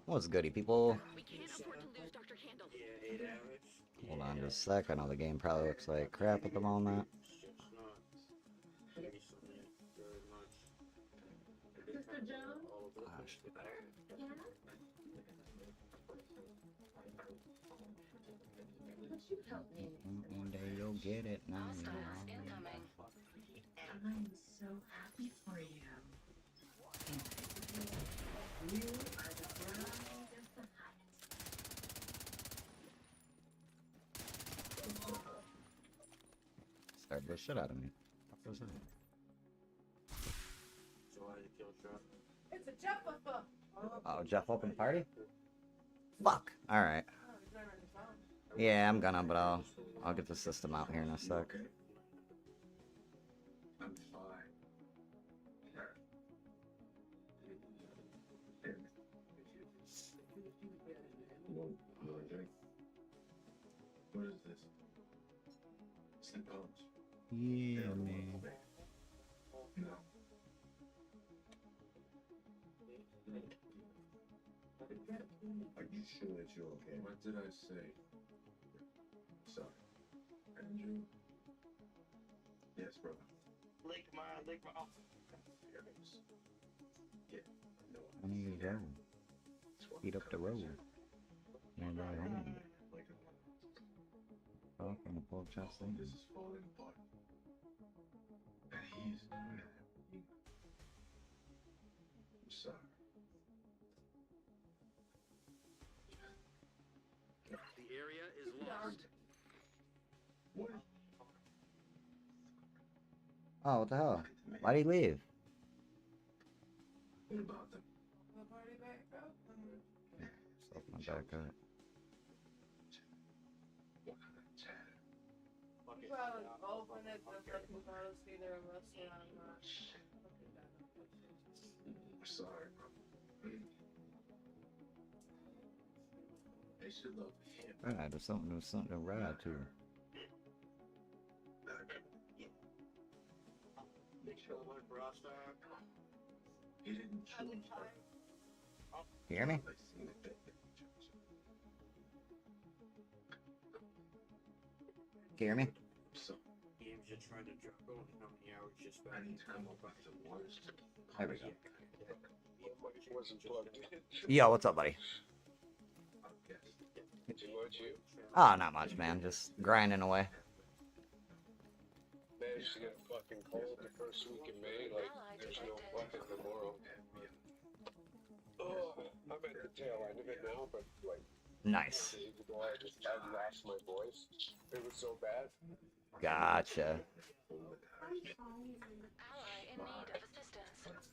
What's goody, people? We can't afford to lose Dr. Handel. Yeah, 8 hours. Hold on just a sec. I know the game probably looks like crap at the moment. It's not recently very much. Sister Joan? Ah, should be better. Yeah? Would you help me? One day you'll get it now. Hostiles incoming. I'm so happy for you. You are the bride of the night. Started the shit out of me. What was that? July to kill shot. It's a Jeffa. Oh, Jeff opened the party? Fuck. Alright. Yeah, I'm gonna, but I'll get the system out here in a sec. I'm fine. What is this? Sleep bones. Yeah, man. No. Are you sure that you're okay? What did I say? Sorry. Andrew? Yes, brother. Lick my. Oh. Here it is. Yeah, no. I need to go. Speed up the road. And right home. Like Oh, from the pork chop thing. this is falling apart. And he's doing it. I'm sorry. The area is lost. What? Oh, what the hell? Why'd he leave? What about them? Stuff my back up. What kind of chatter? Fuck it. Well, open it and let me go see the restaurant. I'm sorry, bro. They should love him. Right, there's something to ride to. Make sure the one for us there. He didn't choose her. You hear me? Like, seen it, they didn't choose her. Can you hear me? So, Games just trying to juggle how many hours you spend. I need to come up with the worst. There we go. Wasn't plugged in. Yo, what's up, buddy? I'll guess. Too much you? Oh, not much, man. Just grinding away. Managed to get a fucking cold the first week in May, like there's no fucking tomorrow. Oh, I'm at the tail end of it now, but like Nice. days ago I lost my voice. It was so bad. Gotcha. Ally in need of assistance.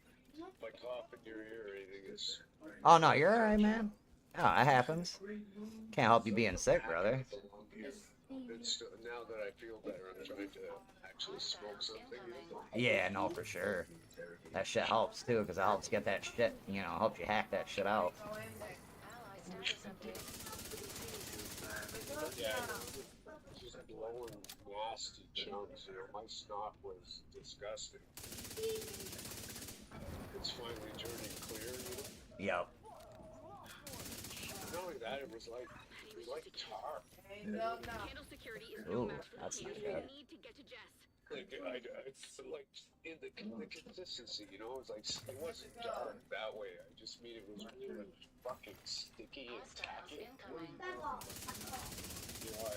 Like cough in your ear or anything is. Oh, no, you're alright, man. Oh, it happens. Can't help you being sick, brother. It's still, now that I feel better, I'm trying to actually smoke something. Yeah, no, for sure. That shit helps, too, because it helps get that shit, you know, helps you hack that shit out. Ally status update. Yeah, just blowing nasty chunks. You know, my snot was disgusting. It's finally turning clear, you know. Yep. Not only that, it was like tar. Handle security is no Ooh, match for that's the not team. good. We need to get to Jess. Like it's like in the consistency, you know. It's like it wasn't dark that way. I just mean it was really fucking sticky and Hostiles tacky. incoming. You know,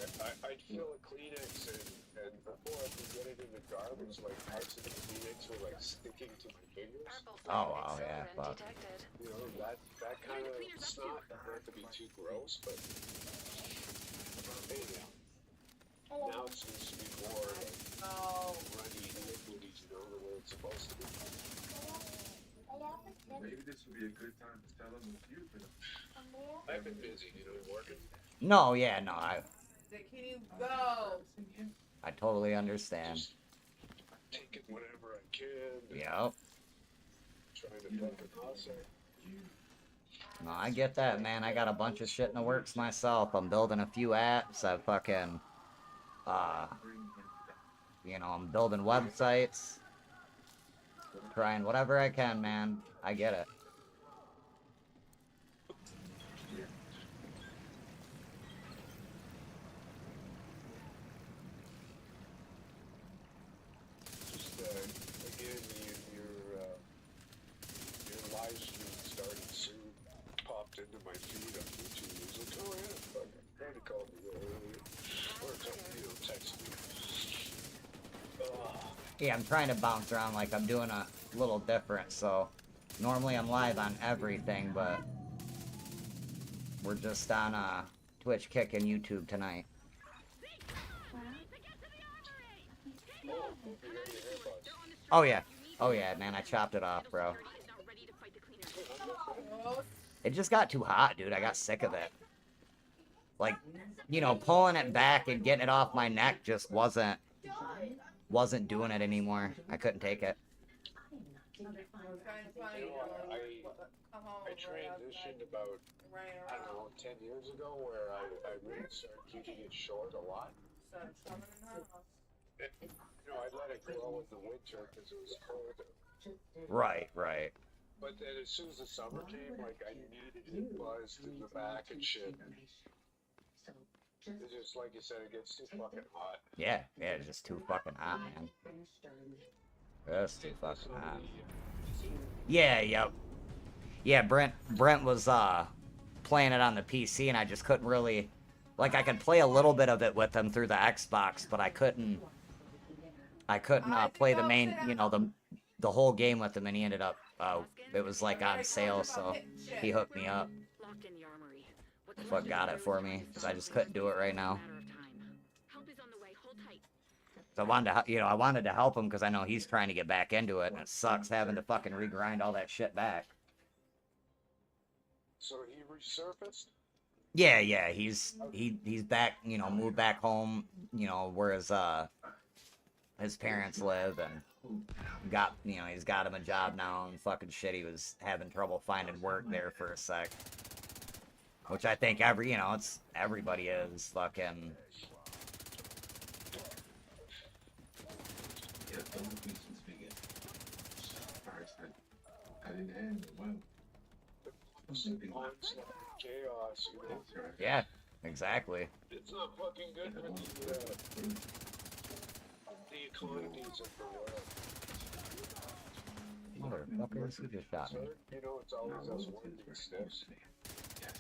I'd fill a Kleenex and before I could get it in the garbage, like parts of the Kleenex were like sticking to my fingers. Purple Oh, flag wow, yeah, accelerant fuck. detected. You know, that kind of snot, not to be too gross, but anyhow. Now it seems to be more like runny liquidy, you know, the way it's supposed to be. Maybe this would be a good time to tell him the future. I've been busy, you know, working. No, yeah, no, Can you go? I totally understand. Take it whenever I can. Yep. Trying to fucking hustle. No, I get that, man. I got a bunch of shit in the works myself. I'm building a few apps. I fucking, You know, I'm building websites, trying whatever I can, man. I get it. Just again, your live stream started soon. Popped into my feed on YouTube. It was like, oh yeah, fuck, Randy called me earlier, or text me. Yeah, I'm trying to bounce around like I'm doing a little different, so normally I'm live on everything, but we're just on Twitch, Kick, and YouTube tonight. Oh yeah. Oh yeah, man, I chopped it off, bro. It just got too hot, dude. I got sick of it. Like, you know, pulling it back and getting it off my neck just wasn't doing it anymore. I couldn't take it. I transitioned about, I don't know, 10 years ago where I really started keeping it short a lot. You know, I let it grow in the winter because it was colder. Right, right. But then as soon as the summer came, like, I needed it buzzed in the back and shit. It's just like you said, it gets too fucking hot. Yeah, it's just too fucking hot, man. It's too fucking hot. Yeah, yep. Yeah, Brent was playing it on the PC, and I just couldn't really, like, I could play a little bit of it with him through the Xbox, but I couldn't play the main, you know, the whole game with him, and he ended up, it was like on sale, so he hooked me up. That's what got it for me, because I just couldn't do it right now. So I wanted to, you know, I wanted to help him because I know he's trying to get back into it, and it sucks having to fucking regrind all that shit back. So he resurfaced? Yeah, he's back, you know, moved back home, you know, where his parents live, and got, you know, he's got him a job now and fucking shit. He was having trouble finding work there for a sec. Which I think you know, it's, everybody is fucking... Yeah, the only reason speaking. I didn't handle well. Chaos, you know? Yeah, exactly. It's not fucking good for the economies of the world. Motherfuckers, who just shot me? So, you know, it's always us working steps. Yes,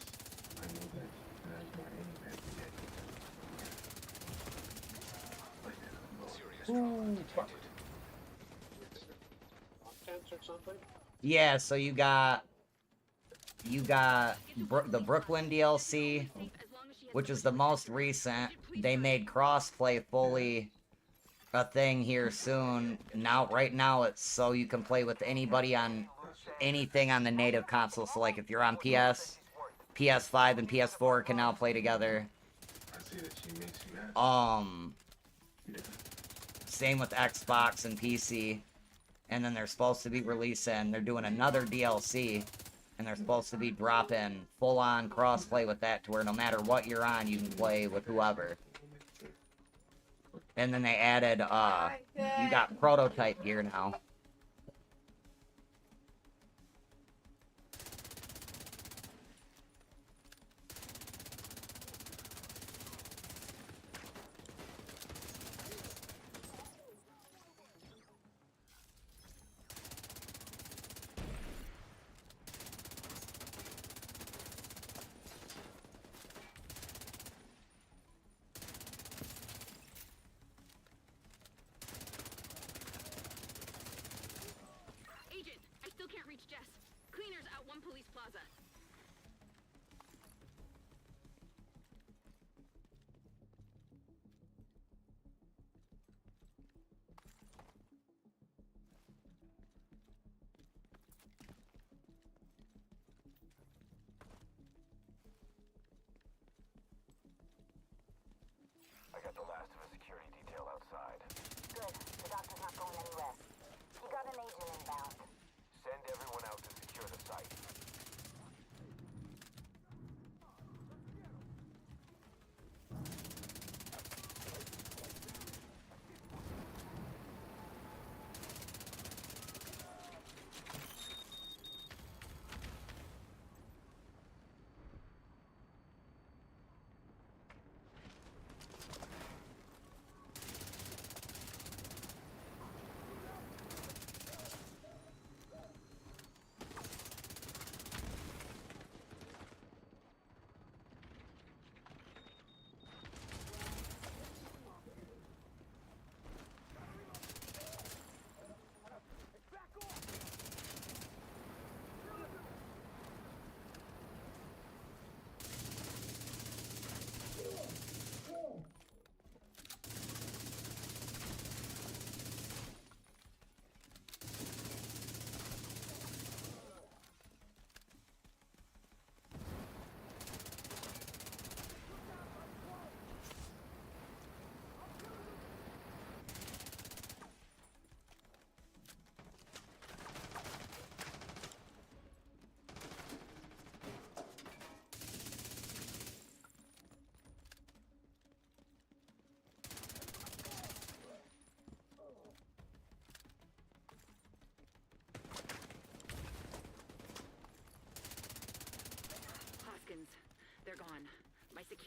I know that. And I'm not any Ooh, fuck. Content or something? Yeah, so you got the Brooklyn DLC, which is the most recent. They made crossplay fully a thing here soon. Right now it's so you can play with anybody on anything on the native console. So like if you're on PS, PS5 and PS4 can now play together. Same with Xbox and PC. And then they're supposed to be releasing, they're doing another DLC, and they're supposed to be dropping full-on crossplay with that to where no matter what you're on, you can play with whoever. And then they added, you got prototype gear now.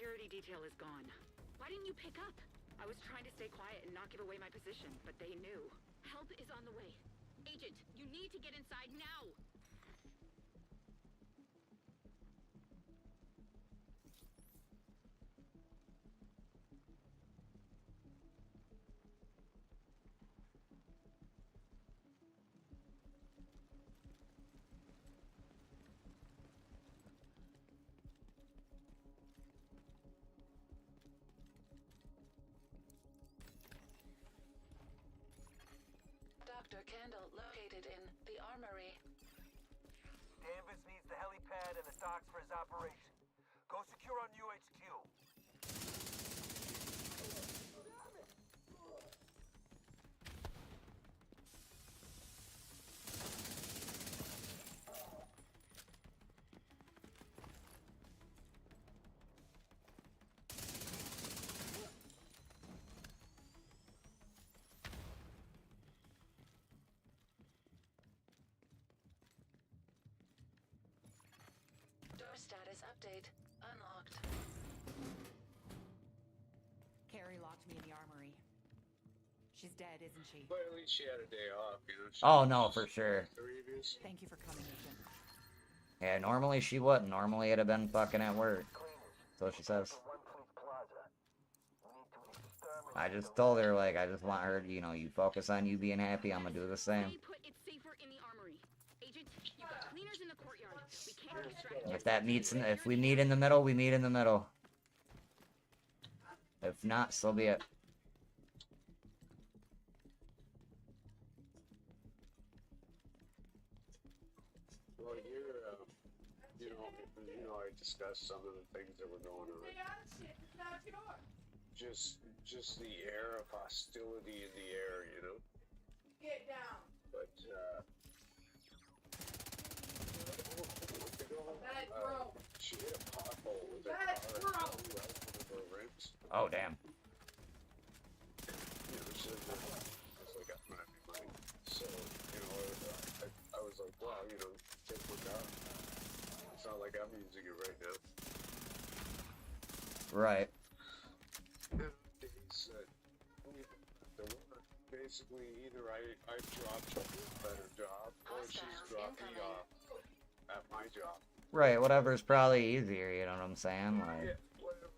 security detail is gone. Why didn't you pick up? I was trying to stay quiet and not give away my position, but they knew. Help is on the way. Agent, you need to get inside now. Dr. Candle located in the armory. Danvers needs the helipad and the docks for his operation. Go secure on UHQ. Door status update. Unlocked. Carrie locked me in the armory. She's dead, isn't she? But at least she had a day off, you know. Oh, no, for sure. Previous. Thank you for coming, Agent. Yeah, normally she wouldn't. Normally it'd have been fucking at work. So she says. I just told her, like, I just want her, you know, you focus on you being happy, I'm gonna do the same. They put it safer in the armory. Agent, you've got cleaners in the courtyard. We can't get distracted. If that meets, if we meet in the middle, we meet in the middle. If not, so be it. Well, I discussed some of the things that were going on. Stay out of shit. It's not yours. Just the air of hostility in the air, you know. Get down. But That broke. she hit a pothole with her That car broke. and fell right one of her rims. Oh, damn. You know, she said that it's like I'm not mine. So, you know, I was like, wow, you know, take one down. It's not like I'm using it right now. Right. Days that the work, basically either I dropped her a better job or she's dropped me off at my job. Right, whatever's probably easier, you know what I'm saying? Like, Yeah, whatever.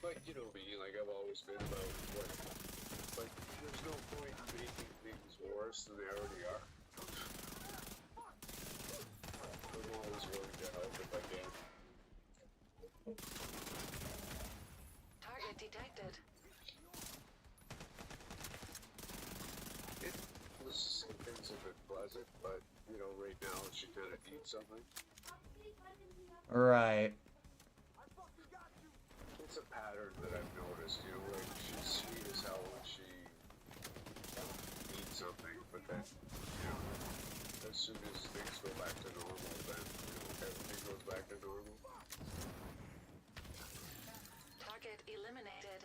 But you know me, like I've always been about what, like there's no point in making things worse than they already are. I'm always willing to help if I can. Target detected. It was things have been pleasant, but you know, right now she kind of needs something. right. It's a pattern that I've noticed, you know, like she's sweet as hell when she needs something, but then, you know, as soon as things go back to normal, then, you know, everything goes back to normal. Target eliminated.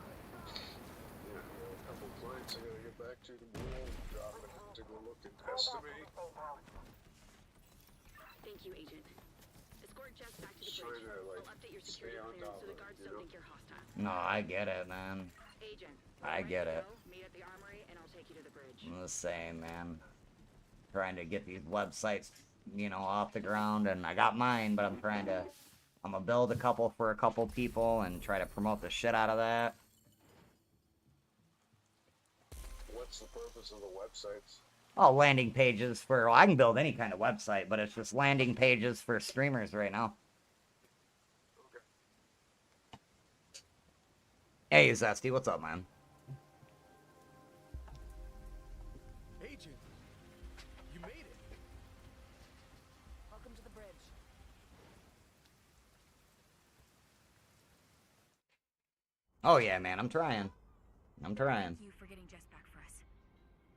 Yeah, a couple clients I gotta get back to tomorrow, drop it to go look and estimate. Thank you, Agent. Escort Jess back to the Just bridge. trying to, like, We'll update your stay security on clearance top so the of it, guards you don't know? think you're hostile. No, I get it, man. Agent, I when get ready it. to go, meet at the armory and I'll take you to the bridge. I'm the same, man. Trying to get these websites, you know, off the ground, and I got mine, but I'm gonna build a couple for a couple people and try to promote the shit out of that. What's the purpose of the websites? Oh, landing pages for, well, I can build any kind of website, but it's just landing pages for streamers right now. Okay. Hey, Zesty, what's up, man? Agent, you made it. Welcome to the bridge. Oh, yeah, man, I'm trying. I'm trying. Thank you for getting Jess back for us.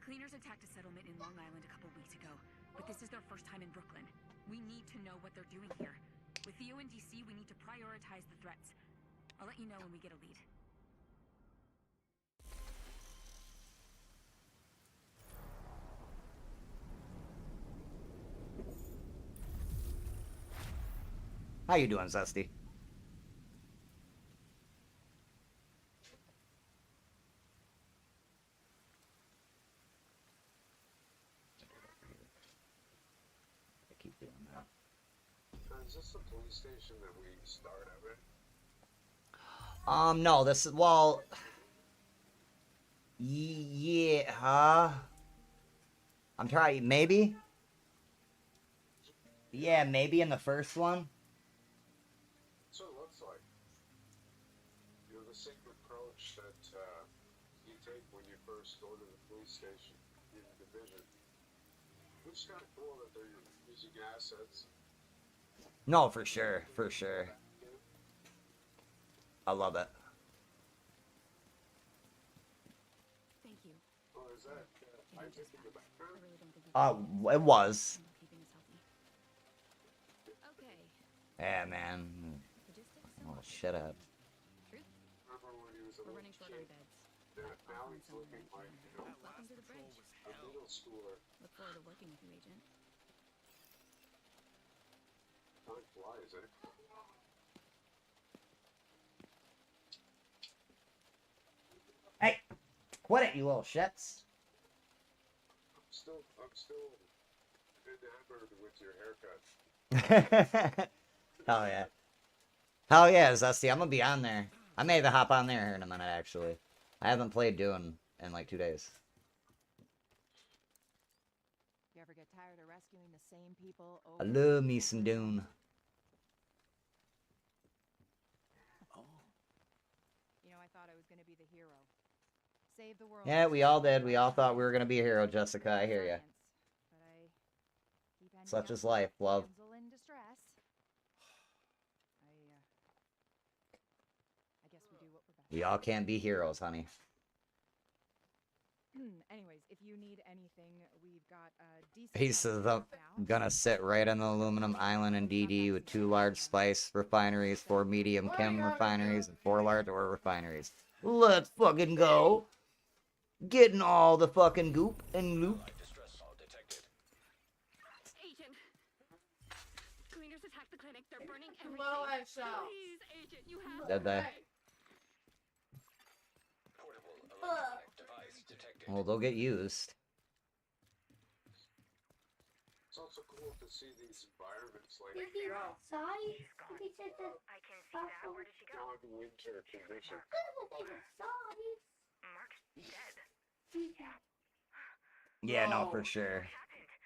Cleaners attacked a settlement in Long Island a couple weeks ago, but this is their first time in Brooklyn. We need to know what they're doing here. With the UNDC, we need to prioritize the threats. I'll let you know when we get a lead. How you doing, Zesty? I keep doing that. Is this the police station that we start at? No, this is, well, yeah, I'm trying, maybe? Yeah, maybe in the first one. So it looks like. You know, the same approach that you take when you first go to the police station in Division. Which is kind of cool that they're using assets. No, for sure, for sure. I love it. Thank you. Oh, is that? I think in the I background. really don't think we It was. keeping us healthy. Okay. Yeah, man. Logistics. Oh, shit up. Truth. Remember when he was a We're little running short on kid? beds. Now he's looking like, you know, Welcome to the bridge. a middle schooler. Look forward to working with you, Agent. Time flies, eh? Hey, quit it, you little shits. I'm still enamored with your haircut. Hell yeah. Hell yeah, Zesty. I'm gonna be on there. I may even hop on there here in a minute, actually. I haven't played Dune in like 2 days. You ever get tired of rescuing the same people I over love and me over some again? Dune. You know, I thought I was going to be the hero. Save the world. Yeah, we all did. We all thought we were gonna be a hero, Jessica. I hear ya. But I keep ending Such up is life, like love. damsel in distress. I guess we do what we're best. We all can't be heroes, honey. Anyways, if you need anything, we've got a decent. He says I'm gonna sit right on the aluminum island in DD with 2 large spice refineries, 4 medium chem refineries, and 4 large oil refineries. Let's fucking go. Getting all the fucking goop and loot. Agent. Cleaners attacked the clinic. They're burning everything. Little eggshells. Please, Agent, you have Did they? Hey. Well, they'll get used. It's also cool to see these environments like Did he outside? He said that I can see that. Where did she go? non-winter conditions. Mark's dead. Yeah, no, No. for sure.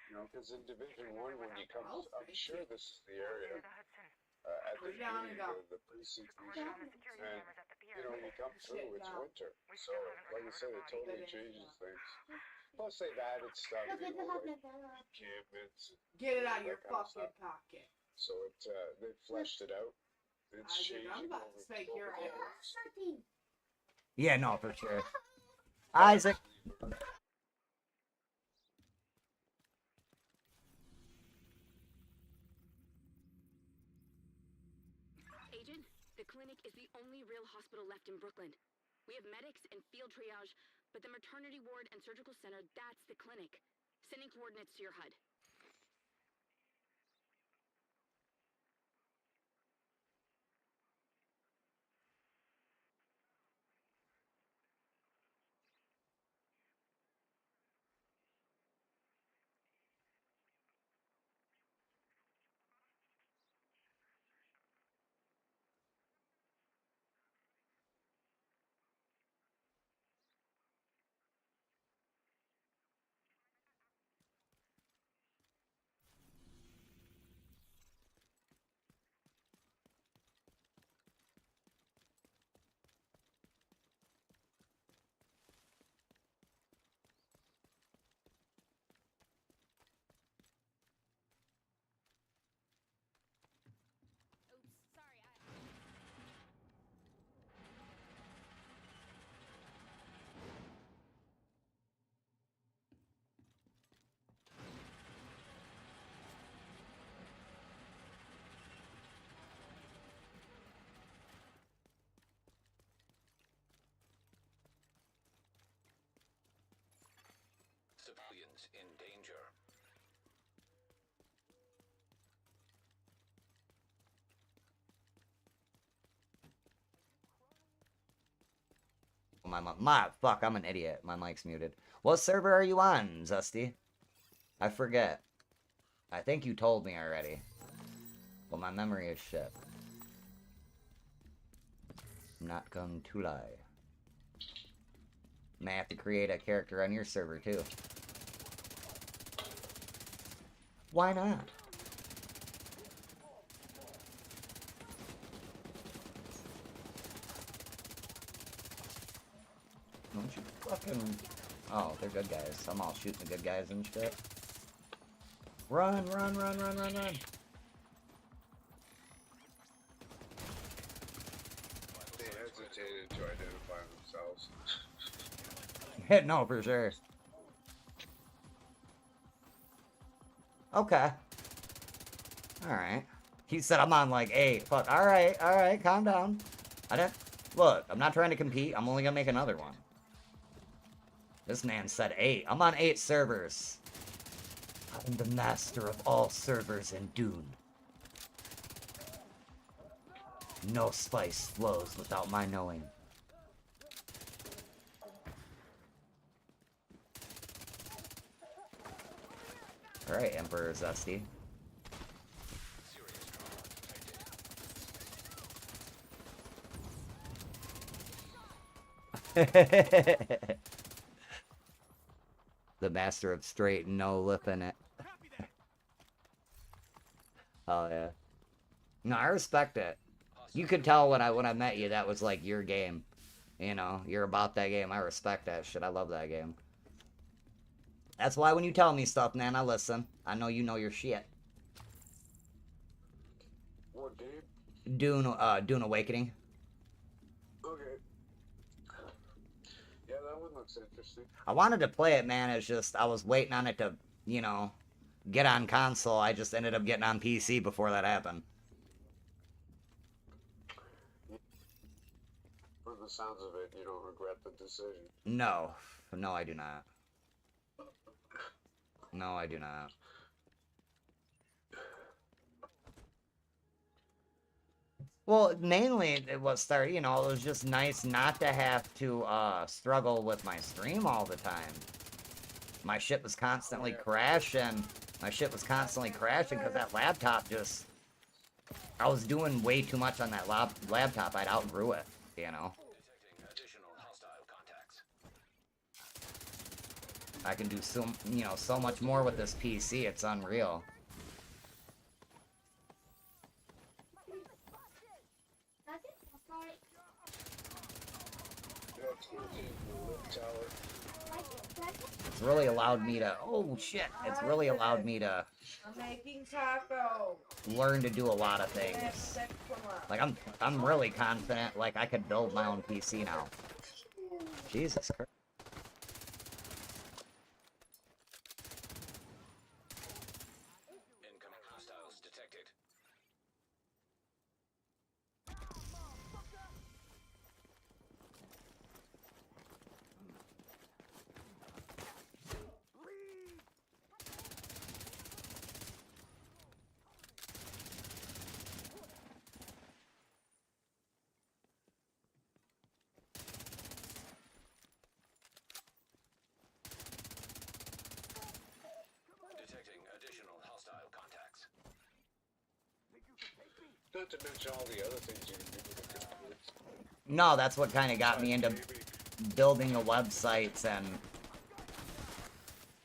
You know, because in Division 1, when you come, I'm sure this is the area The Hudson. at the Put it down beginning and go. of the precinct. We're on the security And, cameras at the pier. you know, you come through, it's now. winter. So, like I said, it totally changes things. Plus, they've added stuff, you know, like encampments. Get it out of that your kind of fucking stuff. pocket. So they've fleshed it out. It's I think changing I'm about over to take your over the ass. years. Yeah, no, for sure. Isaac. Agent, the clinic is the only real hospital left in Brooklyn. We have medics and field triage, but the maternity ward and surgical center, that's the clinic. Sending coordinates to your HUD. in danger. Fuck, I'm an idiot. My mic's muted. What server are you on, Zesty? I forget. I think you told me already. Well, my memory is shit. I'm not going to lie. May have to create a character on your server, too. Why not? Don't you fucking... Oh, they're good guys. I'm all shooting the good guys and shit. Run, run, run, run, run, run. They hesitated to identify themselves. No, for sure. Okay. Alright. He said I'm on like 8. Fuck. Alright, calm down. I don't... Look, I'm not trying to compete. I'm only gonna make another one. This man said 8. I'm on 8 servers. I'm the master of all servers in Dune. No spice flows without my knowing. Alright, Emperor Zesty. The master of straight and no lip in it. Oh yeah. No, I respect it. You could tell when I met you that was like your game. You know, you're about that game. I respect that shit. I love that game. That's why when you tell me stuff, man, I listen. I know you know your shit. What game? Dune Awakening. Okay. Yeah, that one looks interesting. I wanted to play it, man. It's just, I was waiting on it to, you know, get on console. I just ended up getting on PC before that happened. From the sounds of it, you don't regret the decision. No. No, I do not. No, I do not. Well, mainly it was you know, it was just nice not to have to struggle with my stream all the time. My shit was constantly crashing. My shit was constantly crashing because that laptop just... I was doing way too much on that laptop. I'd outgrew it, you know. I can do so, you know, so much more with this PC. It's unreal. It's really allowed me to... Oh, shit. It's really allowed me to... I'm making taco. Learn to do a lot of things. Like, I'm really confident, like, I could build my own PC now. Jesus Christ. Incoming hostiles detected. Detecting additional hostile contacts. Not to mention all the other things you can do with the computer. No, that's what kind of got me into building the websites and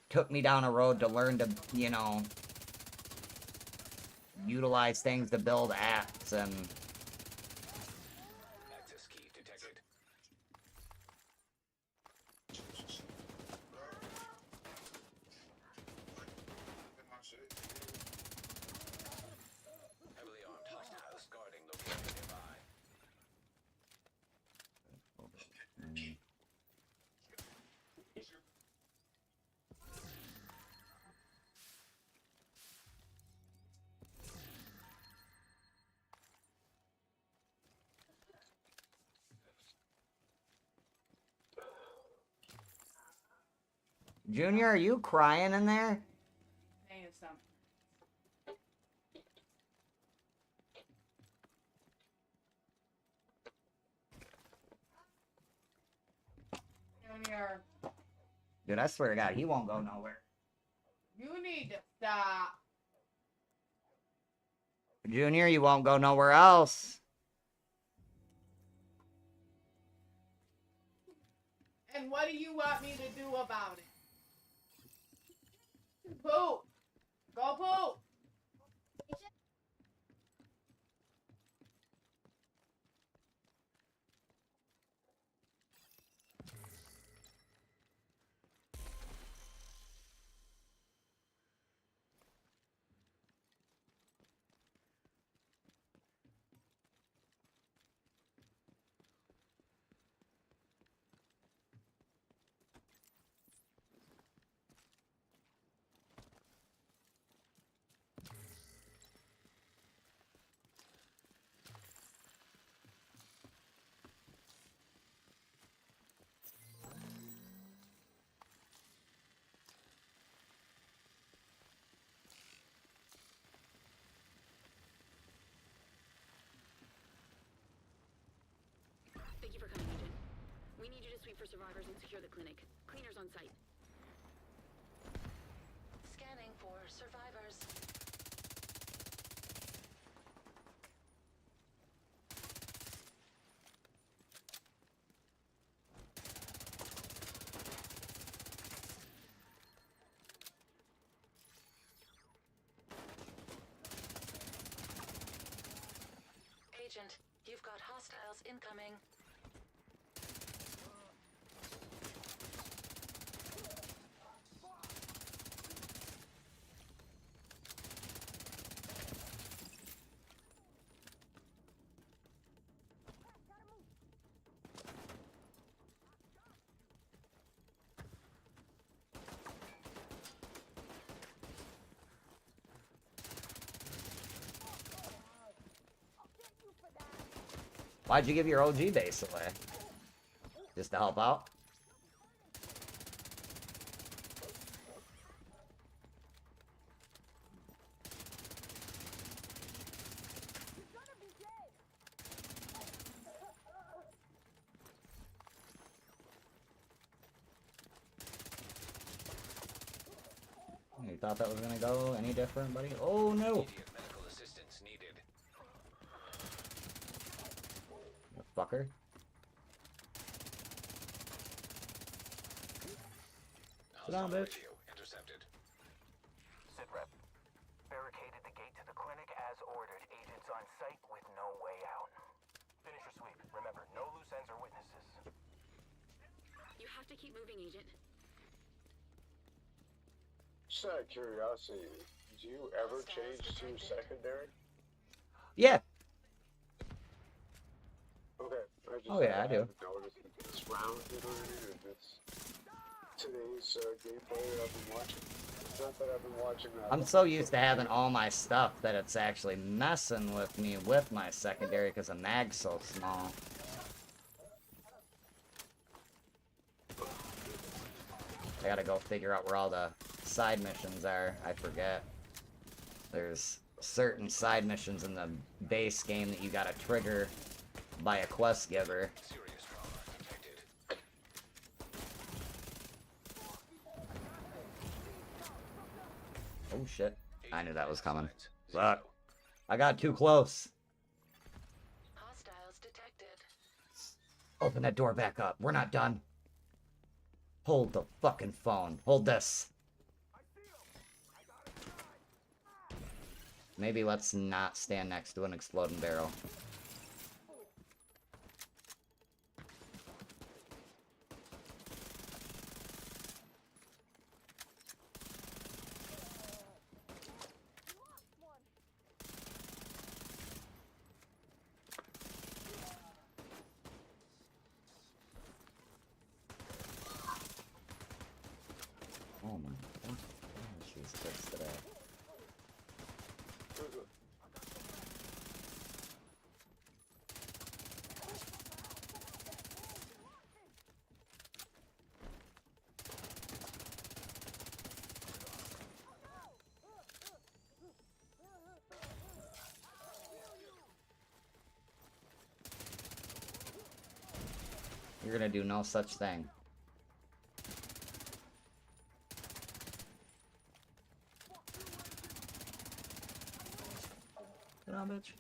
took me down a road to learn to, you know, utilize things to build apps and... Access key detected. Heavily armed hostiles guarding location nearby. Junior, are you crying in there? Saying something. Junior, Dude, I swear to God, he won't go nowhere. you need to stop. Junior, you won't go nowhere else. And what do you want me to do about it? Poop. Go poop. Thank you for coming, Agent. We need you to sweep for survivors and secure the clinic. Cleaners on site. Scanning for survivors. Agent, you've got hostiles incoming. Why'd you give your OG base away? Just to help out? You thought that was gonna go any different, buddy? Oh no! Immediate medical assistance needed. You fucker. Sit down, bitch. Radio intercepted. Sit rep. Barricaded the gate to the clinic as ordered. Agents on site with no way out. Finish your sweep. Remember, no loose ends or witnesses. You have to keep moving, Agent. Just out of curiosity, do you ever change to secondary? Yeah. Okay. Oh, yeah, I do. haven't noticed if it's rounded or if it's today's gameplay that I've been watching. It's not that I've been watching that. I'm so used to having all my stuff that it's actually messing with me with my secondary because the mag's so small. I gotta go figure out where all the side missions are. I forget. There's certain side missions in the base game that you gotta trigger by a quest giver. Serious trauma detected. Oh shit. I knew that was coming. Zero. Fuck. I got too close. Hostiles detected. Open that door back up. We're not done. Hold the fucking phone. Hold this. Maybe let's not stand next to an exploding barrel. Oh my god. Oh, she's fixed today. You're gonna do no such thing. Get on, bitch.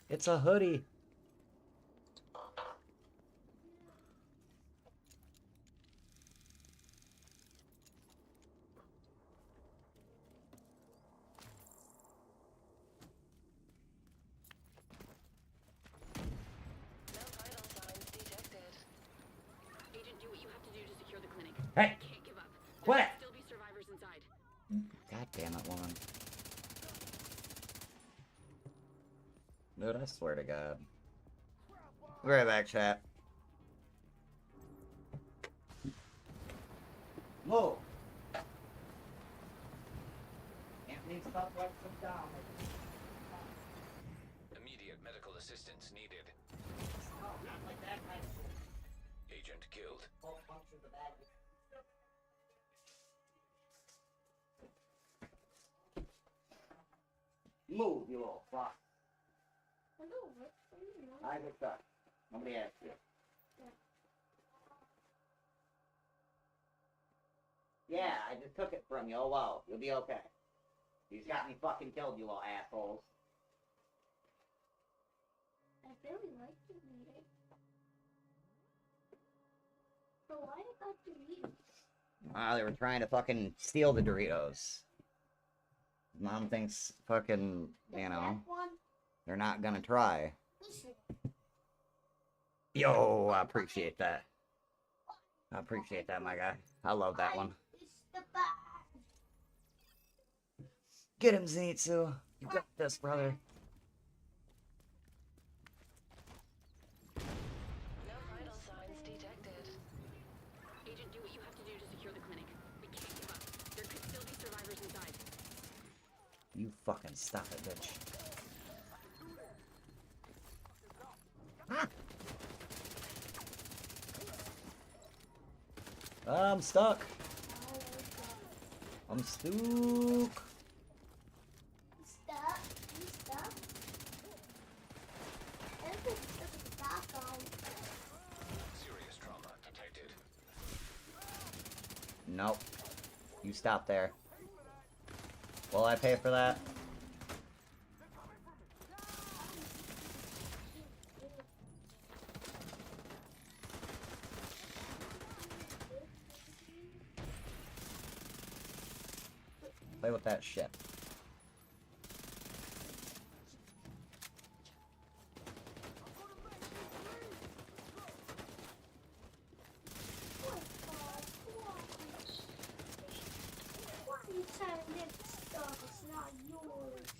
It's a hoodie. No vital signs detected. Agent, do what you have to do to secure the clinic. Hey! Can't give up. Quit There it! could still be survivors inside. God damn it, woman. Dude, I swear to God. Be right back, chat. Whoa! Anthony, stop like some down. Immediate medical assistance needed. Oh, not like that kind of shit. Agent killed. Both punctures the bag. Move, you little fuck. I just suck. Nobody asked you. Yeah, I just took it from you. Oh well, you'll be okay. He's got me fucking killed, you little assholes. I really like the meeting. But why about the meeting? They were trying to fucking steal the Doritos. Mom thinks fucking, you know, they're not gonna try. Yo, I appreciate that. I appreciate that, my guy. I love that one. Get him, Zenitsu. You got this, brother. No vital signs detected. Agent, do what you have to do to secure the clinic. We can't give up. There could still be survivors inside. You fucking stop it, bitch. Ah! I'm stuck. I'm stuck. Stuck? You stuck? Serious trauma detected. Nope. You stop there. Will I pay for that? Play with that shit.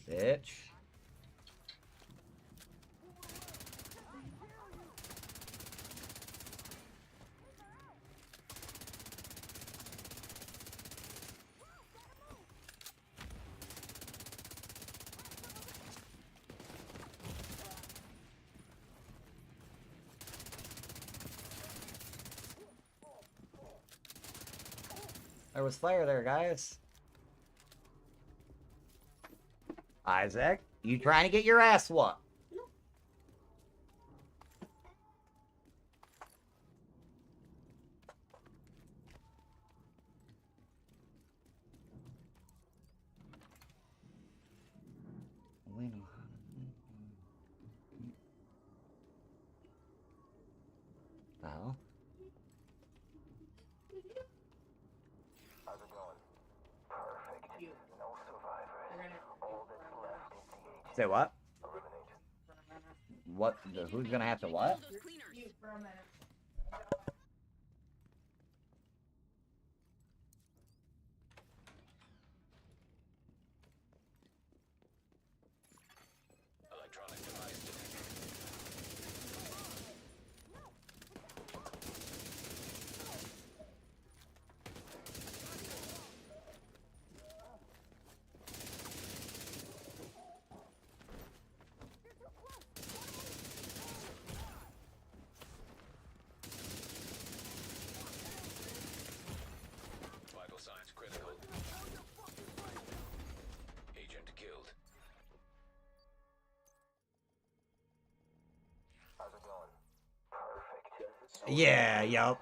Bitch. There was fire there, guys. Isaac, you trying to get your ass whooped? We know how to. Well. How's it going? Perfect. No survivors. All that's left is the agent. Say what? Eliminate. What? Who's gonna have to what? Those cleaners. You for a minute. Yeah, yup.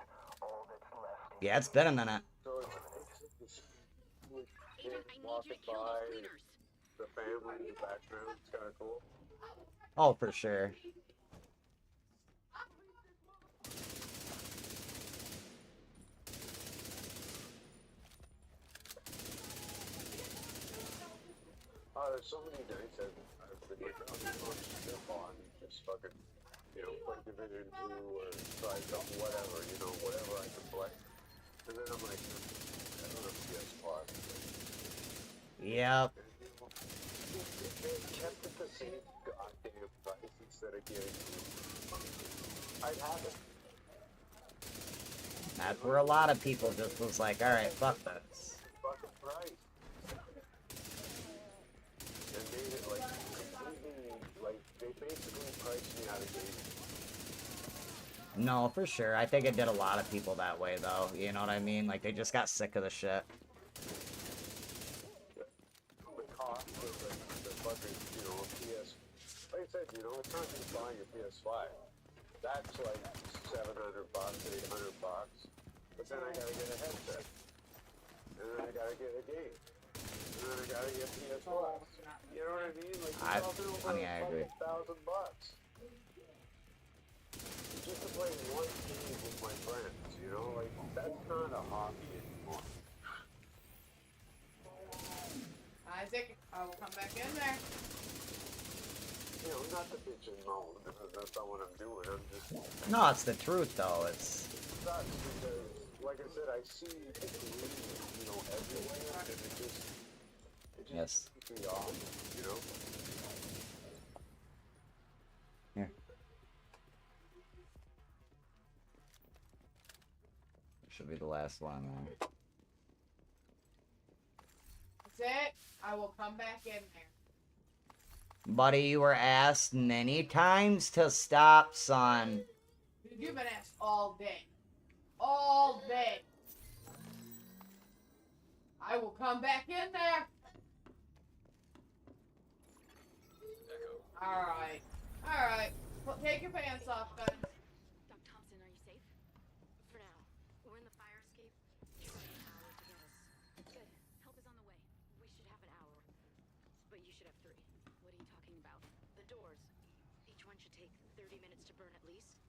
Yeah, it's been a minute. So it's like Agent, I need you walking to kill those by cleaners. the family in the background. It's kind of cool. Oh, for sure. Oh, there's so many nights I've been like, oh, you know, just on, just fucking, you know, play Division 2 or try something, whatever, you know, whatever I can play. And then I'm like, I don't have PS Plus. Yep. They kept it the same goddamn price instead of getting I'd have it. That's where a lot of people just was like, alright, fuck this. Fucking price. And made it like completely, like, they basically priced me out of games. No, for sure. I think it did a lot of people that way, though. You know what I mean? Like, they just got sick of the shit. The cost of the fucking, you know, PS... Like I said, you know, it's not just buying a PS5. That's like $700, $800. But then I gotta get a headset. And then I gotta get a game. And then I gotta get PS Plus. You know what I mean? Like, you're talking over I agree. $1,000. Just to play one game with my friends, you know? Like, that's not a hobby anymore. Isaac, I will come back in there. You know, not to bitch and moan. That's not what I'm doing. I'm just... No, it's the truth, though. It's... It sucks because, like I said, I see the community, you know, everywhere, and it just Yes. keeps me off, you know? Here. Should be the last one, man. That's it. I will come back in there. Buddy, you were asked many times to stop, son. Dude, you've been asked all day. All day. I will come back in there. Alright. Alright. Well, take your pants off, guys. Doc Thompson, are you safe? For now. We're in the fire escape. It's like an hour to get us. Good. Help is on the way. We should have an hour. But you should have 3. What are you talking about? The doors. Each one should take 30 minutes to burn at least.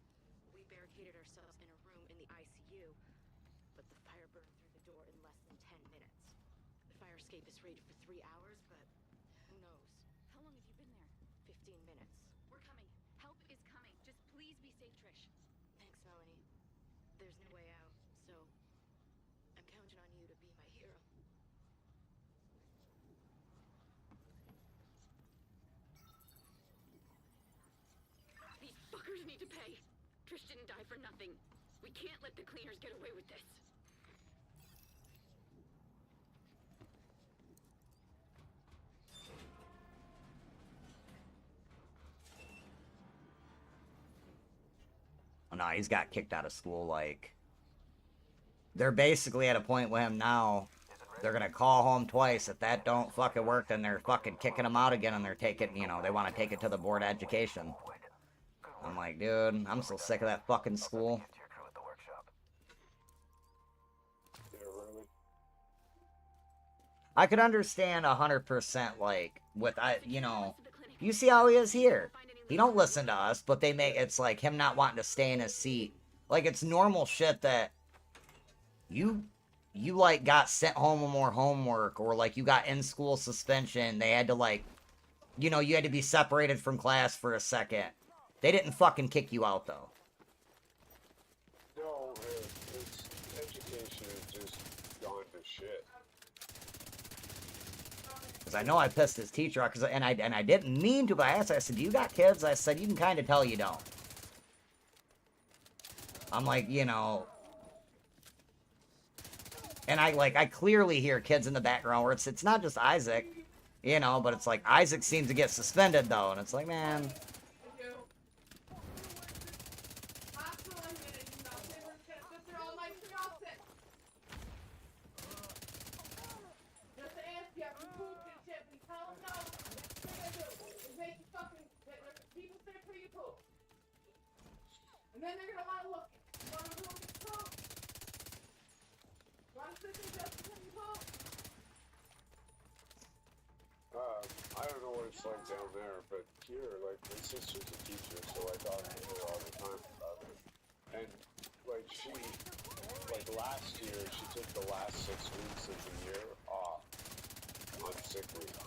We barricaded ourselves in a room in the ICU, but the fire burned through the door in less than 10 minutes. The fire escape is rated for 3 hours, but who knows? How long have you been there? 15 minutes. We're coming. Help is coming. Just please be safe, Trish. Thanks, Melanie. There's no way out, so I'm counting on you to be my hero. These fuckers need to pay. Trish didn't die for nothing. We can't let the cleaners get away with this. Oh, no, he's got kicked out of school, like... They're basically at a point with him now. They're gonna call home twice. If that don't fucking work, then they're fucking kicking him out again, and they're taking, you know, they want to take it to the board of education. I'm like, dude, I'm so sick of that fucking school. Yeah, really? I could understand 100%, like, with, you know, you see how he is here. He don't listen to us, but they make, it's like him not wanting to stay in his seat. Like, it's normal shit that you like, got sent home with more homework, or, like, you got in-school suspension. They had to, like, you know, you had to be separated from class for a second. They didn't fucking kick you out, though. No, it's education is just gone to shit. Because I know I pissed his teacher off, and I didn't mean to, but I asked her, I said, do you got kids? I said, you can kind of tell you don't. I'm like, you know... And I clearly hear kids in the background where it's not just Isaac, you know, but it's like, Isaac seems to get suspended, though, and it's like, man... And then they're gonna want to look. I don't know what it's like down there, but here, like, my sister's a teacher, so I talk to her all the time about it. And, like, last year, she took the last 6 weeks of the year off on sick leave.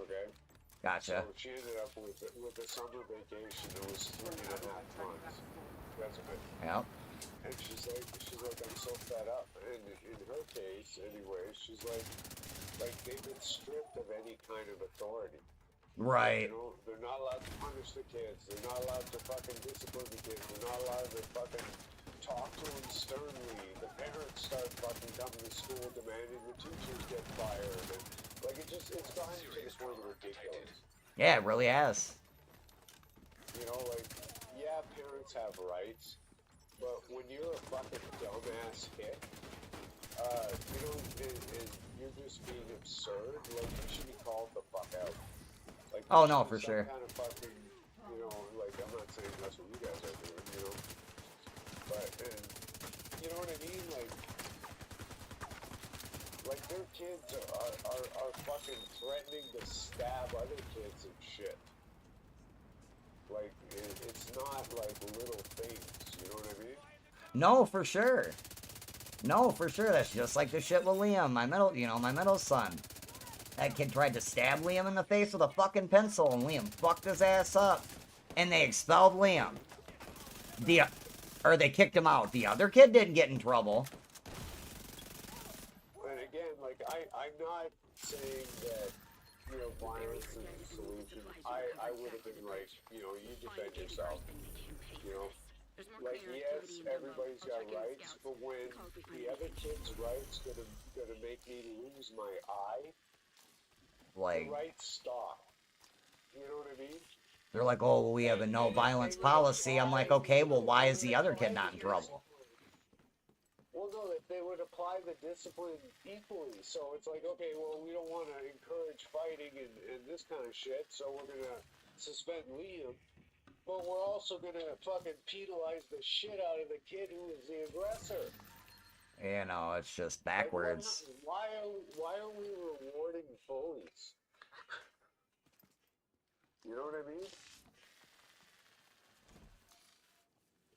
Okay? Gotcha. So she ended up with a summer vacation that was 3.5 months. That's good. Yep. And she's like, I'm so fed up. And in her case, anyway, she's like they've been stripped of any kind of authority. Right. You know, they're not allowed to punish the kids. They're not allowed to fucking discipline the kids. They're not allowed to fucking talk to them sternly. The parents start fucking coming to school demanding the teachers get fired. And, like, it's gotten to the point of ridiculous. Yeah, it really has. You know, like, yeah, parents have rights, but when you're a fucking dumbass hick, you know, you're just being absurd. Like, you should be called the fuck out. Like, Oh no, for sure. Kind of fucking, you know, like, I'm not saying that's what you guys are doing, you know, but, and, you know what I mean? Like their kids are fucking threatening to stab other kids and shit. Like, it's not like little things, you know what I mean? No, for sure. No, for sure. That's just like the shit with Liam, my middle son. That kid tried to stab Liam in the face with a fucking pencil, and Liam fucked his ass up. And they expelled Liam. Or they kicked him out. The other kid didn't get in trouble. And again, like, I'm not saying that, you know, violence is the solution. I would have been like, you know, you defend yourself. You know? Like, yes, everybody's got rights, but when the other kid's rights gonna make me lose my eye, like, the rights stop. You know what I mean? They're like, oh, well, we have a no violence policy. I'm like, okay, well, why is the other kid not in trouble? Well, no, they would apply the discipline equally. So it's like, okay, well, we don't want to encourage fighting and this kind of shit, so we're going to suspend Liam. But we're also going to fucking penalize the shit out of the kid who is the aggressor. You know, it's just backwards. Like, why are we rewarding bullies? You know what I mean?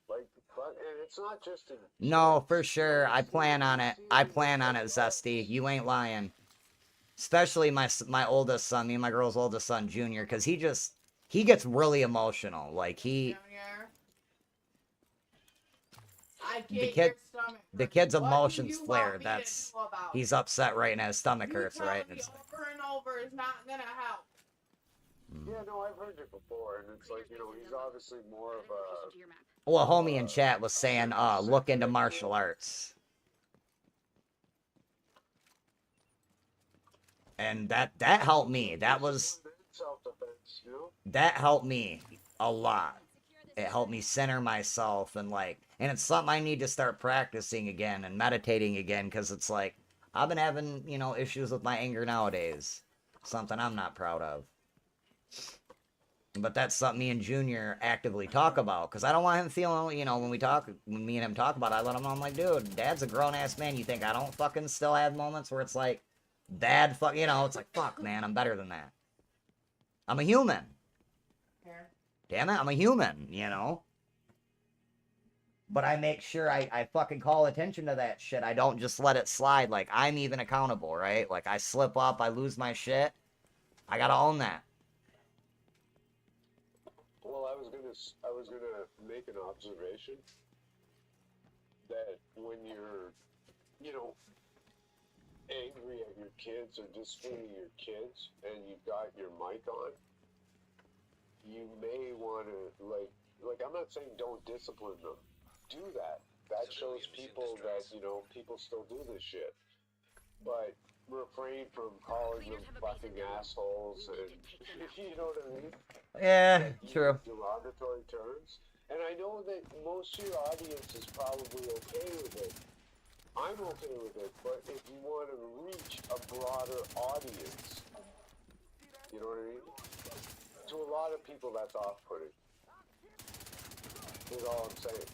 Like, and it's not just in... No, for sure. I plan on it. I plan on it, Zesty. You ain't lying. Especially my oldest son, me and my girl's oldest son, Junior, because he gets really emotional. Like, Junior, the kid's emotions flare. He's upset right now. His stomach hurts, right? And it's over and over is not gonna help. Yeah, no, I've heard it before, and it's like, you know, he's obviously more of a... Well, a homie in chat was saying, look into martial arts. And that helped me. That helped me a lot. It helped me center myself and it's something I need to start practicing again and meditating again, because it's like, I've been having, you know, issues with my anger nowadays. Something I'm not proud of. But that's something me and Junior actively talk about, because I don't want him feeling, you know, when me and him talk about it, I let him know, I'm like, dude, Dad's a grown-ass man. You think I don't fucking still have moments where it's like, Dad, fuck, you know, it's like, fuck, man, I'm better than that. I'm a human. Damn it, I'm a human, you know? But I make sure I fucking call attention to that shit. I don't just let it slide. Like, I'm even accountable, right? Like, I slip up, I lose my shit. I gotta own that. Well, I was gonna make an observation that when you're, you know, angry at your kids or disciplining your kids and you've got your mic on, you may want to, like, I'm not saying don't discipline them. Do that. That shows people that, you know, people still do this shit. But refrain from calling them fucking assholes and, you know what I mean? Yeah, true. Derogatory terms. And I know that most of your audience is probably okay with it. I'm okay with it, but if you want to reach a broader audience, you know what I mean? To a lot of people, that's off-putting. Is all I'm saying.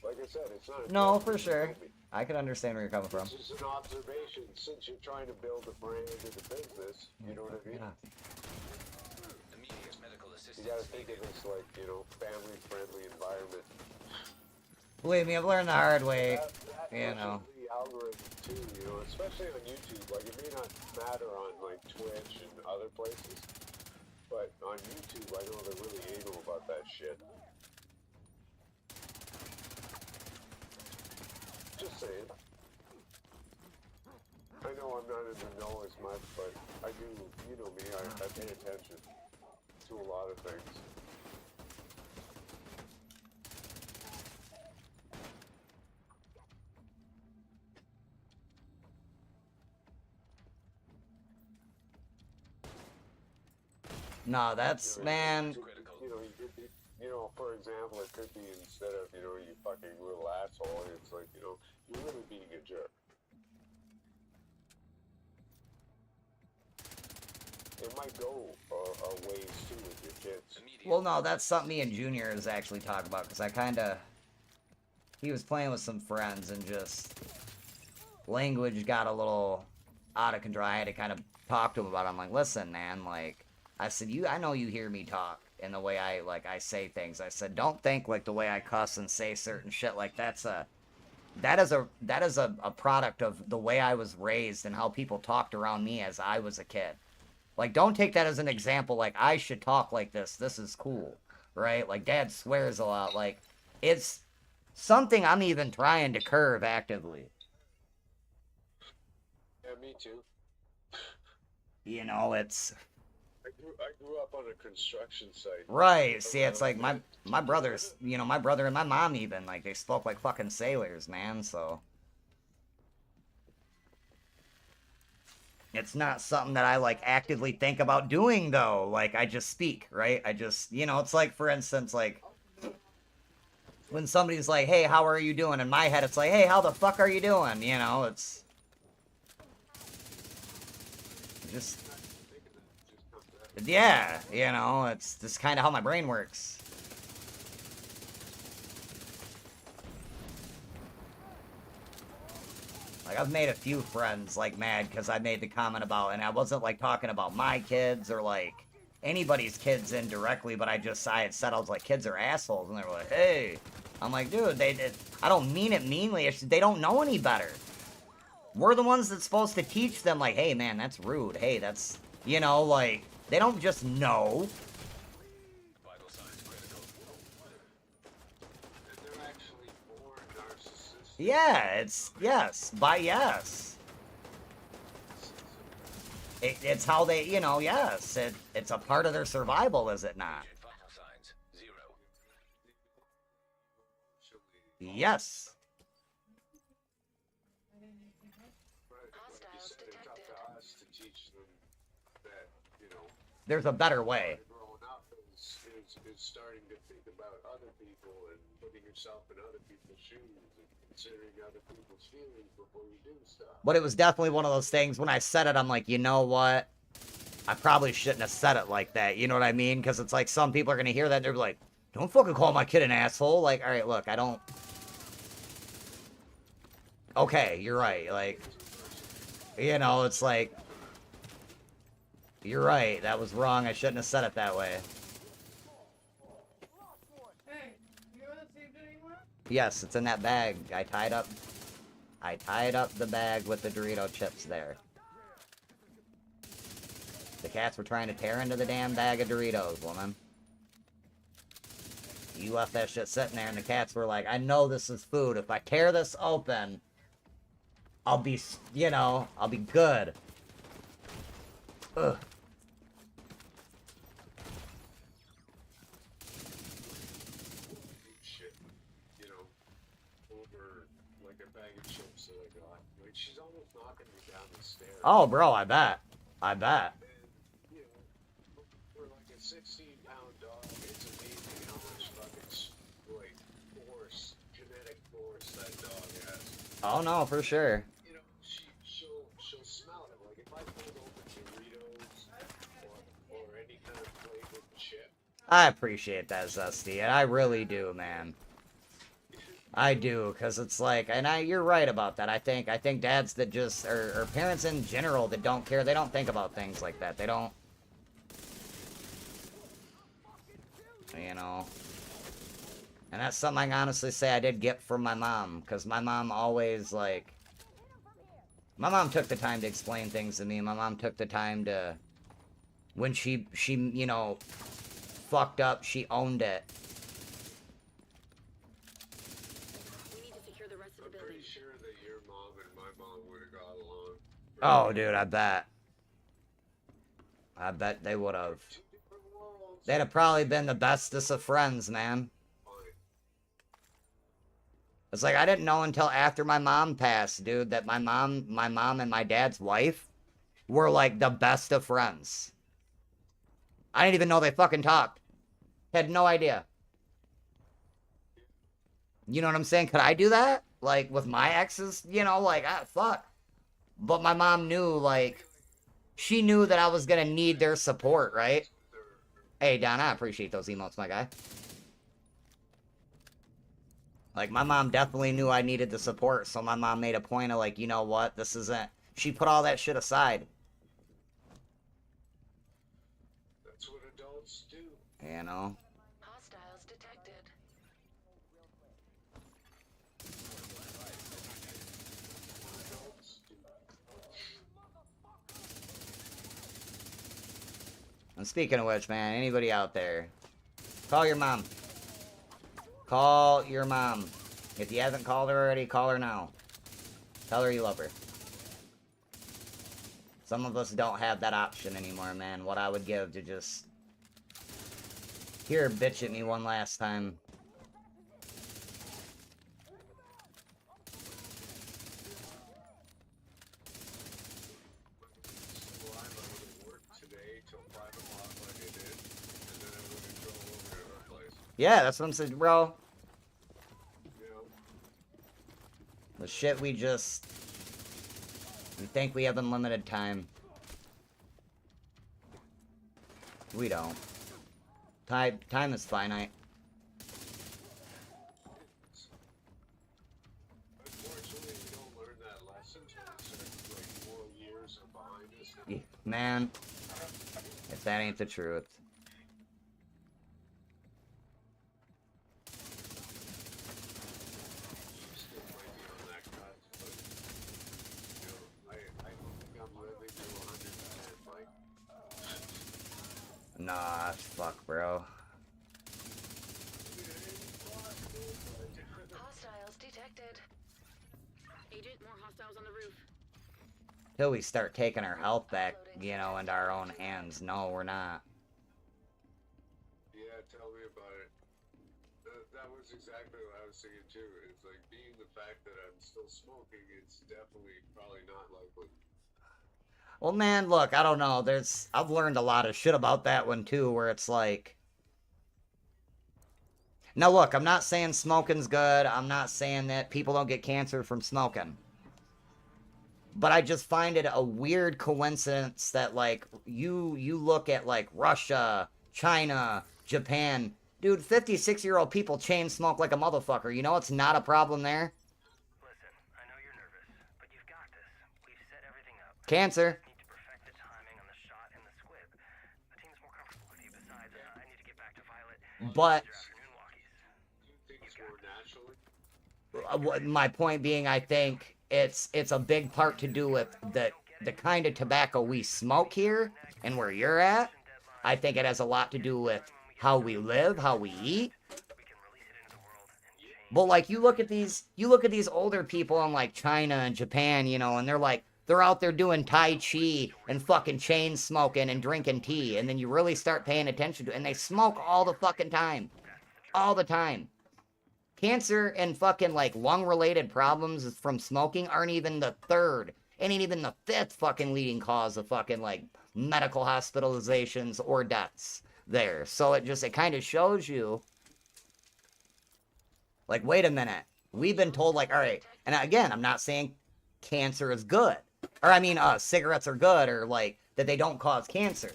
Like I said, it's not. No, for sure. I can understand where you're coming from. It's just an observation. Since you're trying to build a brand in the business, you know what I mean? Immediate medical assistance. You gotta think of this like, you know, family-friendly environment. Believe me, I've learned the hard way. That You know. The algorithm too, you know, especially on YouTube. Like it may not matter on like Twitch and other places, but on YouTube, I know they're really anal about that shit. Just saying. I know I'm not in the know as much, but I do, you know me, I pay attention to a lot of things. No, that's, man. You know, you could be, you know, for example, it could be instead of, you know, you fucking little asshole, it's like, you know, you're really being a jerk. It might go a ways too with your kids. Well, no, that's something me and Junior is actually talking about, because I kind of... He was playing with some friends, and just... Language got a little out of control. I had to kind of talk to him about it. I'm like, listen, man, like... I said, I know you hear me talk, and the way I say things. I said, don't think, like, the way I cuss and say certain shit, like, that is a product of the way I was raised and how people talked around me as I was a kid. Like, don't take that as an example, like, I should talk like this. This is cool, right? Like, Dad swears a lot. Like, it's something I'm even trying to curb actively. Yeah, me too. You know, it's... I grew up on a construction site. Right, see, it's like, my brothers, you know, my brother and my mom even, like, they spoke like fucking sailors, man, so... It's not something that I, like, actively think about doing, though. Like, I just speak, right? I just, you know, it's like, for instance, like... When somebody's like, hey, how are you doing? In my head, it's like, hey, how the fuck are you doing? You know, it's... Just... Yeah, you know, it's just kind of how my brain works. Like, I've made a few friends, like, mad because I made the comment about, and I wasn't, like, talking about my kids or, like, anybody's kids indirectly, but I had said, I was like, kids are assholes, and they were like, hey. I'm like, dude, I don't mean it meanly, it's just, they don't know any better. We're the ones that's supposed to teach them, like, hey, man, that's rude, hey, that's, you know, like... They don't just know. Vital signs critical. And they're actually more narcissistic. Yeah, it's... Yes. Yes. It's how they, you know, yes. It's a part of their survival, is it not? Vital signs 0. Yes. Hostile detected. It's up to us to teach them that, you know... There's a better way. Growing up is starting to think about other people and putting yourself in other people's shoes and considering other people's feelings before you do stuff. But it was definitely one of those things, when I said it, I'm like, you know what? I probably shouldn't have said it like that, you know what I mean? Because it's like, some people are going to hear that, and they're like, don't fucking call my kid an asshole. Like, alright, look, I don't... Okay, you're right, like... You know, it's like... You're right, that was wrong, I shouldn't have said it that way. Hey, you want to save anymore? Yes, it's in that bag. I tied up the bag with the Dorito chips there. The cats were trying to tear into the damn bag of Doritos, woman. You left that shit sitting there, and the cats were like, I know this is food. If I tear this open, I'll be, you know, I'll be good. Ugh. Shit, you know, over like a bag of chips that I got. Like she's almost knocking me down the stairs. Oh, bro, I bet. I bet. And, you know, for like a 16-pound dog, it's amazing how much fucking like force, genetic force that dog has. Oh no, for sure. You know, she'll smell it. Like if I pulled open Doritos or any kind of flavored chip. I appreciate that, Zesty, and I really do, man. I do, because it's like, and you're right about that. I think dads that just, or parents in general that don't care, they don't think about things like that. They don't, you know. And that's something I can honestly say I did get from my mom, because my mom always, like, my mom took the time to explain things to me. My mom took the time to, when she, you know, fucked up, she owned it. We need to secure the rest of the I'm building. pretty sure that your mom and my mom would have got along. Oh, dude, I bet. I bet they would have. Two different worlds. They'd have probably been the bestest of friends, man. Fine. It's like, I didn't know until after my mom passed, dude, that my mom and my dad's wife were, like, the best of friends. I didn't even know they fucking talked. Had no idea. You know what I'm saying? Could I do that? Like, with my exes? You know, like, fuck. But my mom knew, like, she knew that I was gonna need their support, right? Hey, Don, I appreciate those emotes, my guy. Like, my mom definitely knew I needed the support, so my mom made a point of, like, you know what? This isn't... She put all that shit aside. That's what adults do. You know? Hostiles detected. Adults do. And speaking of which, man, anybody out there, call your mom. Call your mom. If you haven't called her already, call her now. Tell her you love her. Some of us don't have that option anymore, man. What I would give to just hear her bitch at me one last time. Still alive, I would have worked today till 5 o'clock like I did, and then I would have drove over to her place. Yeah, that's what I'm saying, bro. You know? The shit we just... We think we have unlimited time. We don't. Time is finite. Unfortunately, we don't learn that lesson till it's like 4 years are behind us. Man, if that ain't the truth. Still might be on that cusp, but you know, I don't think I'm living to 100%, Mike. Nah, fuck, bro. Hostiles detected. Agent, more hostiles on the roof. Till we start taking our health back, you know, into our own hands. No, we're not. Yeah, tell me about it. That was exactly what I was thinking too. It's like, being the fact that I'm still smoking, it's definitely probably not likely. Well, man, look, I don't know. I've learned a lot of shit about that one, too, where it's like... Now, look, I'm not saying smoking's good. I'm not saying that people don't get cancer from smoking. But I just find it a weird coincidence that, like, you look at, like, Russia, China, Japan. Dude, 56-year-old people chain smoke like a motherfucker. You know it's not a problem there? Listen, I know you're nervous, but you've got this. We've set everything up. Cancer. Need to perfect the timing on the shot and the squib. The team's more comfortable with you. Besides, I need to get back to Violet. But... Your afternoon walkies. Do you think it's more naturally? My point being, I think it's a big part to do with the kind of tobacco we smoke here and where you're at. I think it has a lot to do with how we live, how we eat. But like you look at these older people in like China and Japan, you know, and they're out there doing Tai Chi and fucking chain smoking and drinking tea, and then you really start paying attention to it, and they smoke all the fucking time. All the time. Cancer and fucking, like, lung-related problems from smoking aren't even the third, ain't even the fifth fucking leading cause of fucking, like, medical hospitalizations or deaths there. So it kind of shows you, like, wait a minute. We've been told, like, all right, and again, I'm not saying cancer is good. Or, I mean, cigarettes are good, or, like, that they don't cause cancer.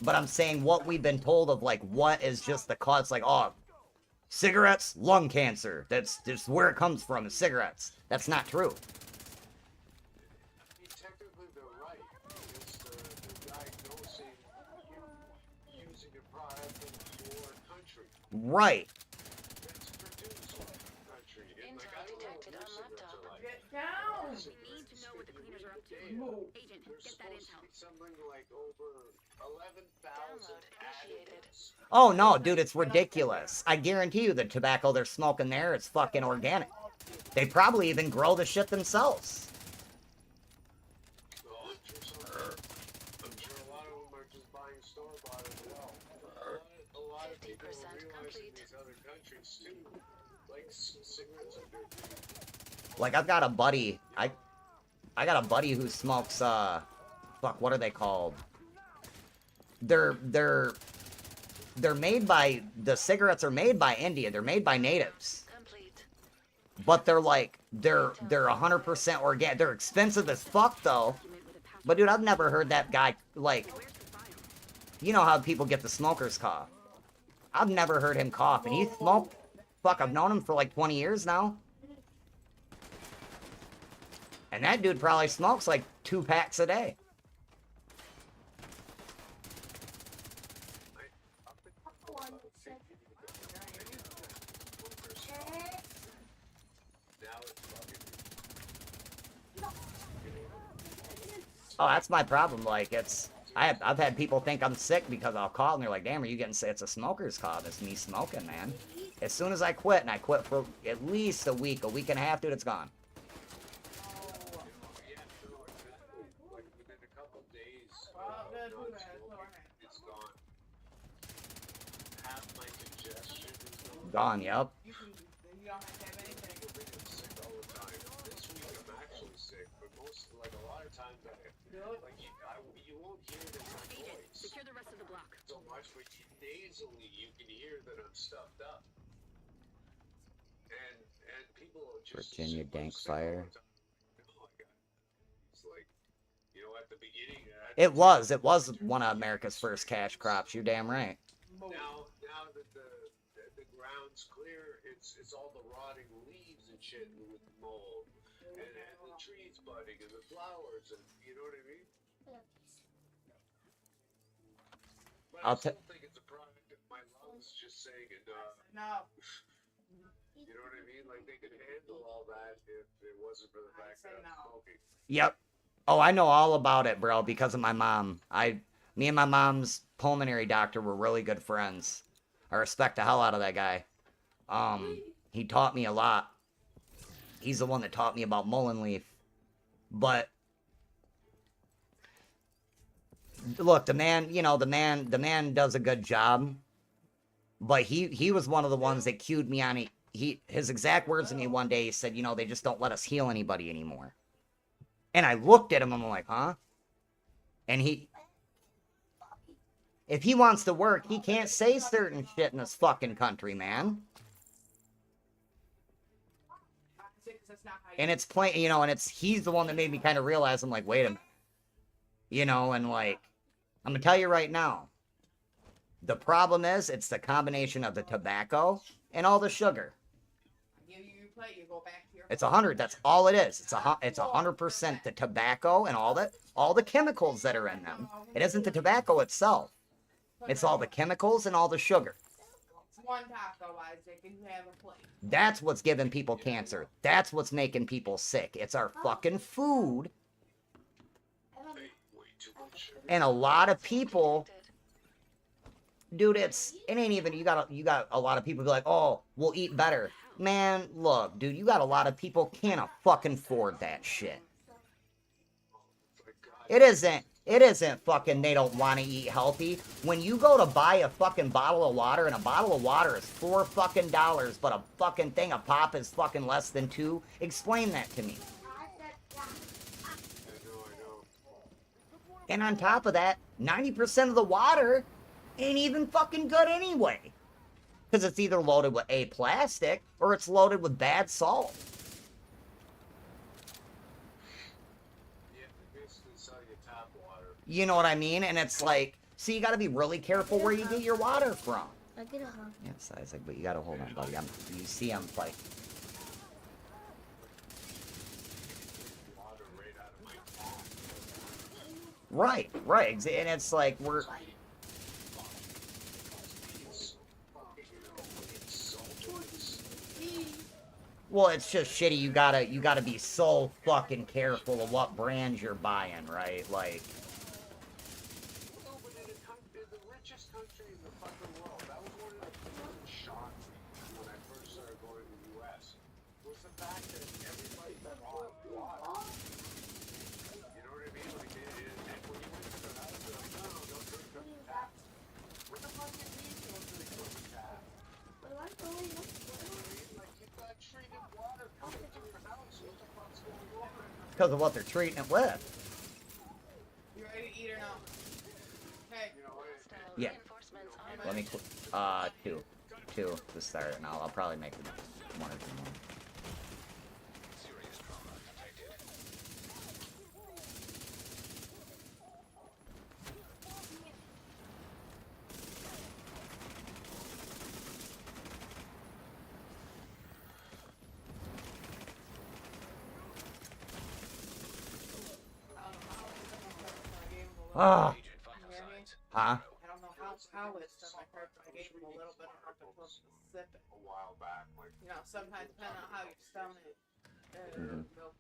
But I'm saying what we've been told of, like, what is just the cause, like, oh, cigarettes, lung cancer. That's just where it comes from, is cigarettes. That's not true. I mean, technically they're right. It's the diagnosing you using a product in your country. Right. That's produced in your country. And like, I Intel don't know detected what on your cigarettes laptop. are like. Get down! We need to know what the cleaners are up to. Move. Agent, There's get that supposed to intel. be something like over 11,000 Download initiated. additives. Oh, no, dude, it's ridiculous. I guarantee you the tobacco they're smoking there is fucking organic. They probably even grow the shit themselves. Oh, I'm sure some are. I'm sure a lot of them are just buying store-bought as well. A lot of people 50% realize in complete. these other countries too, like cigarettes are good. Like, I've got a buddy, I got a buddy who smokes, fuck, what are they called? They're made by, the cigarettes are made by India, they're made by natives. Complete. But they're like, they're 100% organic. They're expensive as fuck, though. But, dude, I've never heard that guy, like, you know how people get the smoker's cough. I've never heard him cough, and he smoked, fuck, I've known him for like 20 years now. And that dude probably smokes like 2 packs a day. Oh, that's my problem. Like, it's... I've had people think I'm sick because I'll call and they're like, damn, are you getting sick? It's a smoker's cough. It's me smoking, man. As soon as I quit, and I quit for at least a week and a half, dude, it's gone. Like within a couple days, it's gone. Half my congestion is Gone, yep. You don't have to have anything. I've been sick all the time. This week I'm actually sick, but most, like a lot of times like you won't hear it in my Agent, voice secure the rest of the block. so much, but nasally you can hear that I'm stuffed up. And people are just Virginia super dank sick all the fire. time. Oh my God. It's like, you know, at the beginning. It was one of America's first cash crops. You're damn right. Now that the ground's clear, it's all the rotting leaves and shit with mold, and the trees budding and the flowers, and you know what I mean. But I still think it's a product of my lungs just saying enough. No. You know what I mean? Like they could handle all that if it wasn't for the fact that I'm smoking. Yep. Oh, I know all about it, bro, because of my mom. Me and my mom's pulmonary doctor were really good friends. I respect the hell out of that guy. He taught me a lot. He's the one that taught me about mullein leaf. But look, the man does a good job. But he was one of the ones that cued me on it. His exact words to me one day, he said, they just don't let us heal anybody anymore. And I looked at him and I'm like, huh? And if he wants to work, he can't say certain shit in this fucking country, man. And it's plain, and he's the one that made me kind of realize, I'm like, wait a minute. And like, I'm gonna tell you right now, the problem is, it's the combination of the tobacco and all the sugar. It's 100. That's all it is. It's 100% the tobacco and all the chemicals that are in them. It isn't the tobacco itself. It's all the chemicals and all the sugar. One taco, Isaac, and you have a plate. That's what's giving people cancer. That's what's making people sick. It's our fucking food. And a lot of people, dude, it ain't even, you got a lot of people be like, oh, we'll eat better. Man, look, dude, you got a lot of people can't fucking afford that shit. It isn't fucking they don't want to eat healthy. When you go to buy a fucking bottle of water, and a bottle of water is $4 fucking, but a fucking thing of pop is fucking less than $2, explain that to me. And on top of that, 90% of the water ain't even fucking good anyway. Because it's either loaded with plastic or it's loaded with bad salt. You know what I mean? And it's like, so you got to be really careful where you get your water from. I get a hug. Yes, Isaac, but you gotta hold on, buddy. You see I'm like... Right, right, and it's like, we're... Well, it's just shitty. You gotta be so fucking careful of what brands you're buying, right? Like... No, but in the richest country in the fucking world, that was one of the things that shocked me when I first started going to the U.S. was the fact that everybody bought water. You know what I mean? Like, and when you went to the house, they're like, no, don't drink from the tap. What the fuck do you mean don't drink from the tap? But I'm going up You know what I mean? Like, you've got treated water coming to your house. What the fuck's going on? Because of what they're treating it with. You ready to eat or no? Hey. You know, Yeah. Let me... Two to start, and I'll probably make it one or two more. Serious trauma detected. Ah! Agent final signs. Huh? I don't know how it's stuff I heard, but I gave him a little bit enough to put sip it. a while back, like, You know, sometimes depending on how your stomach will help.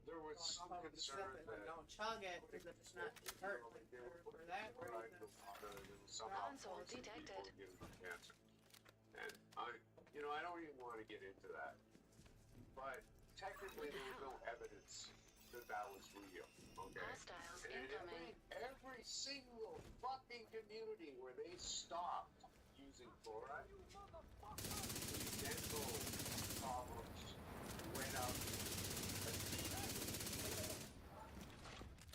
there was some Sip concern it, that and don't chug it because it's not hurt like for that reason. Console detected. Cancer. And I don't even want to get into that. But technically, there was no evidence that that was real. Okay. Hostiles And incoming. every single fucking community where they stopped using fluoride, dental problems went up.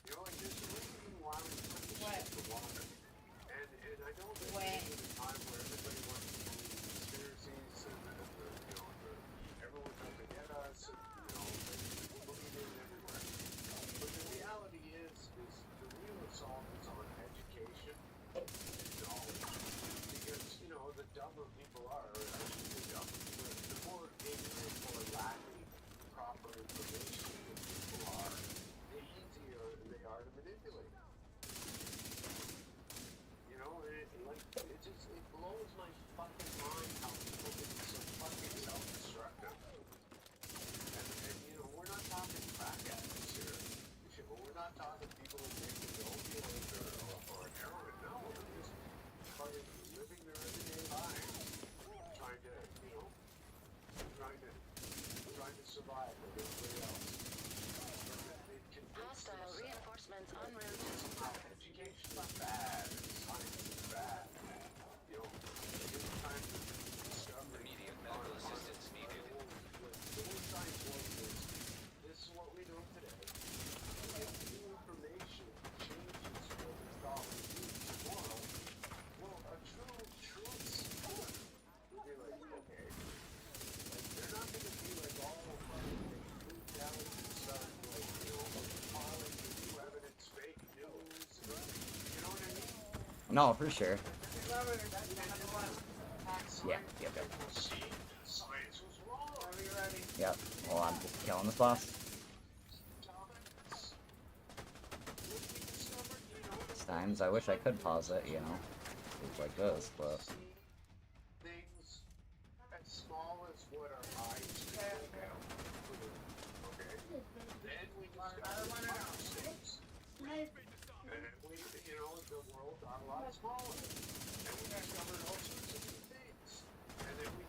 You know, like there's a reason why we put this shit to water. And I know that there's a time where everybody wants to do conspiracies and everyone's out to get us and like looking in everywhere. But the reality is the real assault is on education and knowledge. Because, the dumber people are, or I shouldn't say dumber, the more ignorant or lacking proper information that people are, the easier they are to manipulate. It blows my fucking mind how people can be so fucking self-destructive. And we're not talking crack addicts here. We're not talking people who take the opioids or heroin. No, they're just fucking living their everyday lives, trying to survive like everybody else. Hostile reinforcements en route. Education is bad. Science is bad. Time to discover Immediate medical assistance needed. the whole science was this is what we're doing today. If new information changes what we thought we knew tomorrow, well, a true truth seeker will be like, okay. Like, they're not going to be like all fucking freaked out and start like, calling the new evidence fake news. You know what I mean? No, for sure. Yeah, yep. Science was wrong. Are you ready? Yep. Well, I'm just killing this boss. Times I wish I could pause it, things like this, but Things as small as what our eyes can look at. Okay. Then we discovered other things. And the world got a lot smaller. And we discovered all sorts of new things. And then we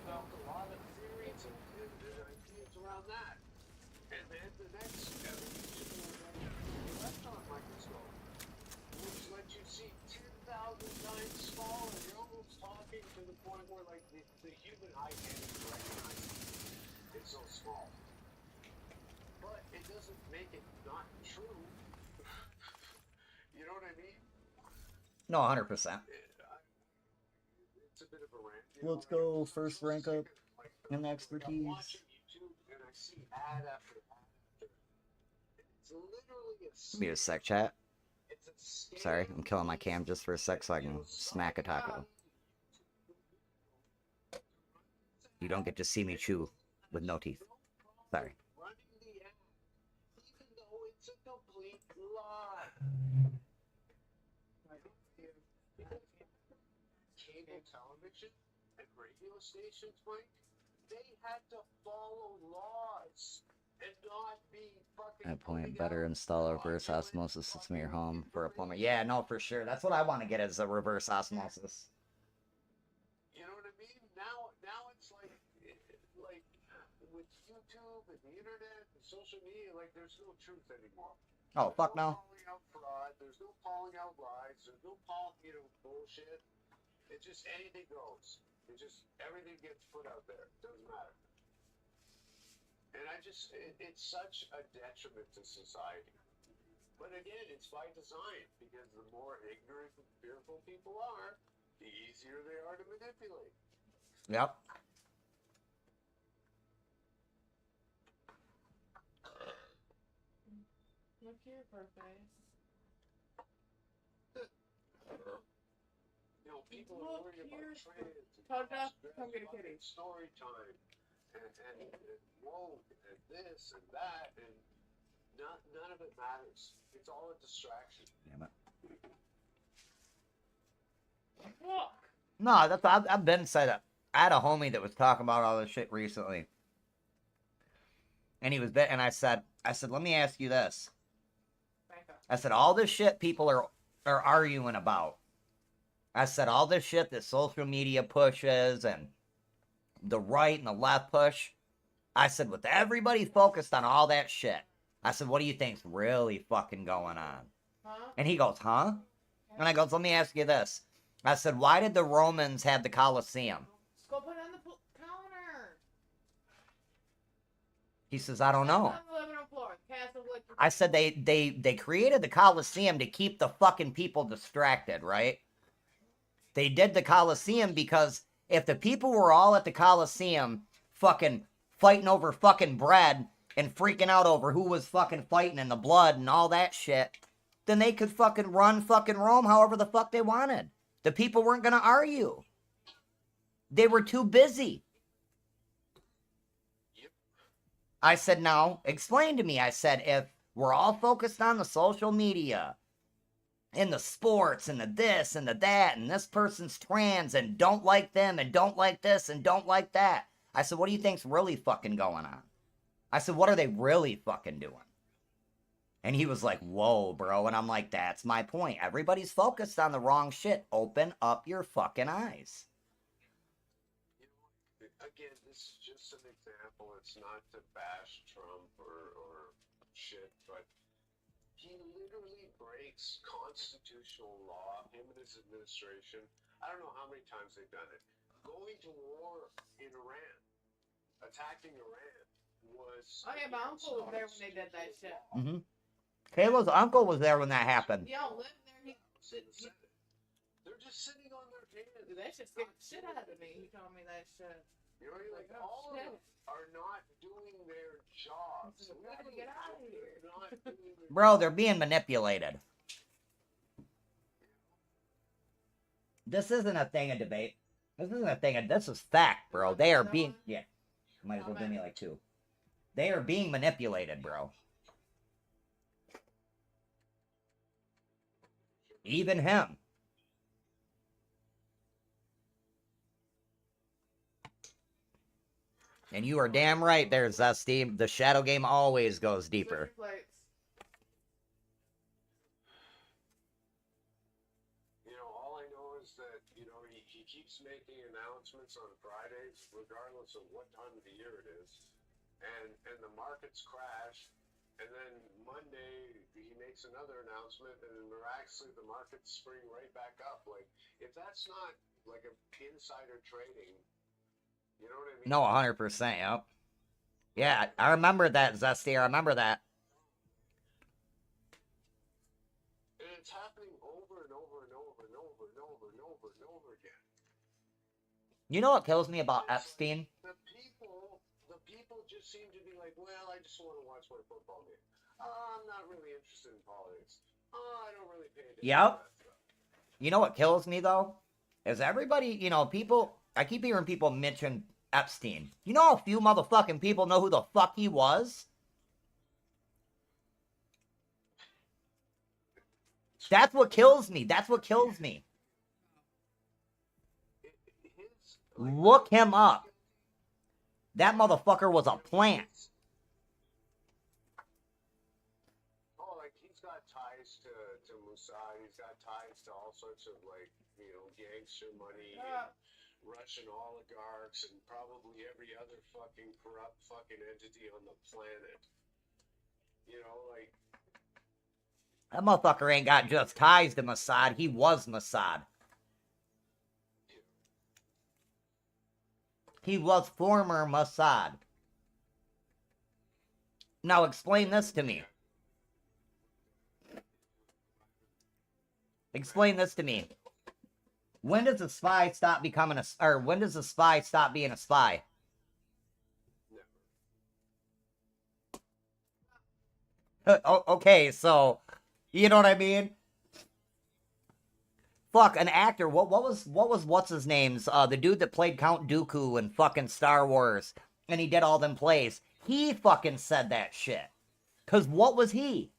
developed a lot of theories and ideas around that. And then the next evolution was the electron microscope, which lets you see 10,000 times smaller. You're almost talking to the point where, like, the human eye can't even recognize it. It's so small. But it doesn't make it not true. You know what I mean? no, 100%. It's a bit of a rant. Let's go first rank up in expertise. I'm watching YouTube and I see ad after ad after. It's literally Give me a sec, chat. it's a scam. Sorry, I'm killing my cam just for a sec so I can smack a taco. You don't get to see me chew with no teeth. Sorry. Running the app, even though it's a complete lie. Cable television and radio stations, Mike, they had to follow laws and not be fucking. That point, better install a reverse osmosis system in your home for a plumber. Yeah, no, for sure. That's what I want to get is a reverse osmosis. You know what I mean? Now it's like with YouTube and the internet and social media, like there's no truth anymore. Oh, fuck no. Calling out fraud. There's no calling out lies. There's no bullshit. It's just anything goes. Everything gets put out there. Doesn't matter. And it's such a detriment to society. But again, it's by design, because the more ignorant and fearful people are, the easier they are to manipulate. Yep. Look here, Purface. You know, people are worried about trans and Toga, come get a kitty. story time and woke and this and that, and none of it matters. It's all a distraction. Damn it. Look. No, that's I've been said that. I had a homie that was talking about all this shit recently, and he was and I said, let me ask you this. I said, all this shit people are arguing about. I said, all this shit that social media pushes and the right and the left push. I said, with everybody focused on all that shit, I said, what do you think's really fucking going on? Huh? And he goes, huh? And I goes, let me ask you this. I said, why did the Romans have the Colosseum? Just go put it on the counter. He says, I don't know. On the living room floor. Castle wood. I said they created the Colosseum to keep the fucking people distracted, right? They did the Colosseum because if the people were all at the Colosseum fucking fighting over fucking bread and freaking out over who was fucking fighting and the blood and all that shit, then they could fucking run fucking Rome however the fuck they wanted. The people weren't gonna argue. They were too busy. I said, now, explain to me. I said, if we're all focused on the social media and the sports and the this and the that and this person's trans and don't like them and don't like this and don't like that. I said, what do you think's really fucking going on? I said, what are they really fucking doing? And he was like, whoa, bro. And I'm like, that's my point. Everybody's focused on the wrong shit. Open up your fucking eyes. Again, this is just an example. It's not to bash Trump or shit, but he literally breaks constitutional law, him and his administration. I don't know how many times they've done it. Going to war in Iran, attacking Iran was... Oh yeah, my uncle was there when they did that shit. Mm-hmm. Kayla's uncle was there when that happened. Yo, living there, They're just sitting on their hands. Dude, that shit scared the shit out of me. He told me that shit. You know, like, oh, all shit. of them are not doing their jobs. We gotta get out of here. They're not doing their Bro, they're being manipulated. This isn't a thing of debate. This isn't a thing of... This is fact, bro. They are being... Yeah. Might as well give me like 2. They are being manipulated, bro. Even him. And you are damn right there, Zesty. The shadow game always goes deeper. You know, all I know is that, you know, he keeps making announcements on Fridays, regardless of what time of the year it is. And the markets crash. And then Monday, he makes another announcement, and miraculously, the markets spring right back up. Like, if that's not, like, an insider trading, you know what I mean? No, 100%, yep. Yeah, I remember that, Zesty. I remember that. And it's happening over and over and over and over and over and over and over again. You know what kills me about Epstein? The people just seem to be like, well, I just want to watch my football game. I'm not really interested in politics. I don't really pay attention to Yep. that stuff. You know what kills me, though? Is everybody, you know, people... I keep hearing people mention Epstein. You know how few motherfucking people know who the fuck he was? That's what kills me. That's what kills me. Look him up. That motherfucker was a plant. Oh, like he's got ties to Mossad. He's got ties to all sorts of like, you know, gangster money and Russian oligarchs and probably every other fucking corrupt fucking entity on the planet. You know, like That motherfucker ain't got just ties to Mossad. He was Mossad. He was former Mossad. Now explain this to me. Explain this to me. When does a spy stop becoming a, or when does a spy stop being a spy? Okay, so you know what I mean? Fuck, an actor. What was what's his name's? The dude that played Count Dooku in fucking Star Wars, and he did all them plays. He fucking said that shit. Cause what was he?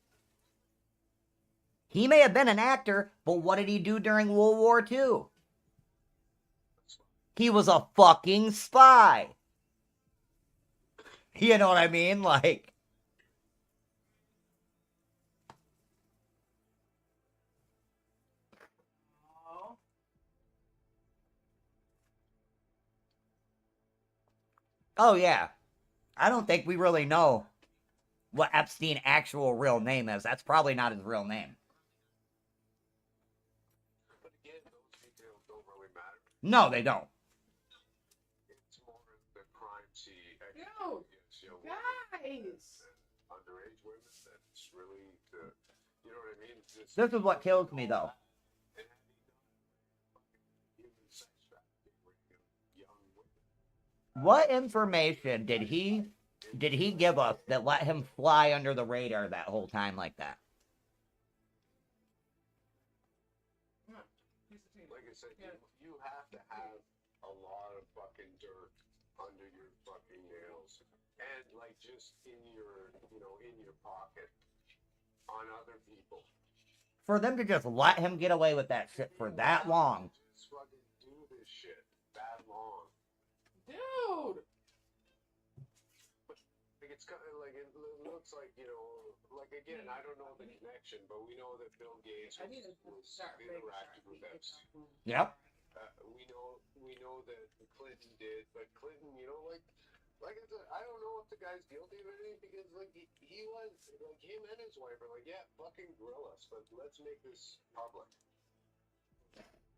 He may have been an actor, but what did he do during World War II? He was a fucking spy. You know what I mean? Like. Oh, yeah. I don't think we really know what Epstein's actual real name is. That's probably not his real name. but again, those details don't really matter. No, they don't. It's more the crime scene Dude, against young women guys. and underage women that's really the, you know what I mean? Just, This is what kills me, though. and human sex trafficking with young women. What information did he give us that let him fly under the radar that whole time like that? Like I said, you have to have a lot of fucking dirt under your fucking nails, and like just in your, you know, in your pocket on other people. For them to just let him get away with that shit for that long. Just fucking do this shit that long. Dude. Like it's kind of like it looks like, you know, like again, I don't know the connection, but we know that Bill Gates was interacted with Epstein. Yep. We know that Clinton did, but Clinton, you know, like I said, I don't know if the guy's guilty of anything because like he was like him and his wife are like, yeah, fucking grill us, but let's make this public.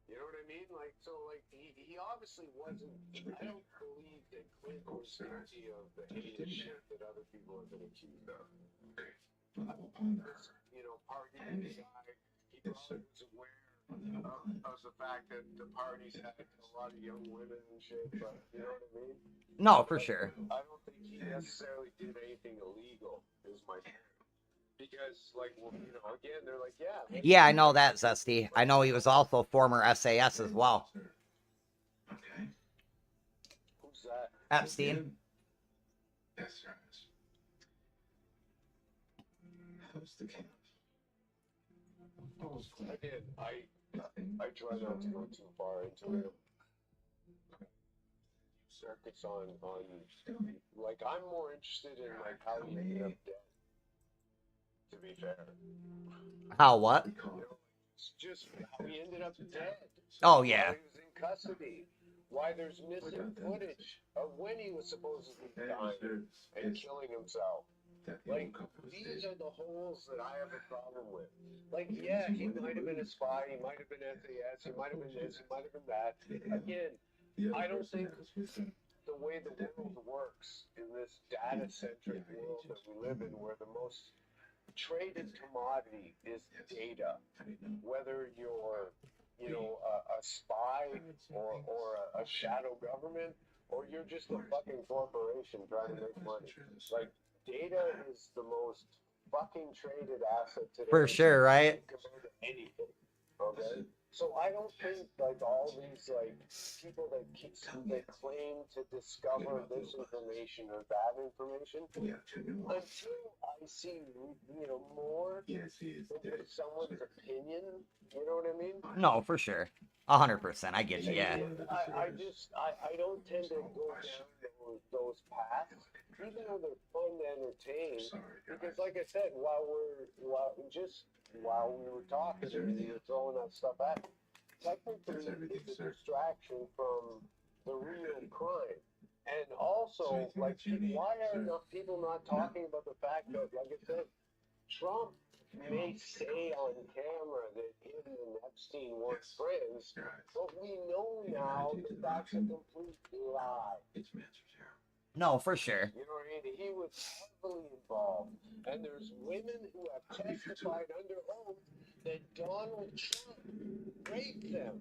You know what I mean? Like, so, like, he obviously wasn't. I don't believe that Clinton was guilty of the heinous shit that other people have been accused of. You know, party inside. He probably was aware of the fact that the parties had a lot of young women and shit, but you know what I mean? No, for sure. I don't think he necessarily did anything illegal, is my point. Because, like, well, you know, again, they're like, yeah. Yeah, I know that, Zesty. I know he was also former SAS as well. Okay. Who's that? Epstein. Yes, sir. How's the camp? Again, Nothing. I try not to go too far into it. Circuits on, like, I'm more interested in, like, how he ended up dead. To be fair. How what? You know, it's just how he ended up dead. Oh, yeah. Why he was in custody. Why there's missing footage of when he was supposedly dying and killing himself. Like, these are the holes that I have a problem with. Like, yeah, he might have been a spy, he might have been SAS, he might have been this, he might have been that. Again, I don't think the way the world works in this data-centric world that we live in, where the most traded commodity is data. Whether you're, you know, a spy or a shadow government, or you're just a fucking corporation trying to make money. Like, data is the most fucking traded asset today. For sure, right? Compared to anything. Okay? So I don't think like all these like people that claim to discover this information or that information until I see more than just someone's opinion. You know what I mean? No, for sure. 100%. I get you. Yeah. I don't tend to go down those paths, even though they're fun to entertain. Because, like I said, while we were talking and you were throwing that stuff at me, technically it's a distraction from the real crime. And also, like, why are people not talking about the fact that, like I said, Trump may say on camera that him and Epstein weren't friends, but we know now that that's a complete lie. No, for sure. You know what I mean? He was heavily involved. And there's women who have testified under oath that Donald Trump raped them.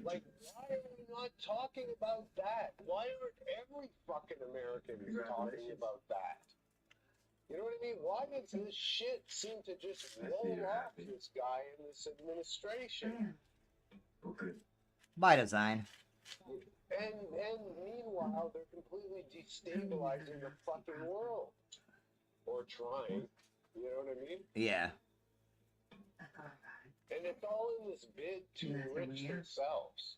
Like, why are we not talking about that? Why aren't every fucking American talking about that? You know what I mean? Why does this shit seem to just roll off this guy in this administration? By design. And meanwhile, they're completely destabilizing the fucking world. Or trying. You know what I mean? Yeah. And it's all in this bid to enrich themselves.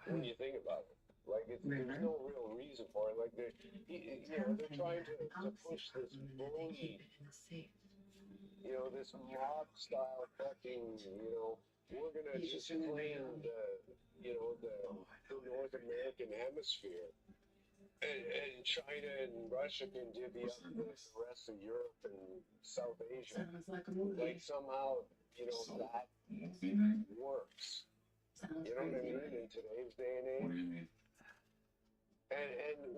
When you think about it. Like, there's no real reason for it. Like, they're trying to push this bully, this mob-style fucking, we're gonna just claim the North American hemisphere. And China and Russia can divvy up the rest of Europe and South Asia. Like, somehow, that works. You know what I mean? In today's day and age. And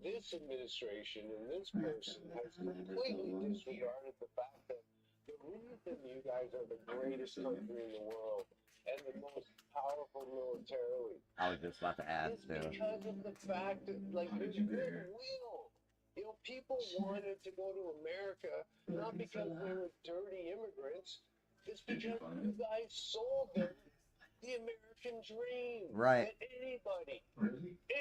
this administration and this person has completely disregarded the fact that the reason you guys are the greatest country in the world and the most powerful militarily I was just about to ask, is too. because of the fact that, like, there's goodwill. People wanted to go to America not because they were dirty immigrants. It's because you guys sold them the American dream. Right. That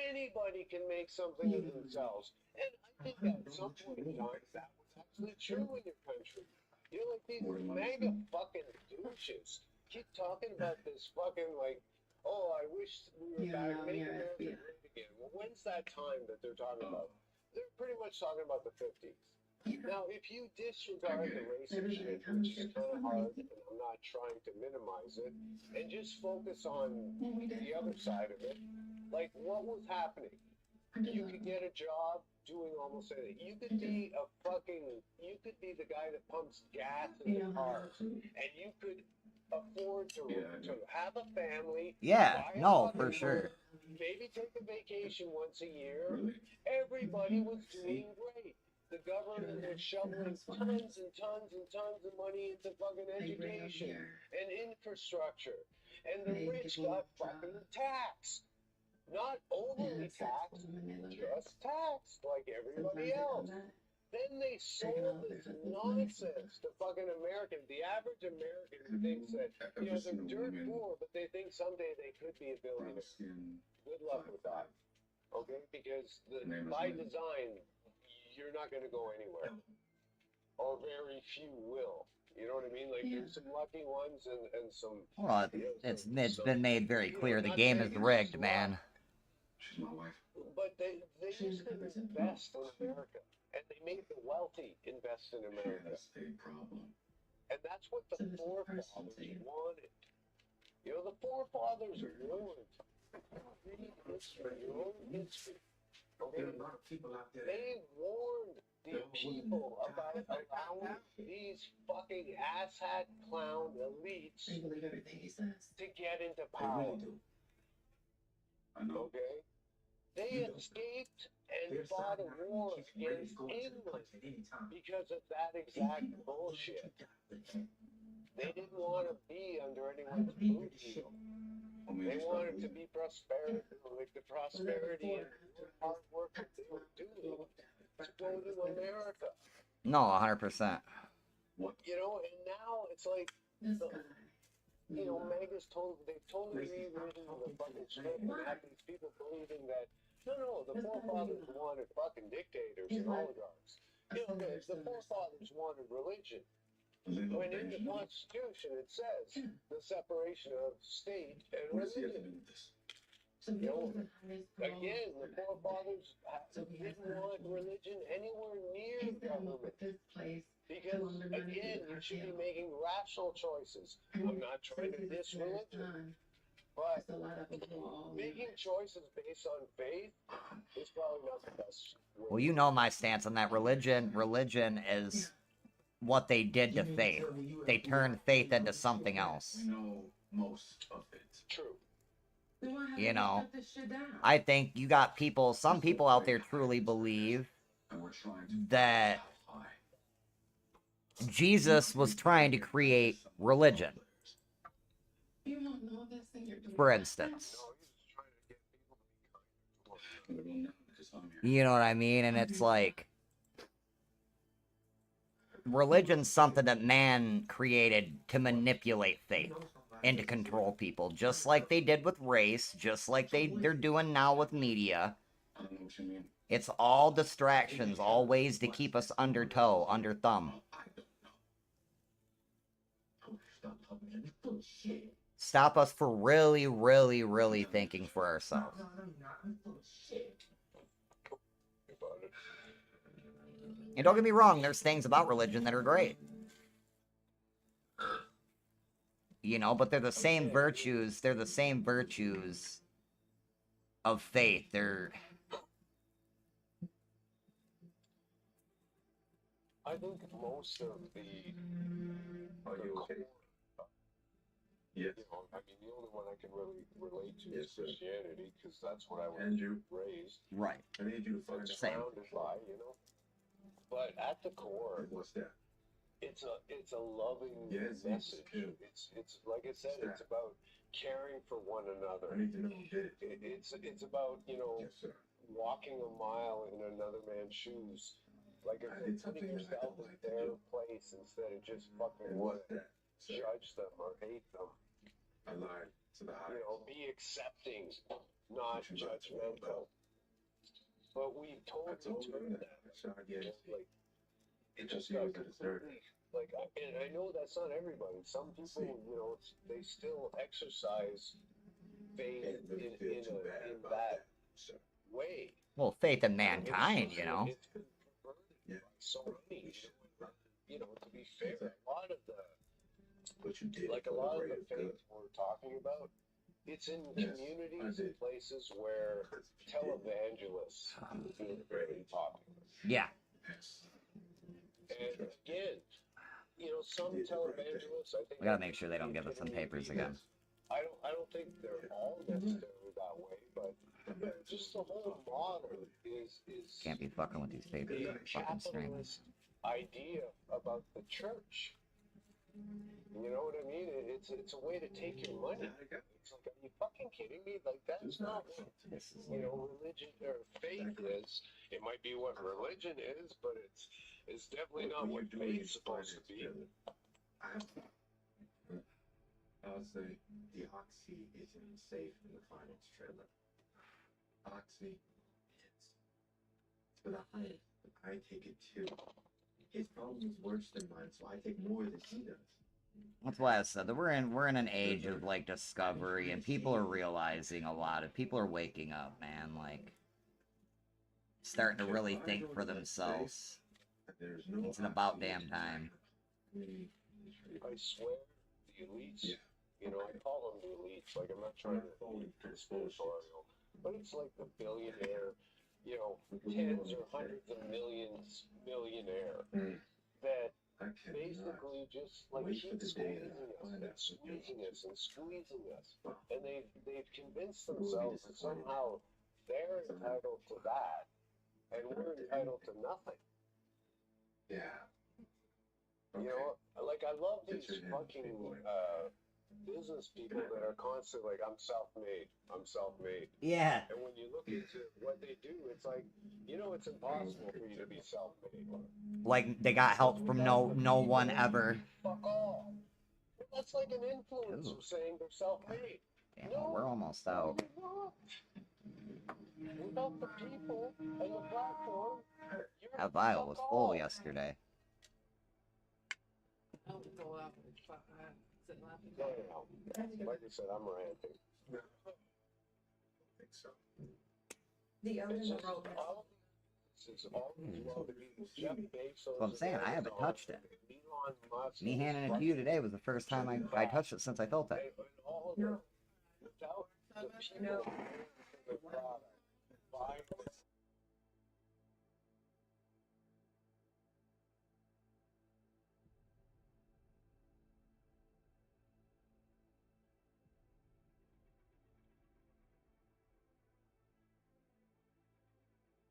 anybody can make something of themselves. And I think at some point in time, that was actually true in your country. Like these mega fucking douches keep talking about this fucking, like, oh, I wish we were back, make America great again. Well, when's that time that they're talking about? They're pretty much talking about the 50s. Now, if you disregard the racist shit, which is kind of hard, and I'm not trying to minimize it, and just focus on the other side of it, like, what was happening? You could get a job doing almost anything. You could be the guy that pumps gas in the cars, and you could afford to have a family. Yeah, buy a no, fucking for sure. boat, maybe take a vacation once a year. Everybody was doing great. The government was shoveling tons and tons and tons of money into fucking education and infrastructure. And the rich got fucking taxed. Not overly taxed, just taxed like everybody else. Then they sold this nonsense to fucking Americans. The average American thinks that, they're dirt poor, but they think someday they could be a billionaire. Good luck with that. Okay? Because by design, you're not going to go anywhere. Or very few will. You know what I mean? Like, there's some lucky ones and some... Well, it's been made very clear the game is rigged, man. She's my wife. But they used to invest in America. And they made the wealthy invest in America. That's a problem. And that's what the forefathers wanted. The forefathers warned. Read history, your own history. Okay? There are a lot of people out there. They warned the people about allowing these fucking asshat clown elites to get into power. They really do. I know. Okay? They escaped and fought a war against England because of that exact bullshit. They didn't want to be under anyone's boot heel. They wanted to be prosperity, like the prosperity and hard work that they were doing to go to America. No, 100%. And now it's like you know, Mega's they've totally rewritten the fucking script and have these people believing that, no, the forefathers wanted fucking dictators and oligarchs. You know, the forefathers wanted religion. When in the Constitution it says the separation of state and religion. You know, again, the forefathers didn't want religion anywhere near government. Because, again, you should be making rational choices. I'm not trying to diss religion, but making choices based on faith is probably not the best way. Well, you know my stance on that. Religion is what they did to faith. They turned faith into something else. We know most of it. True. You know, I think you got people, some people out there truly believe that Jesus was trying to create religion. For instance. You know what I mean? And it's like, religion's something that man created to manipulate faith and to control people, just like they did with race, just like they're doing now with media. It's all distractions, all ways to keep us under thumb. Stop us for really, really, really thinking for ourselves. And don't get me wrong, there's things about religion that are great. You know, but they're the same virtues of faith. I think most of the Are you okay? Yes. You know, I mean, the only one I can really relate to is Yes, sir. Christianity, because that's what I was Andrew, raised Right. I need you to find out. Same. surrounded by, you know. But at the core, What's that? it's a loving Yes, message. it's It's like I said, it's about caring for one another. I need to know who did it. It's about, you know, Yes, sir. walking a mile in another man's shoes. Like if I you're did something putting that I yourself don't in like to their do. place instead of just fucking And want what's to that? Sir, judge them or hate them. I lied to the You highest. know, be accepting, not What you about to worry judgmental. about? But we I totally told you turned that. that. So I You guess know, like it because just he got was a deserter. completely like, and I know that's not everybody. Some people, you know, they still exercise faith Can't really in feel too bad in about that that. So way. Well, faith in It's mankind, just you that know. it's been perverted yeah, by so many. we should run. You know, to be fair, a lot of the What you did like a for lot the of the greater faith we're talking about, it's in Yes, communities I and did. places where good. Because if you did, televangelists feel very popular. Yeah. yes. And again, you know, some You did the right thing. televangelists, I think We gotta make sure they don't give us some papers again. I don't think they're all necessarily that way, but just the whole model is Can't be fucking with these papers. a Fucking streaming. capitalist idea about the church. You know what I mean? It's a way to take your money. It's like, are you fucking kidding me? Like that's not what you know religion or faith is. It might be what religion is, but it's definitely not what faith's supposed to be. I'll say the Oxy isn't safe in the finance trailer. Oxy is. It's for the highest, but I take it too. His problem is worse than mine, so I take more than he does. That's why I said that we're in an age of like discovery, and people are realizing a lot of people are waking up, man. Like starting to really think for themselves. It's an about damn time. I swear, the elites. You know, I call them the elites. Like I'm not trying to be conspiratorial, but it's like the billionaire. You know, tens or hundreds of millions millionaire that basically just like keep squeezing us and squeezing us, and they've convinced themselves that somehow they're entitled to that, and we're entitled to nothing. Yeah. You know, like I love these fucking business people that are constantly like, I'm self-made. Yeah. And when you look into what they do, it's like, you know, it's impossible for you to be self-made. Like they got help from no one ever. Fuck all. That's like an influencer saying they're self-made. Damn, well, we're almost out. Without the people and the platform, That vial was full yesterday. No. Like I said, I'm ranting. No. I don't think so. The other It's just road. all it's all Jeff Bezos. So I'm saying I haven't touched it. Elon Musk. Me handing it to you today was the first time I touched it since I felt it. And all of No. without the people No. the product, buying it.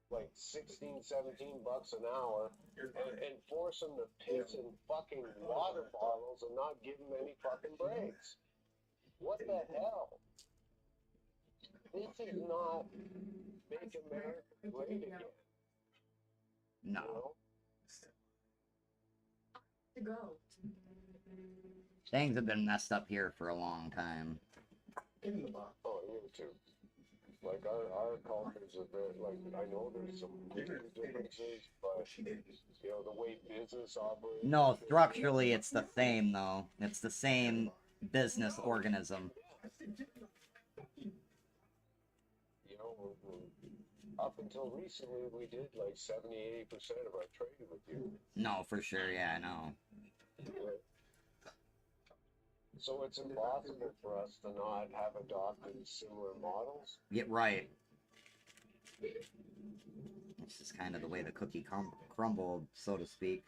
Like 16, 17 bucks an hour and force them to piss in fucking water bottles and not give them any fucking breaks. What the hell? This is not make America great again. No. You know? To go. Things have been messed up here for a long time. In the box. Oh, you too. Like our cultures are very, like, I know there's some differences, but you know, the way business operates. No, structurally it's the same though. It's the same business organism. You know, up until recently, we did like 70-80% of our trade with you. No, for sure, yeah, I know. So it's impossible for us to not have adopted similar models. Get right. It's just kind of the way the cookie crumbled, so to speak.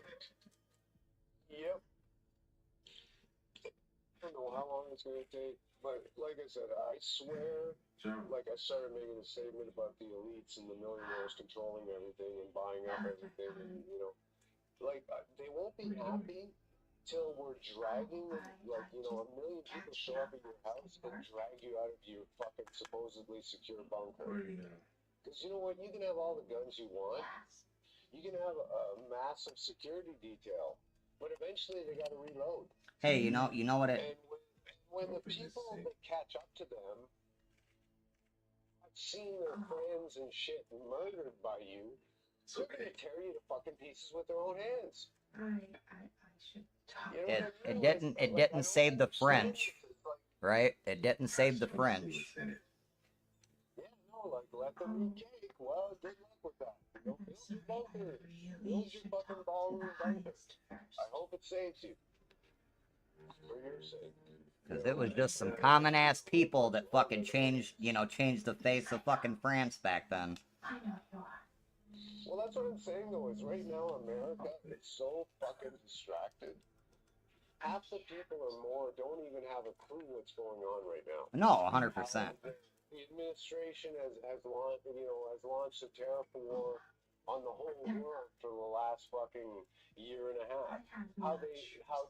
Yep. I don't know how long it's going to take, but like I said, I swear, like I started making a statement about the elites and the millionaires controlling everything and buying up everything, and you know, like they won't be happy till we're dragging them, like, you know, 1 million people show up at your house and drag you out of your fucking supposedly secure bunker. Because you know what? You can have all the guns you want. You can have a massive security detail, but eventually they got to reload. Hey, you know what it... And when the people that catch up to them have seen their friends and shit murdered by you, they're going to tear you to fucking pieces with their own hands. I should talk. You know what I mean? It didn't save the French, right? It didn't save the French. Yeah, no, like, let them eat cake. Well, good luck with that. You know, build your bunker. Build your fucking ballroom bunker. I hope it saves you. For your sake. Because it was just some common-ass people that fucking changed the face of fucking France back then. I know you are. Well, that's what I'm saying, though, is right now America is so fucking distracted. Half the people or more don't even have a clue what's going on right now. No, 100%. The administration has launched a tariff war on the whole world for the last fucking year and a half. How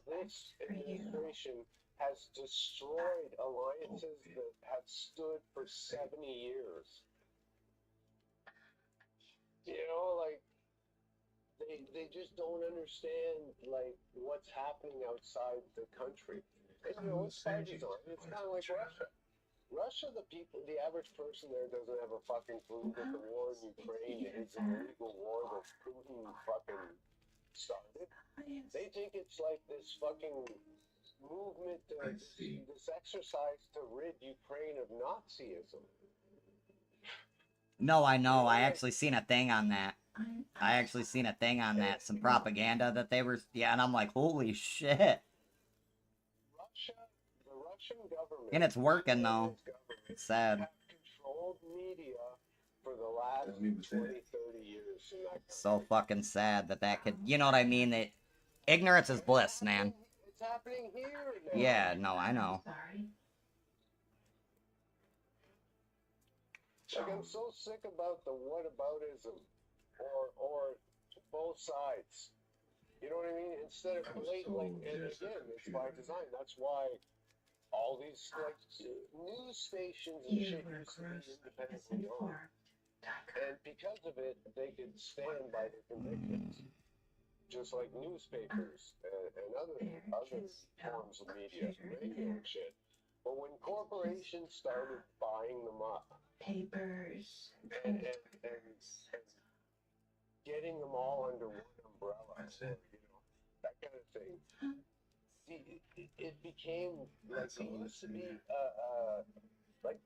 this administration has destroyed alliances that have stood for 70 years. You know, like, they just don't understand, like, what's happening outside the country. And, you know, it's partisan. It's kind of like Russia. Russia, the average person there doesn't have a fucking clue that the war in Ukraine is an illegal war that Putin fucking started. They think it's like this fucking movement, this exercise to rid Ukraine of Nazism. No, I know. I actually seen a thing on that. Some propaganda that they were... Yeah, and I'm like, holy shit. The Russian government... And it's working, though. It's sad. ...have controlled media for the last 20, 30 years. So fucking sad that could... You know what I mean? That ignorance is bliss, man. It's happening here now. Yeah, no, I know. Sorry. Like, I'm so sick about the whataboutism, or both sides. You know what I mean? Instead of and again, it's by design. That's why all these like news stations and shit used to be independently owned, and because of it, they could stand by their convictions. just like newspapers and other forms of media, radio and shit. But when corporations started buying them up, papers, and getting them all under one umbrella, or, that kind of thing. See, it became like it used to be, like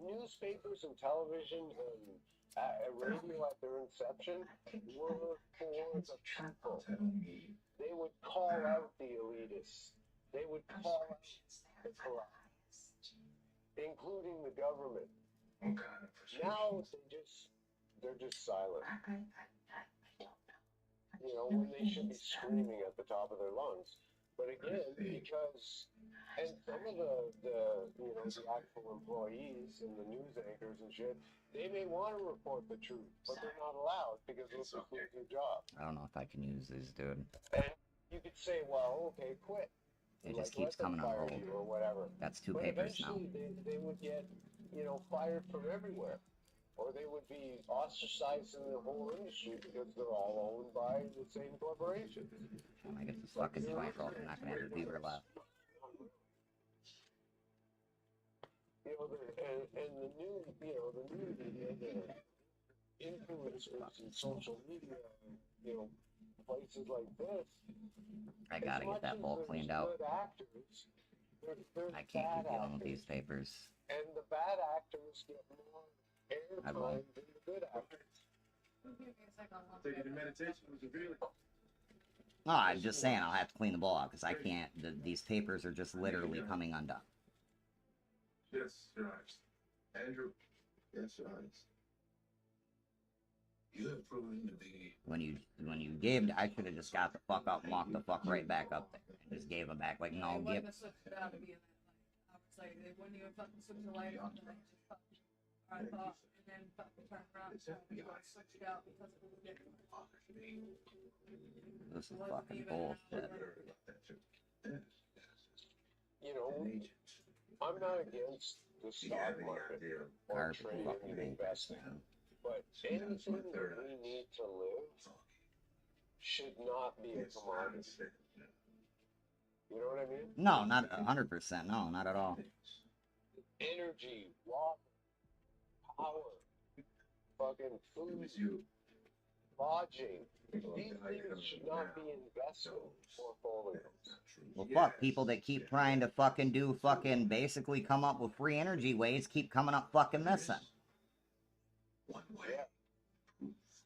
newspapers and television and radio at their inception were for the people. They would call out the elitists. They would call out the corrupt, including the government. Now they're just silent. You know, when they should be screaming at the top of their lungs. But again, because, and some of the actual employees and the news anchors and shit, they may want to report the truth, but they're not allowed because they'll just lose their job. I don't know if I can use these, dude. And you could say, well, okay, quit. It just keeps coming on hold. Or whatever. That's 2 but papers now. Eventually, they would get, fired from everywhere. Or they would be ostracized in the whole industry because they're all owned by the same corporation. When I get this fucking joint rolled, I'm not gonna have a viewer left. And the new media, the influencers and social media, places like this. I gotta get that bowl cleaned out. Actors, I can't keep dealing with these papers. And the bad actors get more airtime than the good actors. No, I'm just saying I'll have to clean the bowl out because I can't. These papers are just literally coming undone. Yes, Your Honor. Andrew. Yes, Your Honor. You have proven to be. When you gave, I should have just got the fuck up and walked the fuck right back up there. And just gave them back like, no, give. I was like, they wouldn't even fucking switch the light on, and I just fucking, I thought, and then fucking turn around, so I switched it out because it was ridiculous. This is fucking bullshit. I'm not against the stock market or trading and investing, but anything that we need to live should not be a commodity. You know what I mean? No, not 100%. No, not at all. Energy, water, power, fucking food, lodging. These things should not be investment portfolios. Well, fuck, people that keep trying to fucking do fucking basically come up with free energy ways keep coming up fucking missing. Yeah.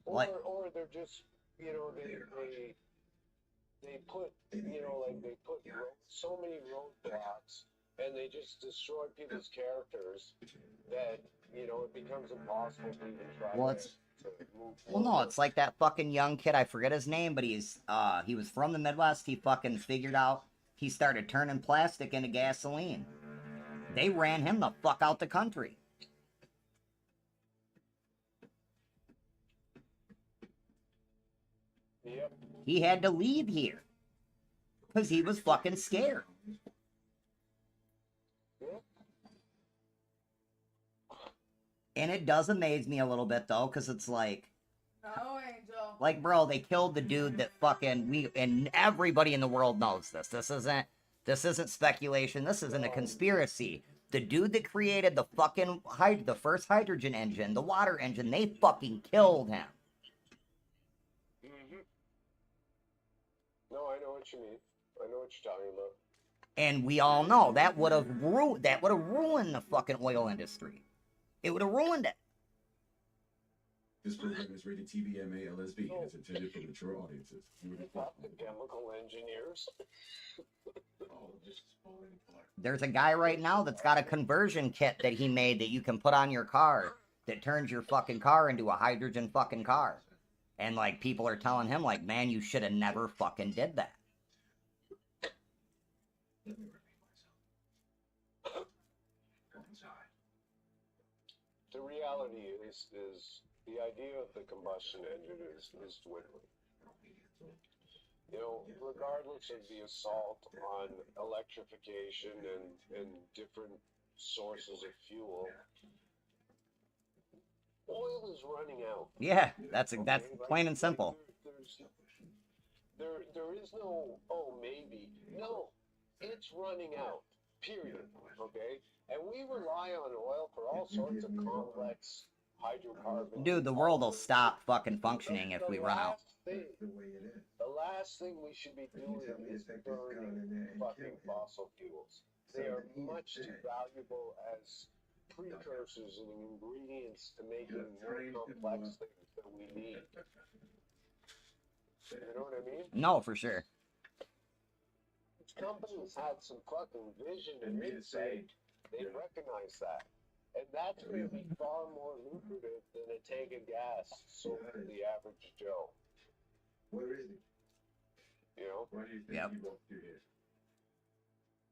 Or they're just, they put, they put so many roadblocks and they just destroy people's characters that, it becomes impossible to even try to move forward. Well, no, it's like that fucking young kid, I forget his name, but he was from the Midwest. He fucking figured out, he started turning plastic into gasoline. They ran him the fuck out the country. Yep. He had to leave here. Because he was fucking scared. Yep. And it does amaze me a little bit, though, because it's like... No, Angel. Like, bro, they killed the dude that fucking... and everybody in the world knows this. This isn't speculation. This isn't a conspiracy. The dude that created the fucking... the first hydrogen engine, the water engine, they fucking killed him. No, I know what you mean. I know what you're talking about. And we all know that would have ruined the fucking oil industry. It would have ruined it. This program is rated TVMA LSB and is intended for mature audiences. Not the chemical engineers. There's a guy right now that's got a conversion kit that he made that you can put on your car that turns your fucking car into a hydrogen fucking car. And, like, people are telling him, like, man, you should have never fucking did that. The reality is the idea of the combustion engine is dwindling. Regardless of the assault on electrification and different sources of fuel, oil is running out. Yeah, that's plain and simple. There is no, oh, maybe. No, it's running out. Period. Okay? And we rely on oil for all sorts of complex hydrocarbons. Dude, the world will stop fucking functioning if we run out. The last thing we should be doing is burning fucking fossil fuels. They are much too valuable as precursors and ingredients to making more complex things that we need. You know what I mean? No, for sure. Companies had some fucking vision and insight. They recognize that. And that's going to be far more lucrative than a tank of gas sold to the average Joe. Where is he? You know? Why do you think Yep. he walked through here?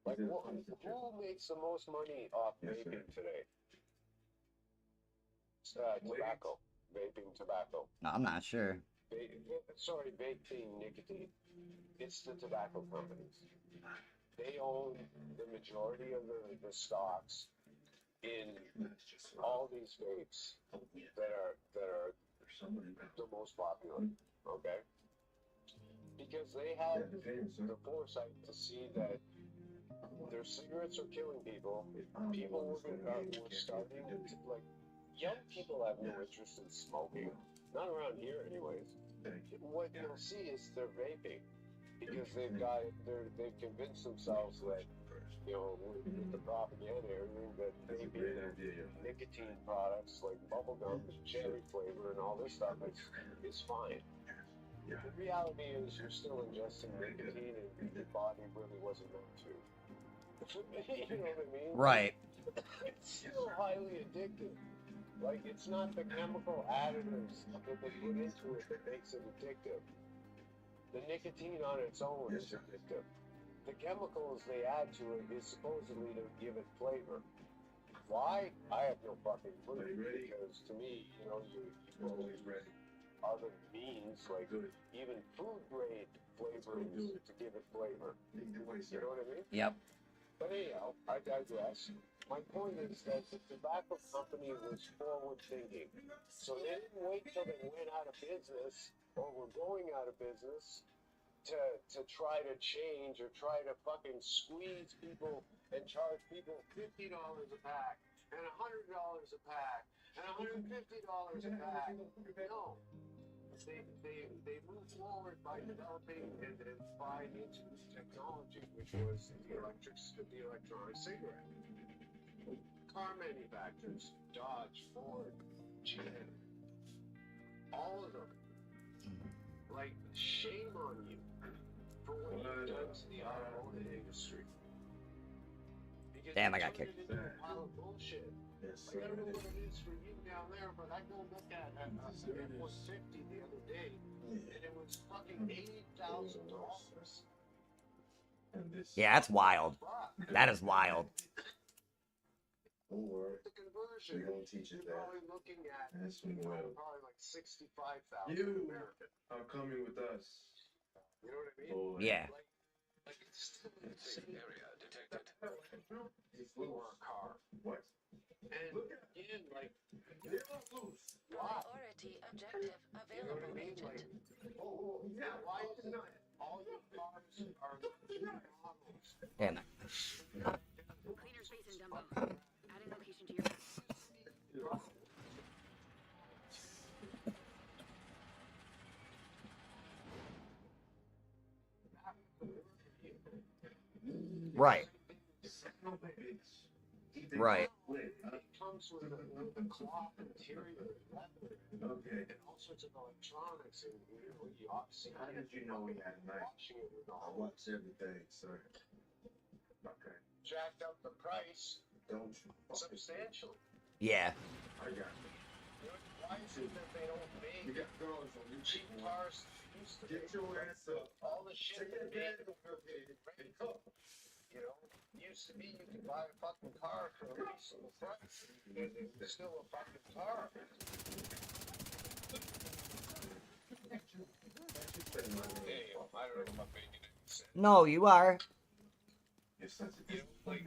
Like, who makes the most money off vaping today? Tobacco. Vaping tobacco. No, I'm not sure. Sorry, vaping nicotine. It's the tobacco companies. They own the majority of the stocks in all these vapes that are the most popular. Okay? Because they have the foresight to see that their cigarettes are killing people. People were starting to, like, young people have no interest in smoking. Not around here, anyways. What you'll see is they're vaping because they've convinced themselves that, you know, with the propaganda, everything, that vaping nicotine products like bubblegum, cherry flavor, and all this stuff is fine. The reality is you're still ingesting nicotine and your body really wasn't meant to. You know what I mean? Right. It's still highly addictive. Like, it's not the chemical additives that they put into it that makes it addictive. The nicotine on its own is addictive. The chemicals they add to it is supposedly to give it flavor. Why? I have no fucking clue. Because to me, you know, you always ready. Other means, like even food grade flavorings to give it flavor. You know what I mean? Yep. But anyhow, I digress. My point is that the tobacco company was forward thinking. So they didn't wait till they went out of business or were going out of business to try to change or try to fucking squeeze people and charge people $50 a pack and $100 a pack and $150 a pack. No. They moved forward by developing and buying into technology, which was the electronic cigarette. Car manufacturers, Dodge, Ford, GM, all of them. Like, shame on you for what you've done to the automotive industry. Because Damn, I got kicked. It's a pile of bullshit. I don't know what it is for you down there, but I go look at F-150 the other day, and it was fucking $80,000. Yeah, that's wild. That is wild. The conversion, you're probably looking at probably like $65,000 American. Are coming with us. You know what I mean? Yeah. Like it's still insane area detected. For a car. What? And again, like, Priority objective you know what I available, mean? agent. Like, why isn't it all your cars are models? Damn it. Cleaner space in Dumbo. Adding location to your map. Right. Right. It comes with a cloth interior, Okay. and all sorts of electronics, and you obviously. How did you know we had a knife? Watching it with I all watch everything, sir. Okay. jacked up the price Don't you? substantially. Yeah. I got you. Why is it that they don't You make got girls on you. cheap cars? Used to Get make your ass up. all the shit they made. You know, used to be you could buy a fucking car for a reasonable price, and it's still a fucking car. Hey, I don't know if I'm making any sense. No, you are. You're such a You know, like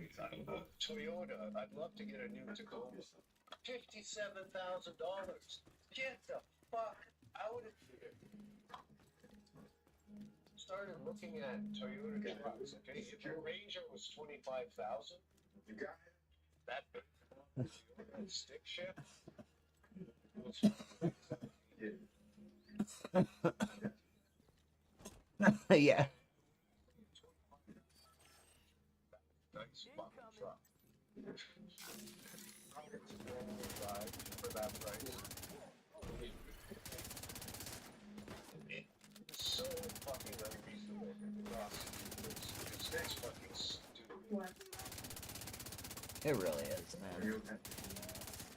Toyota, I'd love to get a new Tacoma. $57,000. Get the fuck out of here. started looking at Toyota trucks, okay, if your Ranger was 25,000, You got that stick shift was it. Yeah. nice fucking truck. It's a normal drive for that price. It's so fucking unreasonable. It's fucking stupid. What? It really is, man.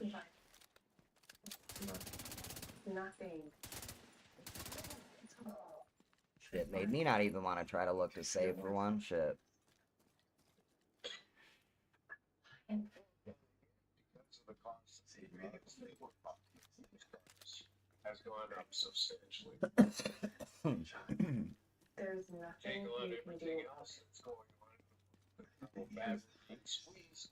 What? Nothing. Shit made me not even want to try to look to save for one. Shit. Because of the cost of the cars, has gone up substantially. There's Take nothing on you can do. everything else that's going on. Bad squeeze,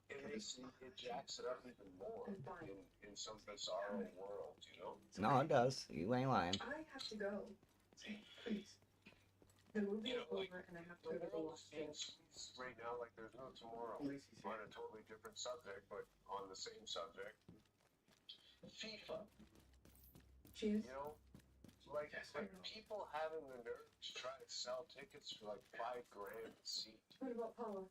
and it jacks it up even more in some bizarre world, you know? No, it does. You ain't lying. I have to go. Please. The movie You is know, like, over and I have to the go to the world Lost is being City. squeezed right now like there's no tomorrow on a totally different subject, but on the same subject. FIFA, Choose. you know? Like people having the nerve to try to sell tickets for like $5 grand a seat. What about Paula?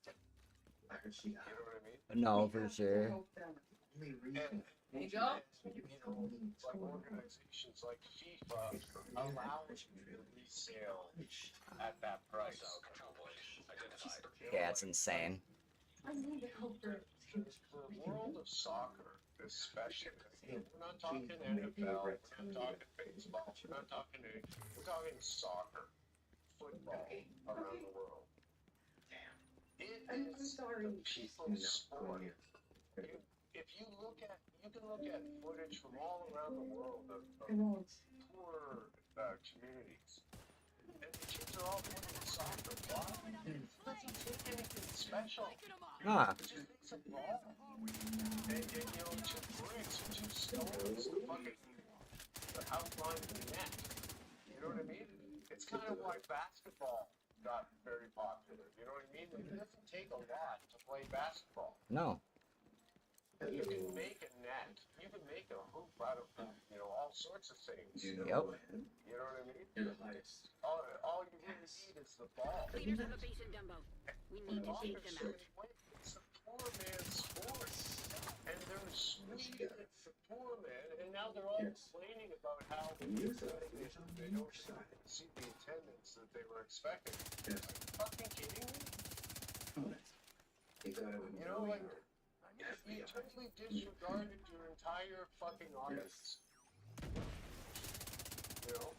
You know what I mean? No, for sure. And, Hey, Joe? you know, like organizations like FIFA allow the resale at that price. Yeah, it's insane. I need to help her. The world of soccer, especially, we're not talking NFL, we're not talking baseball, we're talking soccer, football around the world. It I'm is sorry. the people's sport. You can look at footage from all around the world of I won't. poor communities. And the kids are all playing soccer. Why? It doesn't take anything special. Ah. It just makes a ball. And you know, 2 bricks or 2 stones to fucking the outline of the net. You know what I mean? It's kind of why basketball got very popular. You know what I mean? Like, it doesn't take a lot to play basketball. No. You can make a net. You can make a hoop out of, you know, all sorts of things. Yep. You know what I mean? All you really need is the ball. Cleaners have a base in Dumbo. We need to take them out. It's a poor man's sport. And they're squeezing it for poor man, and now they're all complaining about how they don't see the attendance that they were expecting. Are you fucking kidding me? You know, like, you totally disregarded your entire fucking audience. You know?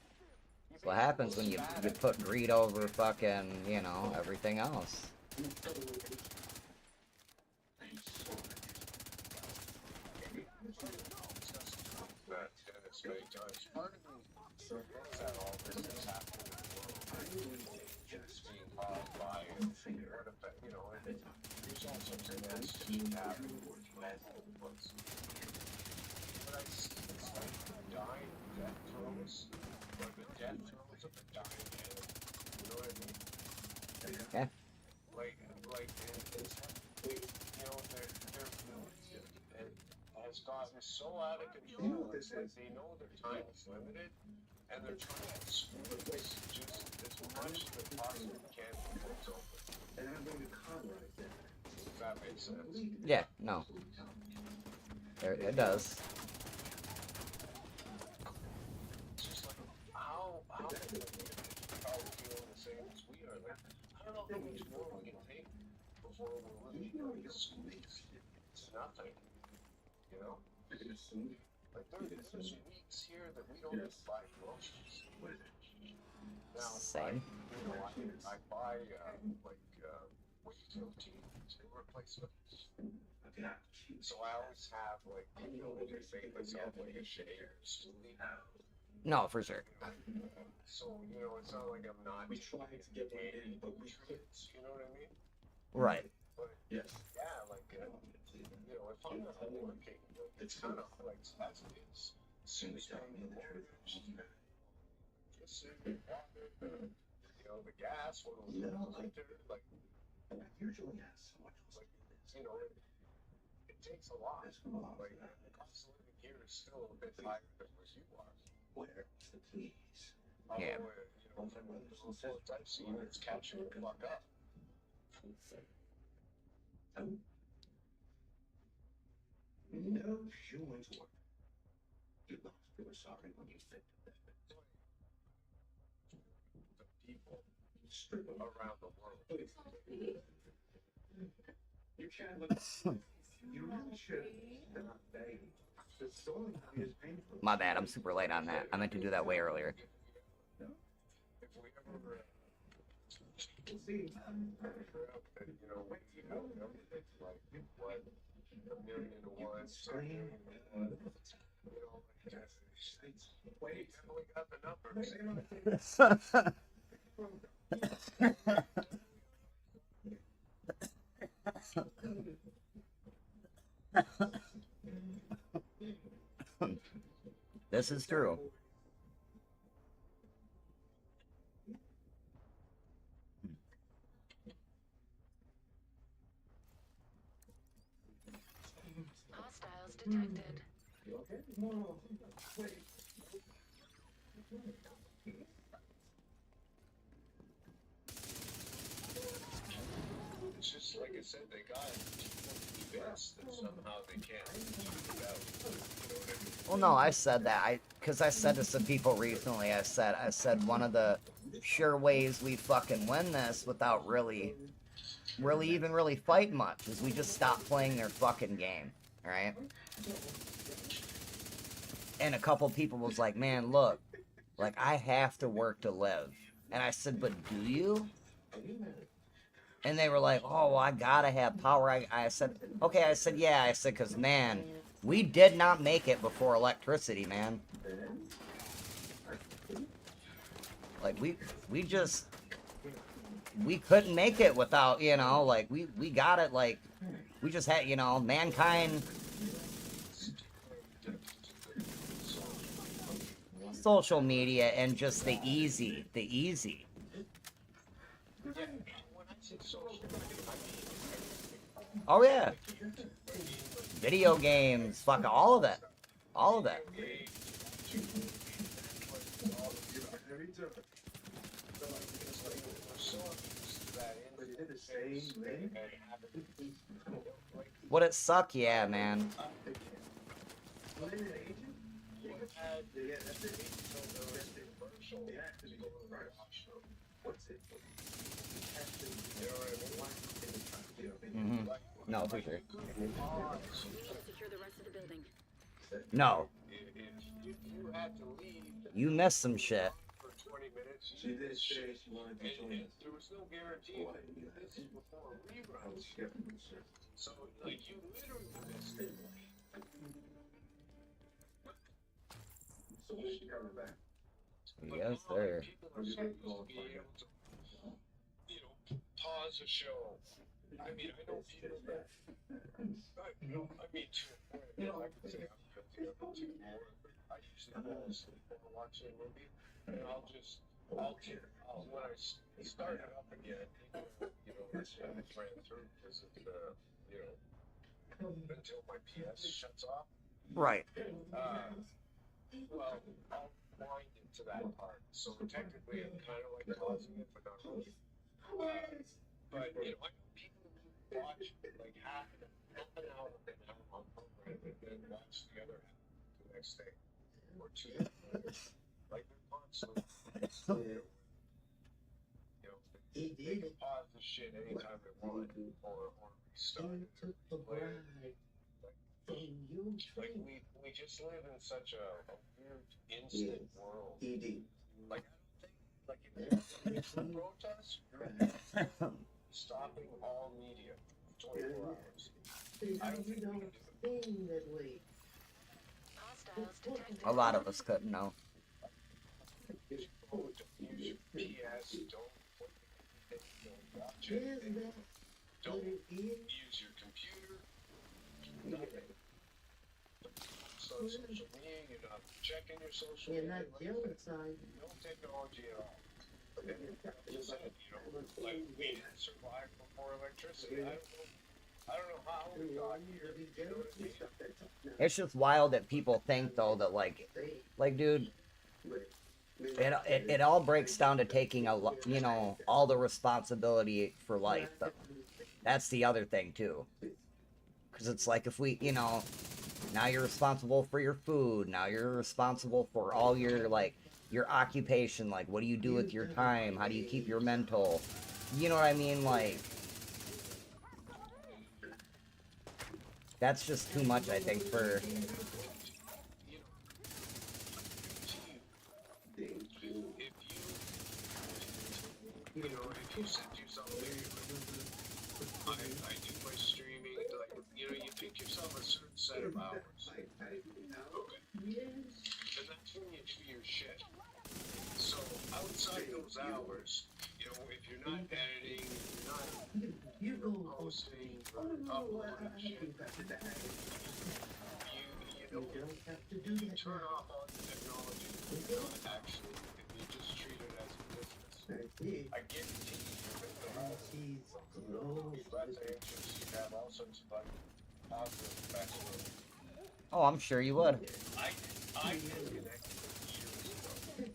That's what happens when you put greed over fucking, you know, everything else. That Dennis many times. Part of me looks at all this that's happening in the world. Just being caused by what effect, you know, and there's all sorts of messages happening with mental books. But I see it's like dying death throes, or the death throes of a dying animal. You know what I mean? Yeah. Like, it's, you know, they're it has gotten so out of control. It's like they know their time is limited, and they're trying to squeeze just as much as they possibly can before it's over. And I'm going to cauterize that. Does that make sense? Yeah, no. It does. It's just like, how probably feeling the same as we are. Like, I don't know how much more we can take before we're really squeezed. It's nothing. You know? Like, there's weeks here that we don't even buy groceries. Now, Same. You know, I buy, like, whey protein replacement. So I always have, like, you know, make myself, like, a shake or smoothie. No, for sure. So, you know, it's not like I'm not getting any nutrients, you know what I mean? Right. But, yeah, like, you know, if I'm not working, it's kind of like, as it is. As soon as I'm in the morning, just sit and water, you know, the gas when it was winter, like, And I usually have so much like, you know, it takes a lot. Like, the cost of living here is still a bit higher than where you are. Where's the keys? Although, Yeah. you know, from the reports I've seen, it's catching the fuck up. No human's work. You lost feel sorry when you think of that. The people around the world. You can't look. You really should not beg. The story is painful. My bad, I'm super late on that. I meant to do that way earlier. If we ever, See, you know, you know, everything's like, what, 1,000,000 to 1, 10,000,000 to 1, you know, like, wait, we got the numbers. This is true. Hostiles detected. It's just like I said, they got convinced that somehow they can't figure it out. You know what I mean? Well, no, I said that. Because I said to some people recently, I said one of the sure ways we fucking win this without really fighting much is we just stop playing their fucking game, right? And a couple people was like, man, look, like, I have to work to live. And I said, but do you? And they were like, oh, well, I gotta have power. I said, okay, I said, yeah. I said, because, man, we did not make it before electricity, man. Like, we couldn't make it without, you know, like, we got it, like, we just had, you know, mankind... Social media and just the easy. Oh yeah. Video games, fuck all of that. All of that. Would it suck? Yeah, man. Mm-hmm. No, for sure. Secure the rest of the building. No. If you had to leave You missed some shit. for 20 minutes, you did this shit, and there was no guarantee that this is before reruns. So, like, you literally missed it. So when she coming back? Yes, sir. People are supposed to be able to, you know, pause a show. I mean, I know people that, you know, I mean, to a point, you know, I can say I'm guilty of it too. I usually fall asleep while watching a movie, and when I start it up again, you know, I just ran through because of the, you know, until my PS shuts off. Right. Well, I'll wind into that part. So technically, I'm kind of like pausing it, but not really. But you know, I know people who watch like half an hour of an hour on program and then watch the other half the next day or 2 days later. Like they're constantly, you know, they can pause the shit anytime they want or restart it or play it. Like we just live in such a weird instant world. Like I don't think like if you protest, you're stopping all media 24 hours. I don't think we can do it. Hostiles detected. A lot of us couldn't know. Use your PS, don't watch anything, don't use your computer, nothing. So social media, you're not checking your social media. No technology at all. Just said, you know, like we didn't survive before electricity. I don't know how we got here. You know what I mean? It's just wild that people think though that like dude, it all breaks down to taking you know, all the responsibility for life though. That's the other thing too. Because it's like if we, you know, now you're responsible for your food, now you're responsible for all your like your occupation, like what do you do with your time, how do you keep your mental, you know what I mean, like that's just too much I think for If you set yourself I do my streaming, like, you know, you pick yourself a certain set of hours. Okay. And that's when you do your shit. So outside those hours, you know, if you're not editing, you're not posting, uploading shit, you turn off all the technology. You don't actually, if you just treat it as a business. I guarantee you, you're less anxious, you have all sorts of like positive effects. oh, I'm sure you would. I disconnected years ago.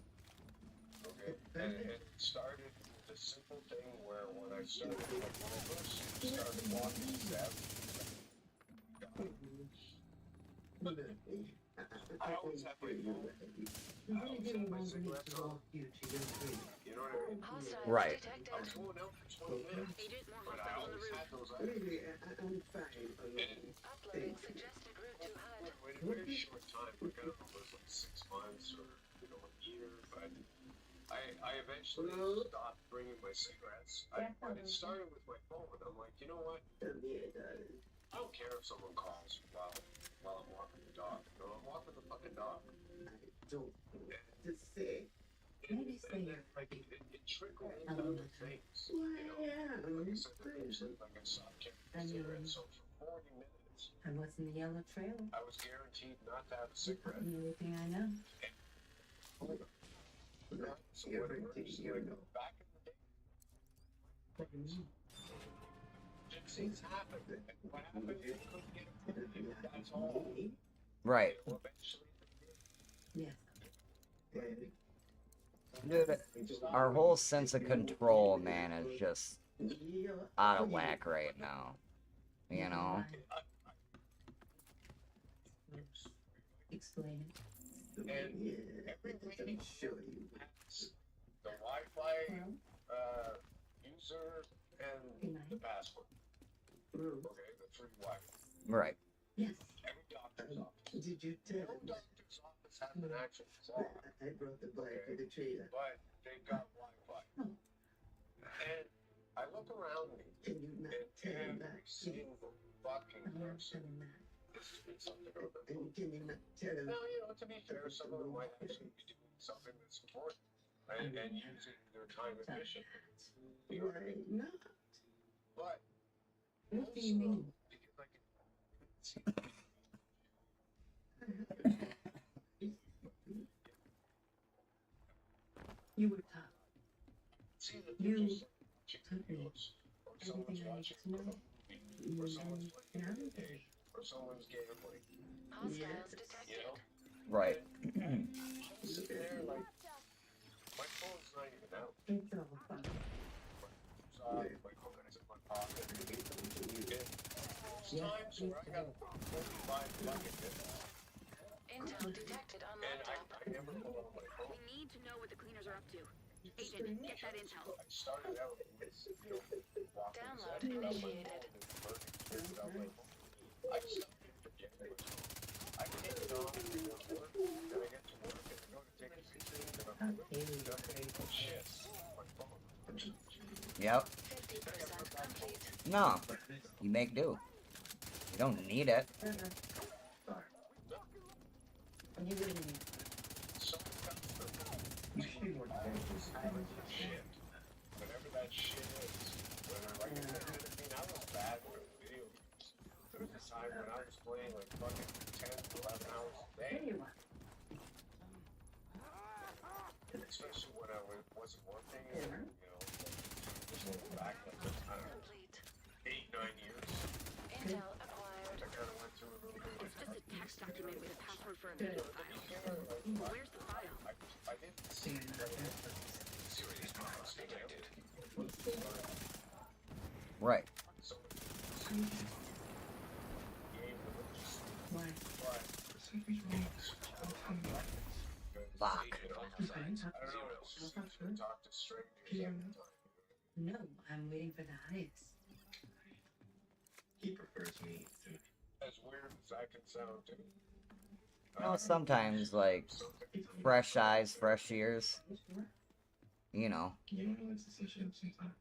Okay, and it started with a simple thing where when I started, like when I first started walking steps, I always have my phone. I always have my cigarettes on. You know what I mean? Right. I was going out for 20 minutes, but I always had those items. Uploading suggested route to HUD. In a very short time, like I don't know, it was like 6 months or, you know, a year, but I eventually stopped bringing my cigarettes. But it started with my phone. I'm like, you know what? I don't care if someone calls while I'm walking the dog. You know, I'm walking the fucking dog. And then, like, it trickled into other things, you know? Like I said, eventually, like I stopped carrying cigarettes, so for 40 minutes, And what's in the yellow trailer? I was guaranteed not to have a cigarette. Everything I know. So what it works, like, back in the day, gypsies happened. And what happened, they couldn't get a permit. That's all. Right. Well, eventually, Yes. Dude, our whole sense of control, man, is just out of whack right now. You know? Explain it. and every meeting has the Wi-Fi user and the password. Okay, the free Wi-Fi. Right. Yes. Every doctor's office. Did you tell No doctor's office has an actual clock, I brought the bike to the trailer. but they've got Wi-Fi. And I look around me, Can you not and tell him every that? single fucking I'm not person telling that. is something on their And can you not tell him? Now, you know, to be fair, some of them might actually be doing something that's important and using their time efficiently. You know what I mean? Why not? But What do you mean? because I can see You were taught that You they're just watching took me videos, or someone's everything I watching need to know. a movie, or someone's playing a Navigate. game, or someone's gambling. Hostiles Yes. You detected. know? Right. I'm sitting there like, my phone's not even out. It's all fun. My phone's in my pocket. And there's times where I got 45 bucket hits. Intel detected on And laptop. I never pull out my phone. We need to know what the cleaners are up to. Agent, get that intel. I started out with, you know, walking Download the set, initiated. I stopped and forget it. I take it off and go to work, then I get to work and I go to take a picture and I'm shit. My phone. Yep. 50% complete. No. You make do. You don't need it. And you wouldn't need So shit. Whatever that shit is. Whether like I was bad with video games. There was a time when I was playing like fucking 10 to 11 hours a day. There you are. Especially when wasn't working, and, you know, like, back like, I don't know, Complete. 8-9 years. Intel acquired. I kind of went through a little bit of It's just a text document with a password for a Good. video file. Where's the file? I didn't see it. Serious problems detected. Right. So, Why? Fuck. I don't know. Talk to strangers. No, I'm waiting for the highest. He prefers me to. As weird as that can sound to me. You know, sometimes, like, fresh eyes, fresh ears, you know. You don't know his decision sometimes.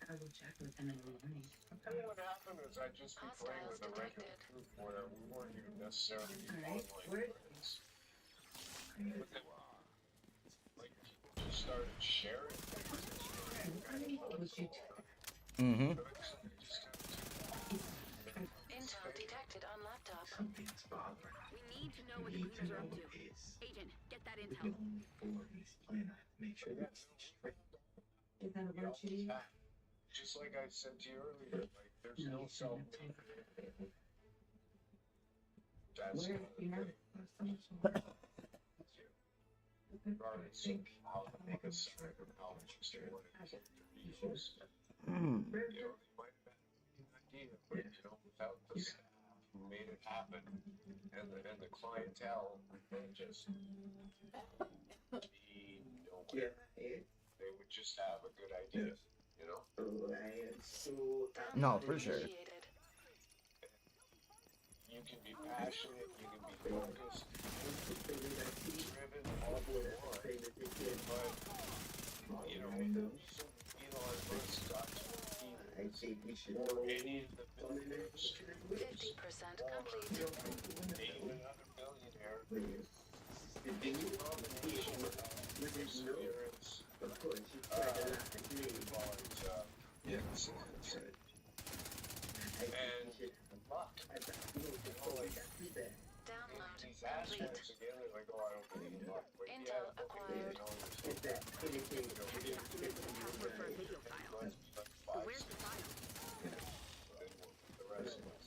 I will check with him in the morning. And what happened is I'd just be playing with a regular troop where we weren't even necessarily Alright, online where- friends. But then, like, people just started sharing things. Would you Mm-hmm. Intel detected on laptop. Something's bothering. We need to know what We the need to cleaners know are up what to. it is. Agent, get that We intel. can only forward this plan. I have to make sure we stay straight. Is that a We all virtue? have- Just like I said to you earlier, like, there's no self. That's Where, you know? regardless of how to make a strike or how interesting what it is. Mm. You know, they might have had an idea, but you know, without the staff who made it happen and the clientele, they just be nowhere. They would just have a good idea, you know? No, for sure. Initiated. You can be passionate, you can be focused, driven, all you want, but, you know, Elon Musk got to or any of the billionaires, 50% complete. name another billionaire, the combination of perseverance, and luck. You know, like, Download these complete. aspects again, they're like, oh, I don't believe in luck. But yeah, Intel okay, acquired. you know, it's like, Document with a password for a video file. let's be like Where's the file? the rest of us.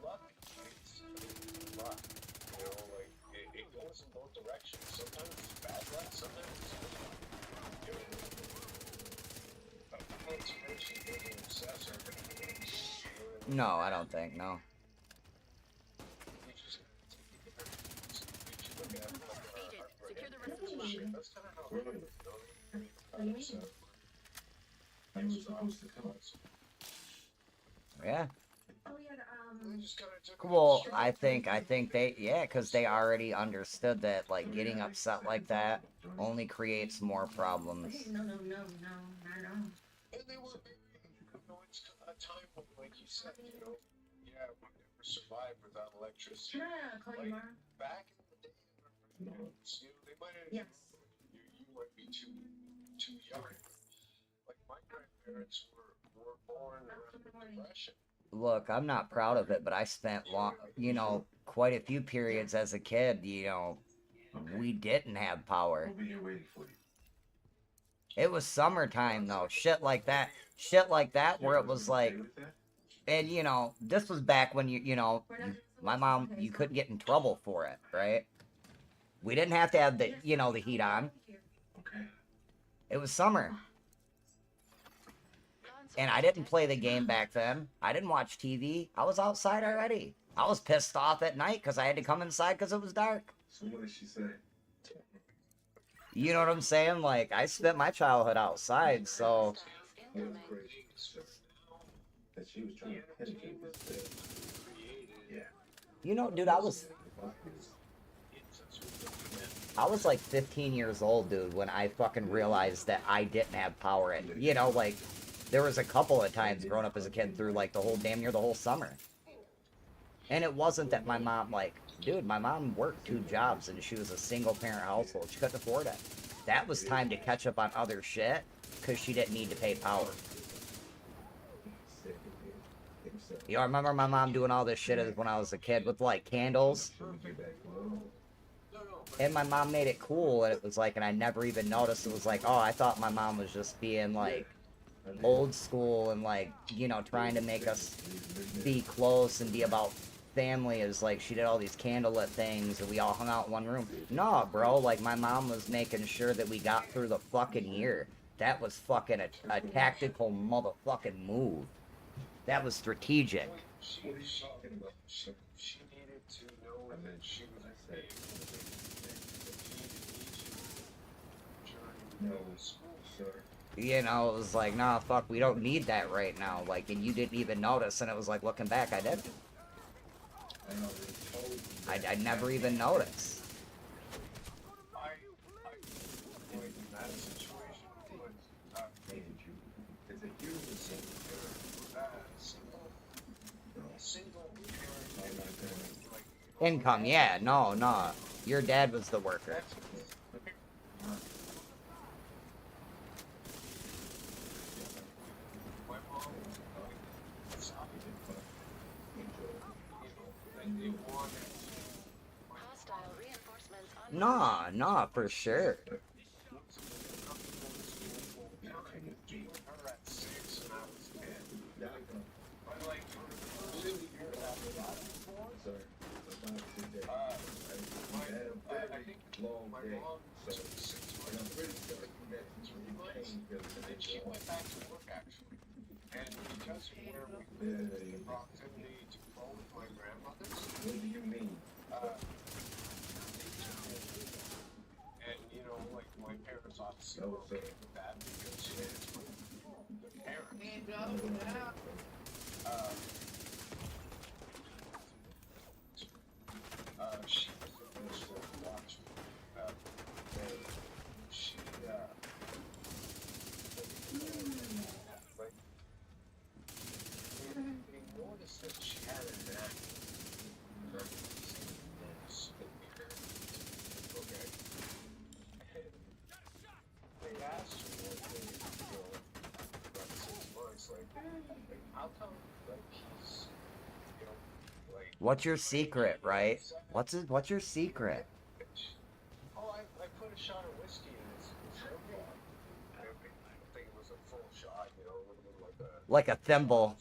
Luck, it's luck. You know, like, it goes in both directions. Sometimes it's bad luck, sometimes it's good luck. You know, a person being an obsessor, No, I don't think, no. you just look at like Agent, secure the rest of the shit. lock. That's kind of how it is. So, I was supposed to come. Yeah. Oh, yeah, we just kinda took it Well, straight. I think they, yeah, because they already understood that, like, getting upset like that only creates more problems. no, not at all. And they were very, you know, it's a time when, like you said, you know, yeah, we never survived without electricity. Can I call you tomorrow? Back in the day, you know, they might have, Yes. you might be too young. Like, my grandparents were born around the Depression. Look, I'm not proud of it, but I spent quite a few periods as a kid, we didn't have power. I'll be here waiting for you. It was summertime though, shit like that where it was like, and this was back when my mom, you couldn't get in trouble for it, right? We didn't have to have the heat on. Okay. It was summer. And I didn't play the game back then. I didn't watch TV. I was outside already. I was pissed off at night because I had to come inside because it was dark. So what did she say? You know what I'm saying? Like, I spent my childhood outside, so... It was crazy. That she was trying to penetrate this thing. Yeah. Dude, I was like 15 years old, dude, when I fucking realized that I didn't have power. And, like, there was a couple of times growing up as a kid through, like, damn near the whole summer. And it wasn't that my mom, like, dude, my mom worked 2 jobs and she was a single-parent household. She couldn't afford it. That was time to catch up on other shit because she didn't need to pay power. You know, I remember my mom doing all this shit when I was a kid with like candles. And my mom made it cool, and it was like, and I never even noticed. It was like, oh, I thought my mom was just being like old school and like, you know, trying to make us be close and be about family. Is like she did all these candlelit things and we all hung out in one room. No, bro, like my mom was making sure that we got through the fucking year. That was fucking a tactical motherfucking move. That was strategic. She needed to know that she was being during school. You know, it was like, nah, fuck, we don't need that right now. Like, and you didn't even notice. And it was like, looking back, I did. I never even noticed. Income, yeah, no. Your dad was the worker. Hostile reinforcements on Nah, for sure. She went back to work actually, and because of where we live, the proximity to both my grandmothers. What do you mean? And you know, like my parents obviously were okay with that because it's my parents. She was supposed to watch me. And she like they noticed that she had a knack for speaker. Okay. And they asked her one day, you know, about 6 months, like how come like he's, you know, like What's your secret, right? What's your secret? oh, I put a shot of whiskey in his shrimp bar. I don't think it was a full shot, you know, it would have been Like a thimble.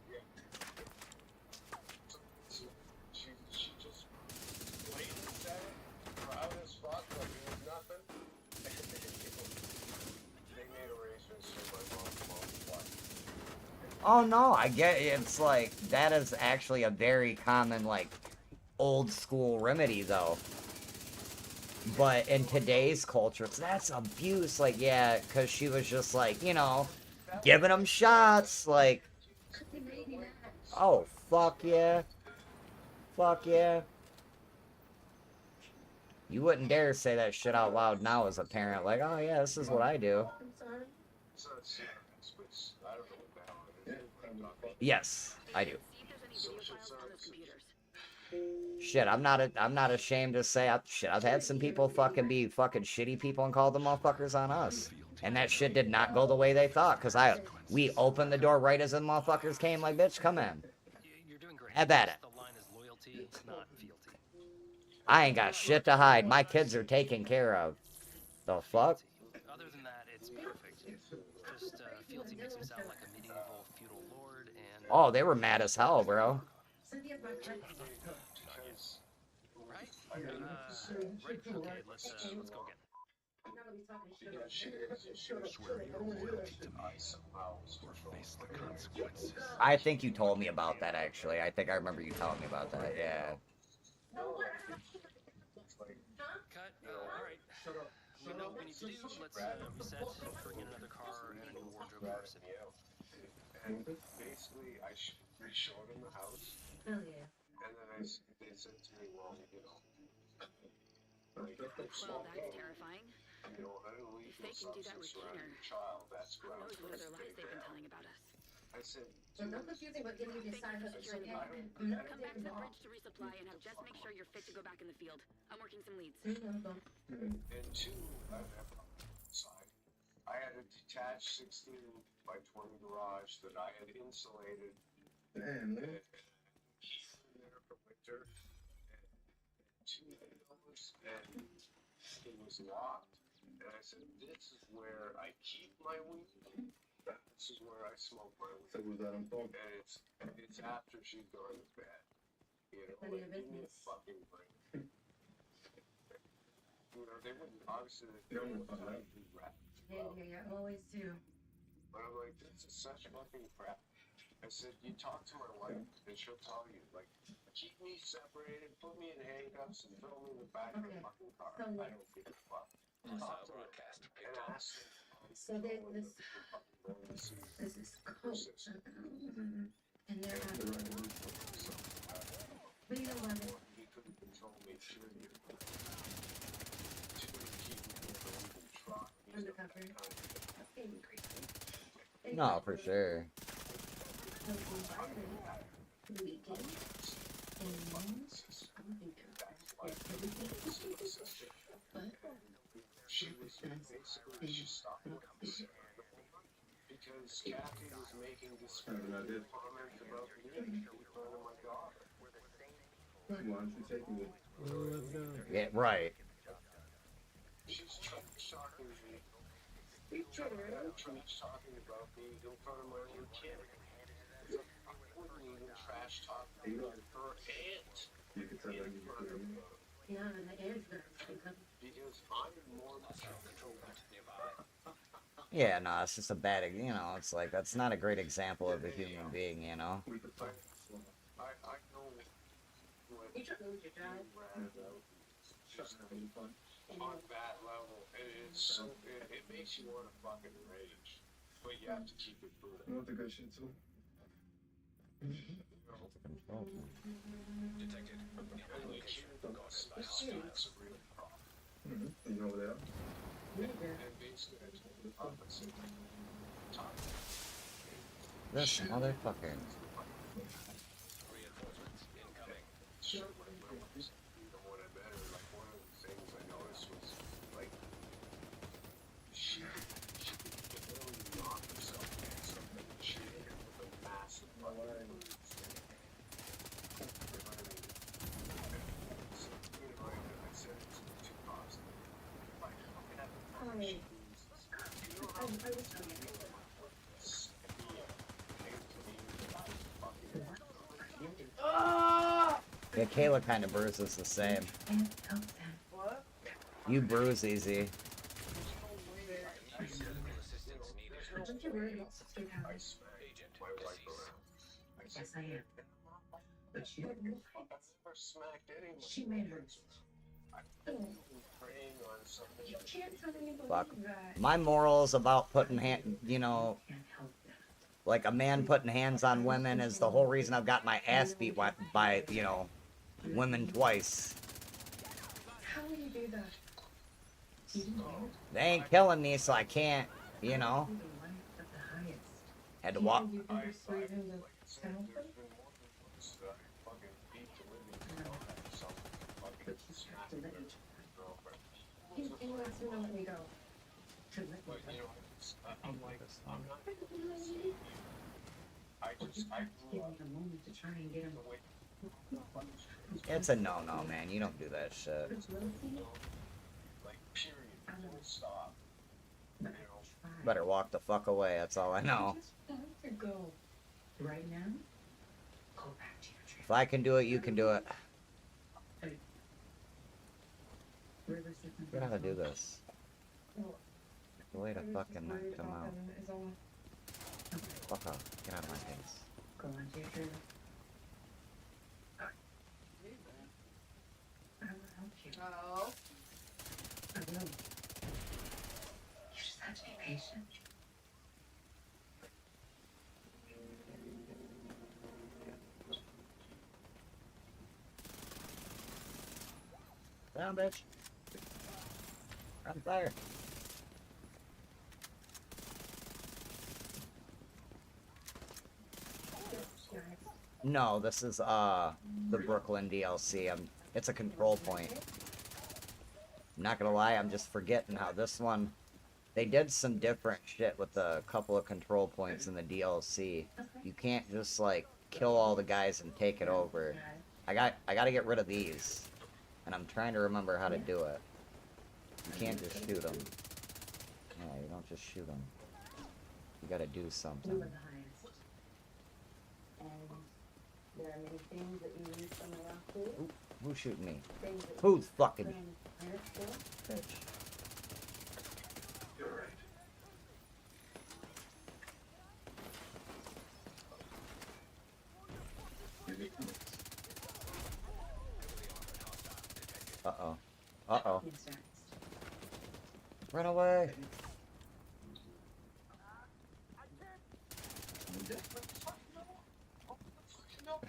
yeah. So she just blatantly said it, proud as fuck, like it was nothing. And they made arrangements for my mom's wife. Oh no, I get it. It's like that is actually a very common like old school remedy though. But in today's culture, that's abuse. Like, yeah, because she was just like, you know, giving them shots. Like, oh, fuck yeah. Fuck yeah. You wouldn't dare say that shit out loud now as a parent. Like, oh yeah, this is what I do. Yes, I do. Shit, I'm not ashamed to say I've had some people fucking be fucking shitty people and call them motherfuckers on us. And that shit did not go the way they thought, because we opened the door right as the motherfuckers came, like, bitch, come in. Have at it. I ain't got shit to hide. My kids are taken care of. The fuck? Other than that, it's perfect. Just fealty makes him sound like a medieval feudal lord, and Oh, they were mad as hell, bro. right? Right. Okay, let's go again. I think you told me about that, actually. I think I remember you telling me about that, yeah. Cut. Alright. We know what we need to do. Let's reset, bring in another car and a new wardrobe for our city. And basically, I showed him the house. Hell yeah. And then they said to me, well, you know, like, Well, that's terrifying. you know, illegal If they can do that with substance around Keener, your child, that's who grounds knows for what us other to lies take they've been down. telling about us. I said, So don't confuse me with getting you decide for Securing the I'm Come not back to the bridge to resupply and have Jess make sure you're fit to go back in the field. I'm working some leads. and two, I have outside. I had a detached 16 by 20 garage that I had insulated Damn, man. He's there for winter, and $2, and it was locked. And I said, this is where I keep my weed. This is where I smoke my weed. So was that on phone? And it's after she's gone to bed. You know, None of your like, give me a business. fucking break. You know, they wouldn't, obviously, they You don't wouldn't fuck let up. me rap. Yeah, always do. But I'm like, this is such fucking crap. I said, you talk to my wife, and she'll tell you, like, keep me separated, put me in handcuffs, and throw me in the back of the fucking car. So I don't give a fuck. Talk to her and ask them. So this is coach, and they're having. But you know what? He couldn't control me, sure you. She couldn't keep me from even trying. Undercover. No, for sure. She was basically, she stopped working because Kathy was making disparaging comments about me in front of my daughter. Why don't you take me? Yeah, right. She's trash talking me. Trash talking about me in front of my own kid. I wouldn't even trash talk her aunt. You can tell them you can. Yeah, and the air's gonna Because I'm more control. Yeah, no, it's just a bad, you know, it's like, that's not a great example of a human being, you know? I know what You trying to lose your job? just on that level, and it's so, it makes you want to fucking rage, but you have to keep it brutal. You want the good shit too? Detected. Only that's a real problem. You know what else? And basically, I told the opposite. This motherfucker. Reinforcements incoming. You know, when I met her, like, one of the things I noticed was, like, she could barely knock herself against something. She hit it with a massive fucking boot. So, you know, I said it's too positive. Like, Yeah, Kayla kind of bruises the same. What? You bruise easy. Don't you worry about sister powers? Yes, I am. But you don't know. She made her. You can't tell me to Fuck. believe that. My morals about putting you know, like a man putting hands on women is the whole reason I've got my ass beat by, you know, women twice. How will you do that? They ain't killing me, so I can't, you know. Had to walk. You can persuade him to help her? He wants to know let me go. To let me go. I'm like, I'm not. I Give me a moment to try and get him. It's a no-no, man. You don't do that shit. Like, period. Full stop. You know? Better walk the fuck away. That's all I know. Just want to go. Right now? Go back to your tree. If I can do it, you can do it. Forget how to do this. The way to fucking knock them out. Fuck off. Get out of my face. Go on to your tree. I will help you. Oh. I will. You just have to be patient. Down, bitch. On fire. No, this is the Brooklyn DLC. It's a control point. I'm not gonna lie, I'm just forgetting how this one, they did some different shit with a couple of control points in the DLC. You can't just like kill all the guys and take it over. I gotta get rid of these, and I'm trying to remember how to do it. You can't just shoot them. Yeah, you don't just shoot them. You gotta do something. You were the highest. And there are many things that you need someone else to do. Who's shooting me? Things that Who's fucking you higher for. bitch? You're right. Uh-oh. Uh-oh. Yes, sir. Run away!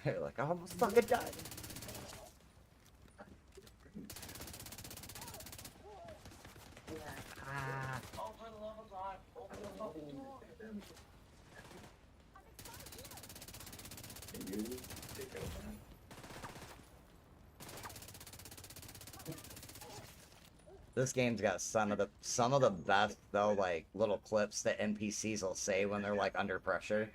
You're like, I almost fucking died. Ah. This game's got some of the best though, like little clips that NPCs will say when they're like under pressure.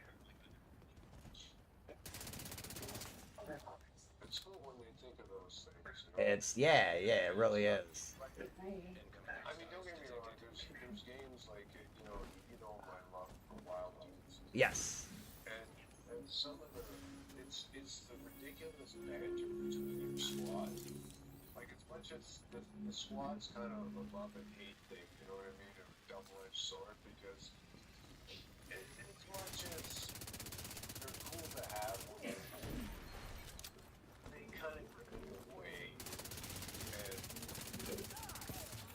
It's cool when you think of those things. You know? It's yeah, it really is. I mean, don't get me wrong. There's games like you know my love for Wild Dudes. Yes. And some of it's the ridiculous banter between your squad. Like as much as the squad's kind of a love and hate thing, you know what I mean, a double-edged sword because as much as they're cool to have, they kind of rip you away and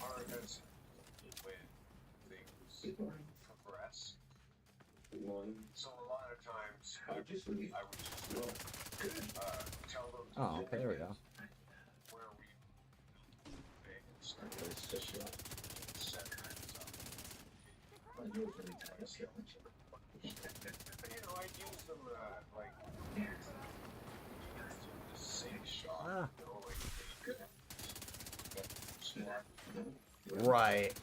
are as when things progress. So a lot of times I would just tell them. Oh, okay, there we go. Where we set I use them like the same shot. Right.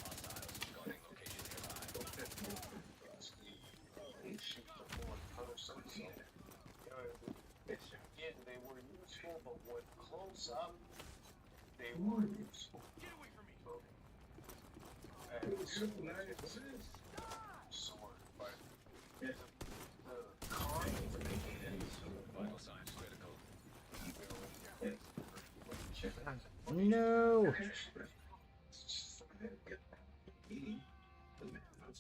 Again, they were useful, but when close up, they were useful. Get away from me! And sword, but the con Vital signs critical. No.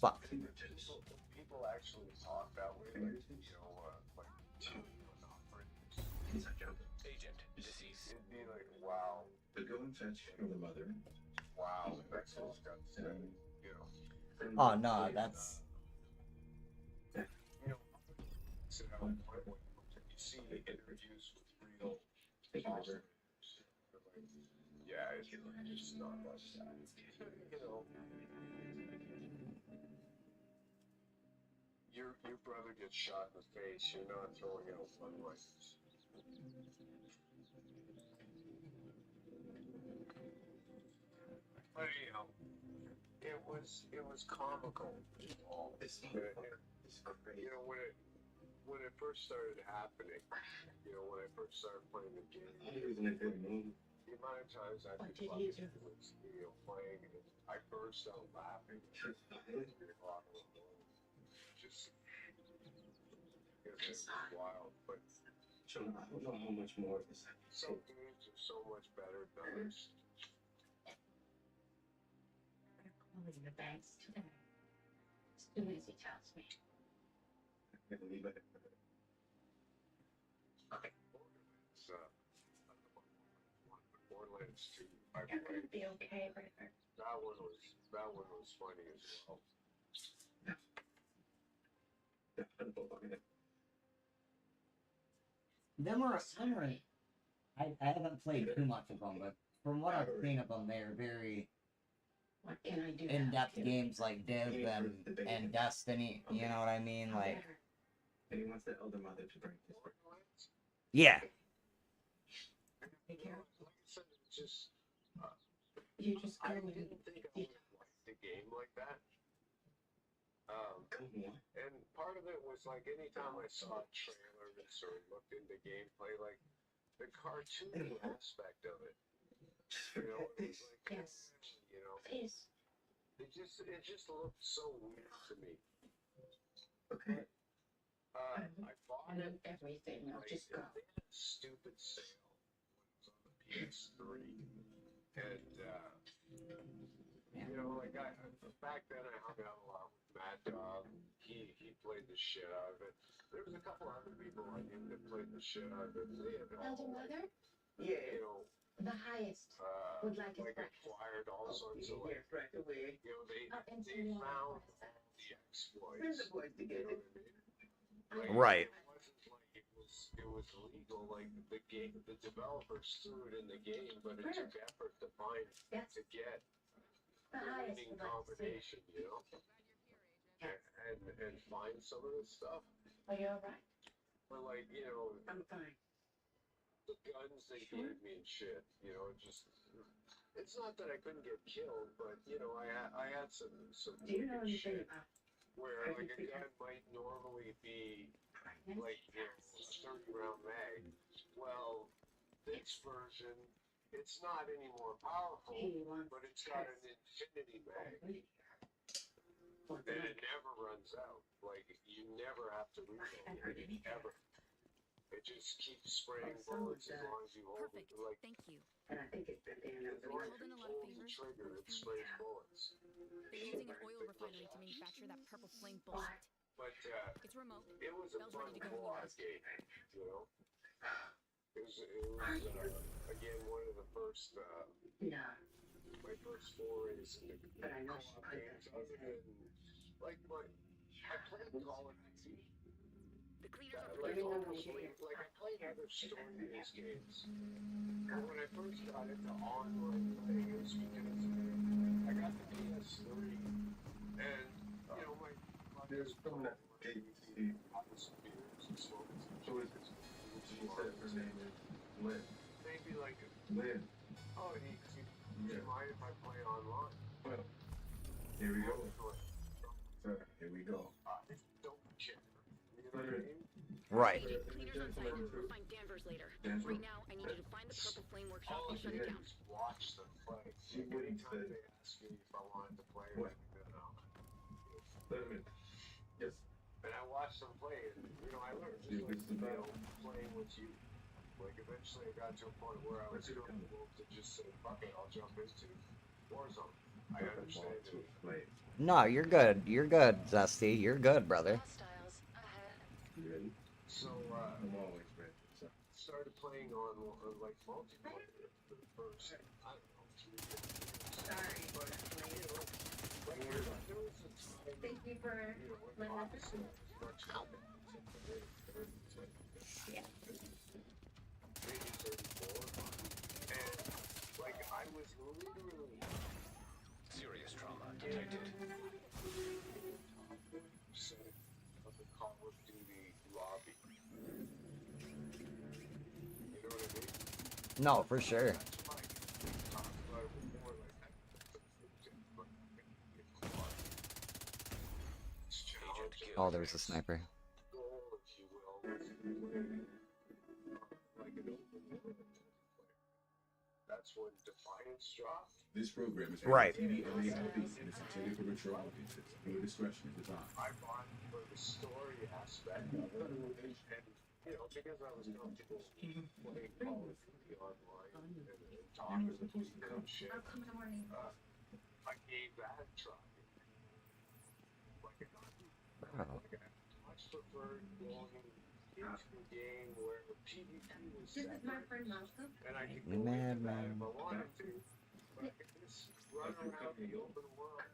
Fuck. People actually talk that way, like, like, Agent, deceased. it'd be like, wow, But go and fetch from the mother. wow, that's what's got to say, Oh no, that's sit down when you see interviews with real officers, yeah, it's not like that. Your brother gets shot in the face, you're not throwing out fundraisers. But it was comical. It's crazy. When it first started happening, when I first started playing the game, He was in a good mood. the amount of times I'd be playing and I burst out laughing. Just because it was wild, but John, I don't know how much more of this I can some take. games are so much better than others. Calling the banks today. As soon as he tells me. I can't believe it. Borderlands 2, I You're played. gonna be okay, River. That one was funny as well. them are similar. I haven't played too much of them, but from what I've seen of them, they're very What can I do? in-depth games like Div and Destiny. You know what I mean? Like, And he wants the elder mother to bring his yeah. Take care. Like I said, it's just You just go I and didn't think I would like the game like that. Come on. And part of it was like anytime I saw trailers or looked into gameplay, like the cartoon aspect of it. Just You know, forget it was this. like, Yes. you know, Please. it just looked so weird to me. Okay. I bought I it. need everything. Now Like, just go. they had a stupid sale when it was on the PS3, and you know, like back then I hung out a lot with Mad Dog. He played the shit out of it. There was a couple other people I knew that played the shit out of it. They had Elder all, Mother? Yeah. you know, The highest. Would like his like breakfast. acquired all sorts of like, Yes, right away. you know, they I'll answer they your found questions. the exploits. Bring the boys You know together. what I mean? Like, Right. it wasn't like it was legal. Like the game, the developers threw it in the game, but it took effort to find Yes. to get The the highest winning would like to see it. combination, you know, and find some of this stuff. Are you alright? But like, you know, I'm fine. the guns they Sure. gave me and shit, you know, it's not that I couldn't get killed, but you know, I had some Do you know wicked anything shit about where like a gun might normally be like, you know, a 30-round mag. Well, this version, it's not any more powerful, but it's got an infinity mag. And it never runs out. Like, you never have to reload it, ever. It just keeps spraying bullets as long as you hold it. Perfect. Like, Thank you. And I think it's been there. as long as called in you a lot of hold the favors, trigger, but a it few sprays have. bullets. They're using an oil refinery to manufacture that purple flame bullshit. But It's remote. it was a Bell's fun ready to go co-op anywhere. game, you know? It was again, one of the first, No. my first forays into But I know co-op games, other than, like, I played Call of Duty. The cleaners are Like, Let me know when almost you get like, I played other story-based games. But when I first got into online playing, it was because I got the PS3, and, you know, my There's someone that gave me to see. some beers and smoking some So is it? She said her name is Lynn. maybe like, Lynn. oh, do you mind if I play online? Well, here we go. Here we go. I don't care. You know what I mean? Right. Agent, cleaners on site. We'll find Danvers later. Right now, I need you to find the purple flame workshop All I and shut it did down. was watch them play. Anytime they asked me if I wanted to play, I would no. Yes. And I watched them play, and you know, I learned just like, you know, playing with you. Like eventually, I got to a point where I was comfortable to just say, "Fuck it, I'll jump into Warzone." I understand it. No, you're good. You're good, Zesty. You're good, brother. Hostiles ahead. You ready? So I'm always ready. So. started playing on like multiplayer for the first, I don't know, 3 years. Sorry. But you know, like there was a time, Thank you for you know, when letting us obviously I was much younger. Maybe 34, and like I was literally Serious trauma detected. of the Call of Duty lobby. You know what I mean? No, for sure. That's why I talked about it before, like Oh, there's a sniper. goal, if you will, was to play like an open world multiplayer. That's when Defiance dropped. This program is Right. TV and ALB and is intended for mature audiences. Your discretion is advised. I bought it for the story aspect of it, and you know, because I was comfortable playing Call of Duty online and talking to people and shit, I'll come in the morning. I gave that a try. Like Oh. I much preferred going into a game where PvP was This is my separate, friend Malcolm. and I could You go mad, into that if man. I wanted to, but I could just run around the open world,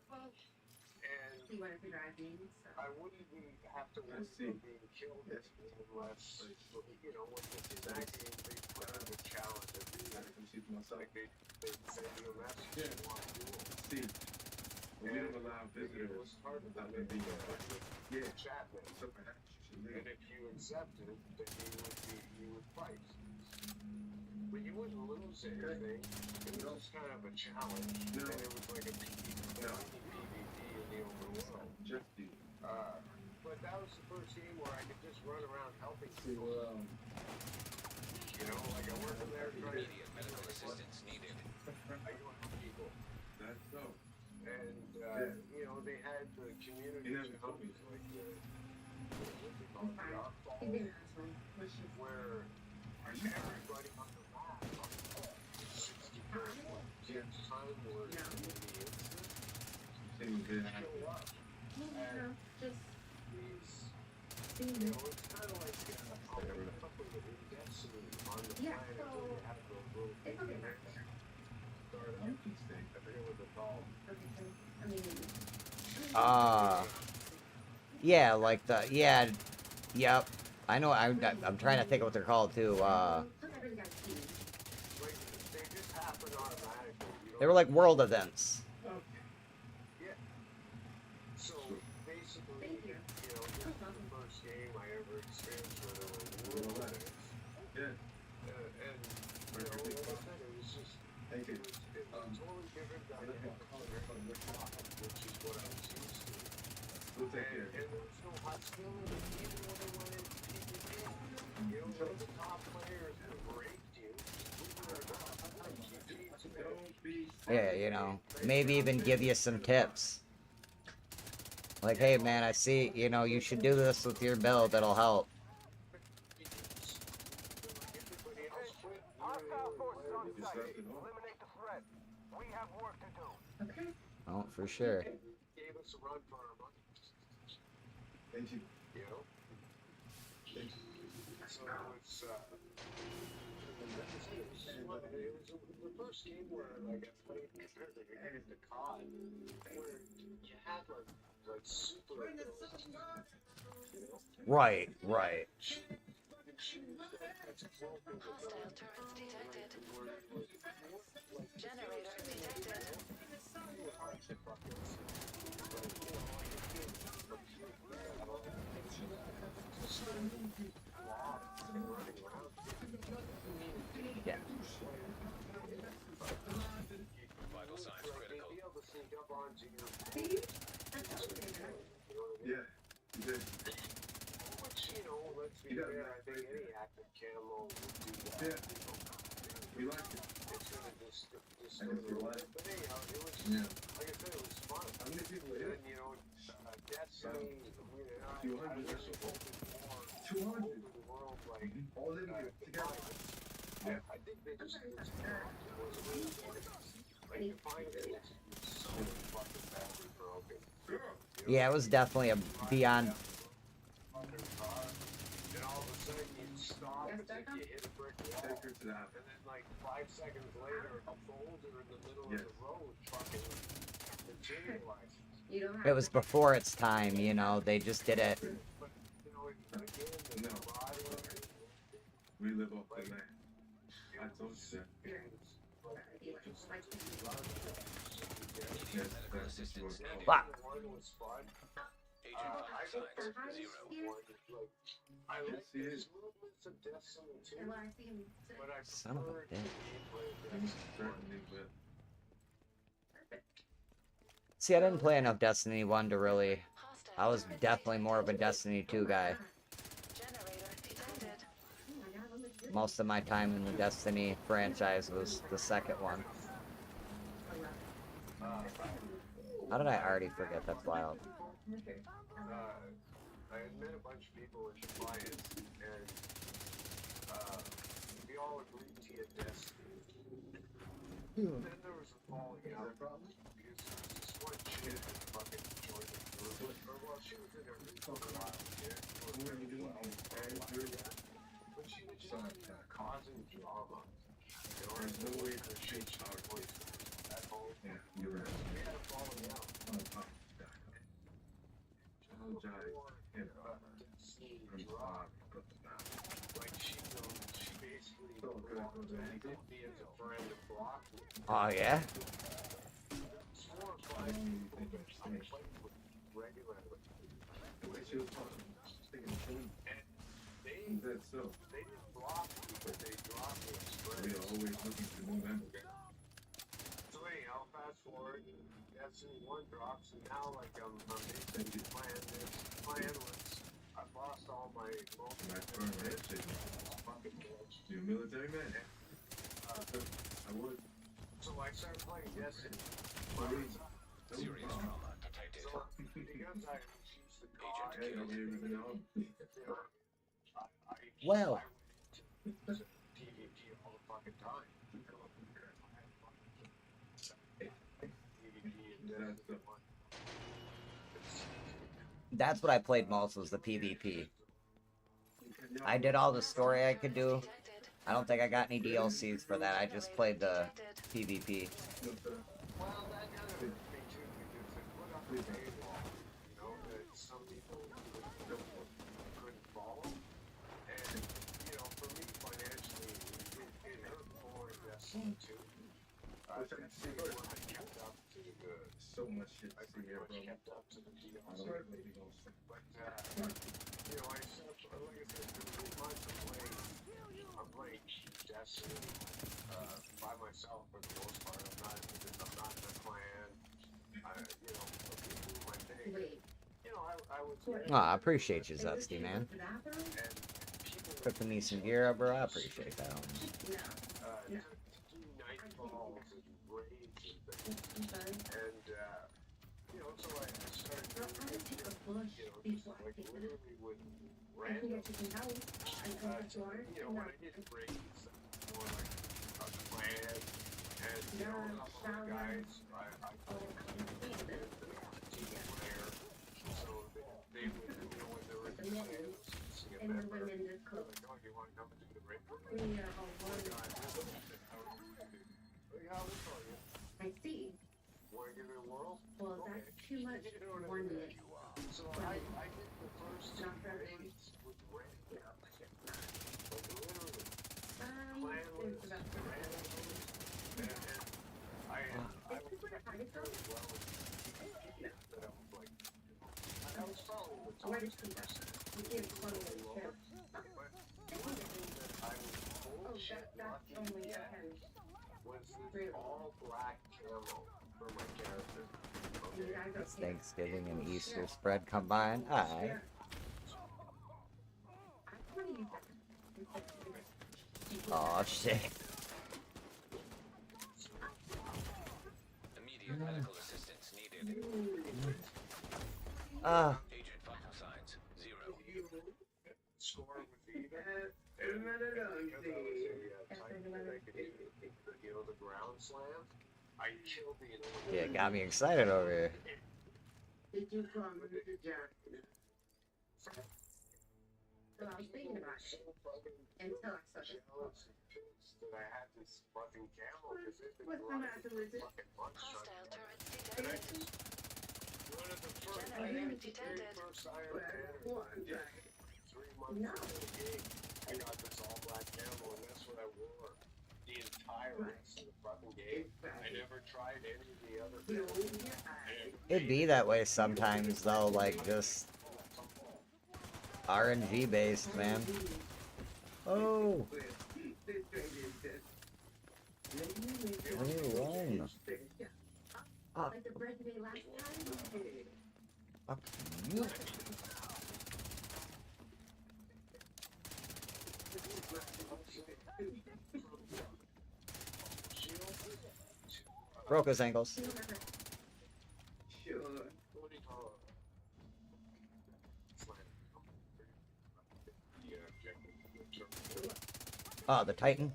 and He wanted to drive me, so. I wouldn't have to worry about being killed unless, you know, when in that game they put out a challenge every year. Like they'd send you a message and want to do it. See, we don't allow It visitors was part of the out to be chat man. And if you accepted it, then you would fight. But you wouldn't lose anything. It was just kind of a challenge. And it was like a PvP in the open world. Just that was the first game where I could just run around helping people. You know, like I wasn't there trying to Immediate medical assistance needed. I go help people. That's so. And, you know, they had the community You never told me. like where everybody on the map, 60 kids time were in the instant, show up at these, you know, it's kind of like a couple of Destiny on the planet where you have those little startups. I forget what they're called. Yeah, like the yep. I know. I'm trying to think of what they're called too. Like, they just happen automatically. You They were like world events. Yeah. So basically, you know, this is the first game I ever experienced where there were world events. Yeah. And you know, like I said, it was just Thank you. it was totally different dynamic, which is what I was used to. We'll take care. And there was no hostility, even when they went into PvP. You know, like the top players would raped you. Yeah, you know, maybe even give you some tips. Like, hey man, I see, you know, you should do this with your build, it'll help. Hostile forces on site. Eliminate the threat. We have work to do. Oh, for sure. Gave us a run for our money. Thank you. You know? So it's, it was the first game where, like, I played compared to the COD, where you had, like super abilities, you know? Right, right. Hostile turrets detected. Generator detected. Yeah. Vital signs critical. Be able to sneak up onto you. Yeah. You did. Which, you know, let's be fair, I think any active camo would do that. Yeah. You know? We like it. It's gonna just I can feel that. but anyhow, it was, Yeah. like I said, it was fun. How many people And are then, you know, Destiny, I 200. wish it opened more 200. open world, like, All living together. yeah, I think they just it was really like Defiant is so fucking badly broken. Yeah, it was definitely a beyond. Fucking car, and all of a sudden you stop as if you hit a brick wall, Take her to the house. and then like 5 seconds later, a boulder in the middle of the road fucking materializes. It was before its time, you know. They just did it. But you know, again, the camaraderie, We live off the land. I told you that. Yes, Medical assistance needed. Fuck. one was fun. Agent vital signs zero. I like Yes, he is. these movements of Destiny 2, but I Son of a prefer the bitch. gameplay of I'm Destiny 1. certainly will. See, I didn't play enough Destiny 1 to really. I was definitely more of a Destiny 2 guy. Generator detected. Most of my time in the Destiny franchise was the second one. How did I already forget? That's wild. I had met a bunch of people in Defiance, and we all agreed to get Destiny. Then there was a falling out because there was this one chick that fucking joined the group. Or, well, she was in there for a while. Yeah, but she was just causing drama. You know, there's no way to shake our voice at home. Yeah, you're right. We had a falling out. Like she basically blocked me as a friend and blocked me. Oh yeah. 4 or 5 people that I played with regularly. The way she was talking, And they didn't block me, but they dropped me as friends. we are always looking for new members. So anyhow, fast forward, Destiny 1 drops, and now like I'm basically playing this plan with My firm handshake was fucking catch. You're a military man. I would. So I started playing Destiny. Serious trauma detected. So because I used the car, Hey, I'm here with an arm. Well. I went into PvP all the fucking time. That's what I played most, was the PvP. I did all the story I could do. I don't think I got any DLCs for that. I just played the PvP. Well, that kind of hurt me too, because they put up a paywall, you know, that some people couldn't follow. And, you know, for me, financially, it hurt more in Destiny 2. I kept up to the... So much shit I to see pretty here, much bro. kept up to the DLC. I don't know, maybe go see. But, you know, like I said, for 3 months I'm playing Destiny by myself for the most part. I'm not in a clan. You know, do my thing. You know, I was... Oh, I appreciate you, Zesty, man. And Cooking me some gear, bro. I appreciate that. to do nightfalls and raids and things. And, you know, so I started doing it, you know, just like literally with random, you know, when I did raids, more like a clan, and, you know, a couple of guys, I played the team player, so they would, you know, when they were in the clans, see a member, like, oh, you want to come and do the raid with me? I see. Want to give it a whirl? Well, that's too much oneness. So I did the first 2 raids with Red. Like literally, clanless, random, and I was very well with PvP, that I was like, I was following the top 2%. But the thing that I was bullshit lucky at was this all-black camo for my character. Okay? It's Thanksgiving and Easter spread combined. Alright. Oh shit. Immediate medical assistance needed. Agent vital signs 0. Score with the and because I was a type that I could do, you know, the ground slam, I killed the enemy. Yeah, got me excited over here. Did you come with the jacket? So I was thinking about it until I saw this. That I had this fucking camo because they've been What's running going on with it? fucking months. Hostile turrets And I detected. just one of the first, Generator very detected. first Iron Banner. 3 months No. into the game, I got this all-black camo, and that's what I wore the entire rest of the fucking game. I never tried any of the other things. It'd be that way sometimes though, like just RNG based, man. Oh. Leave me alone. Like the bread you made last time? Fuck you. Broke his ankles. Oh, the Titan.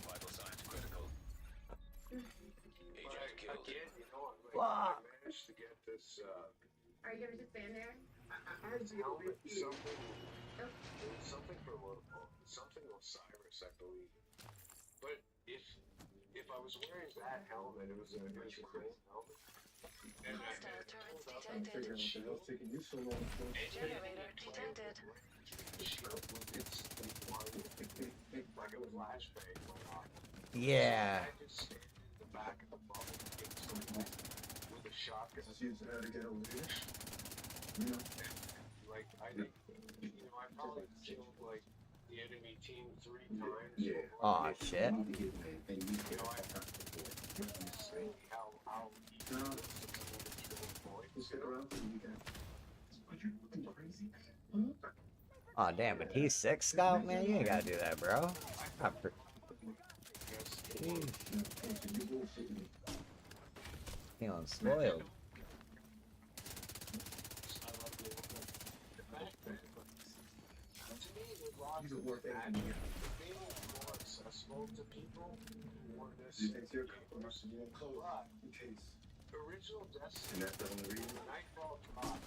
Vital signs critical. Agent killed. Again, you know, I managed to get this, Are you gonna just stand there? helmet, something for something Osiris, I believe. But if I was wearing that helmet, it was a gold helmet. And Hostile turrets I figured detected. what the hell's taking you so long for? Generator detected. Like a flashbang went on. Yeah. I just stand in the back of the bubble instantly with a shotgun. Just use how to get over here. You know? Like, I think, you know, I probably killed, like, the enemy team 3 times. Yeah. Aw, shit. You know, I see how easy it is to move through the points. Stick around till you can. Oh damn, but he's 6 scout, man. You ain't gotta do that, bro. Jeez. Feeling spoiled. These are worth it. Made it more accessible to people for this original Destiny. And that's the only reason. Nightfall drop.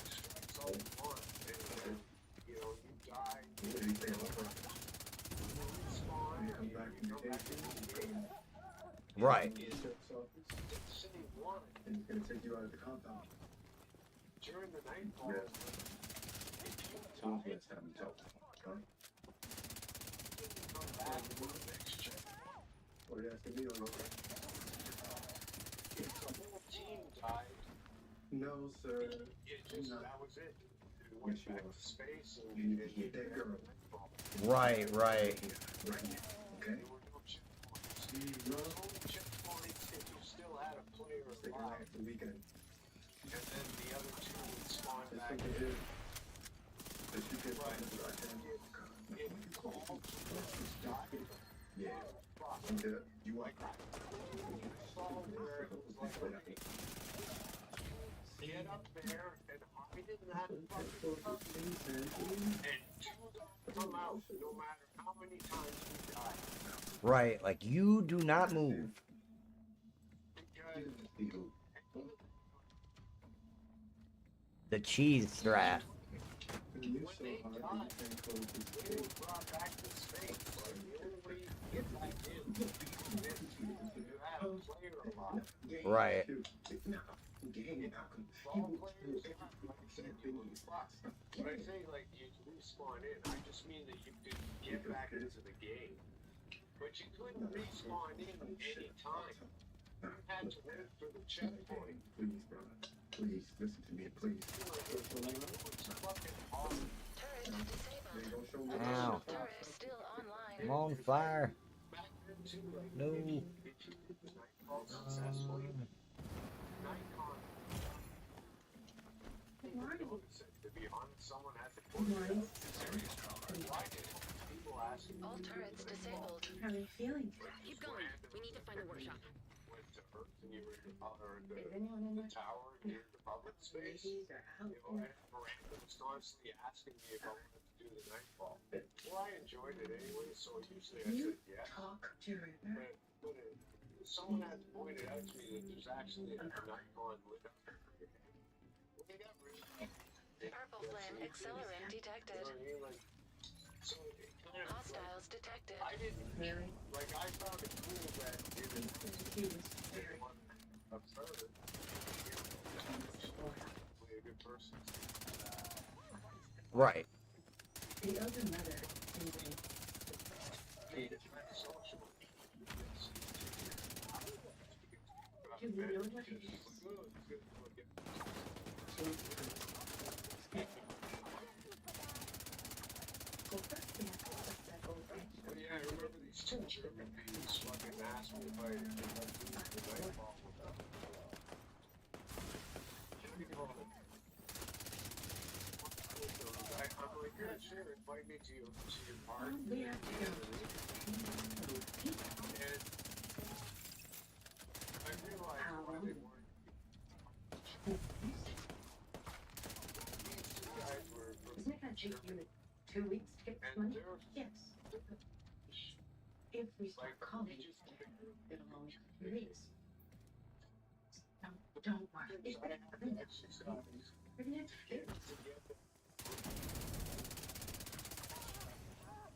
Strikes all you want. And, you know, you die. You respawn. You come back into the game. Right. Destiny 1. And it's gonna take you out of the compound. During the Nightfall. Yes. Let's have them talk. Huh? Come back for the next check. Oh, yeah, it's gonna be all over. If the whole team died, No, sir. that was it. It went back to space and you hit that girl. Right, right. Okay. There were no checkpoints. There was only checkpoints if you still had a player alive. The weekend. And then the other two would spawn That's back what they in. did. But you can find the right hand. If all players died, Yeah. fuck. And you like You saw where it was like, okay, get up there and hide in that fucking cover and do not come out no matter how many times we die. Right, like you do not move. Because The cheese strat. when they died, they were brought back to space. Like, the only way you can get back in is if you have a player alive. Right. All players have, like I said, you would fuck. When I say, like, you respawn in, I just mean that you could get back into the game. But you couldn't respawn in any time. You had to wait for the checkpoint. Please, brother. Please, listen to me, please. Like, it was fucking awesome. They don't show me. Ow. Turret still online. I'm on fire. Back then, too, like, No. if you did the Nightfall successfully, Nikon, to be honest, someone had to put it out. Serious trouble. Why did people asking All turrets disabled. How are you feeling? Keep going. We need to find the workshop. Went to Earth and you were in the, or Is anyone in the there? tower near the public space. These are out. You know, and Miranda was constantly asking me if I wanted to do the Nightfall. Well, I enjoyed it anyway, so usually I You said yes. talk to River. But someone had pointed out to me that there's actually a Nikon lit up. Well, they got rid of it. Purple flame accelerant detected. You know what I mean? Like, so it kind of, Hostiles detected. I didn't, Very. like, I found it cool that it was He was very absurd. Play a good person. Right. the other mother in the Social. do we know what it is? Well, first we have to put that over. Well, yeah, I remember these two German dudes fucking asked me if I did the Nightfall with them. I'm like, yeah, sure, invite me to your party. We have to go. And I realized why they weren't. These two guys were from Isn't it gonna take you 2 weeks to get this and money? they're Yes. If we start calling, it'll only take 3 weeks. Don't worry. I have to exercise.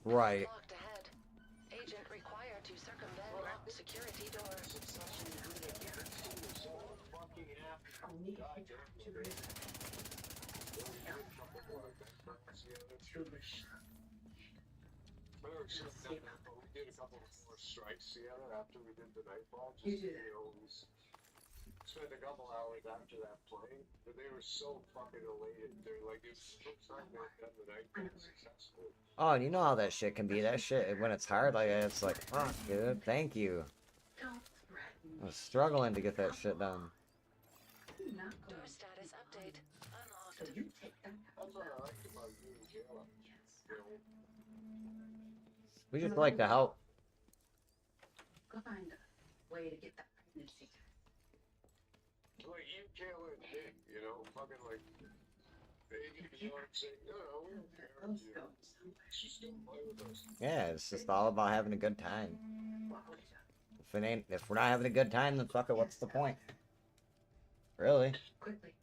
Right. Locked ahead. Agent required to circumvent locked security doors. Only if you talk to River. We did a couple more strikes together after we did the Nightfall. Just, You do that. know, we spent a couple hours after that playing, but they were so fucking elated. They're like, it's the first time they've done the Nightfall successfully. Oh, and you know how that shit can be. That shit, when it's hard like that, it's like, fuck, dude, thank you. Don't threaten. I was struggling to get that shit done. Not Door going status update. Unlocked. So you take that. That's what I like about you and Kayla. You know, We just like to help. Go find a way to get that pregnancy test. like you, Kayla, and Nick, you know, fucking like, you know what I'm saying? No, we don't care. You know, just don't play with us. Yeah, it's just all about having a good time. If we're not having a good time, then fuck it, what's the point? Really? Quickly.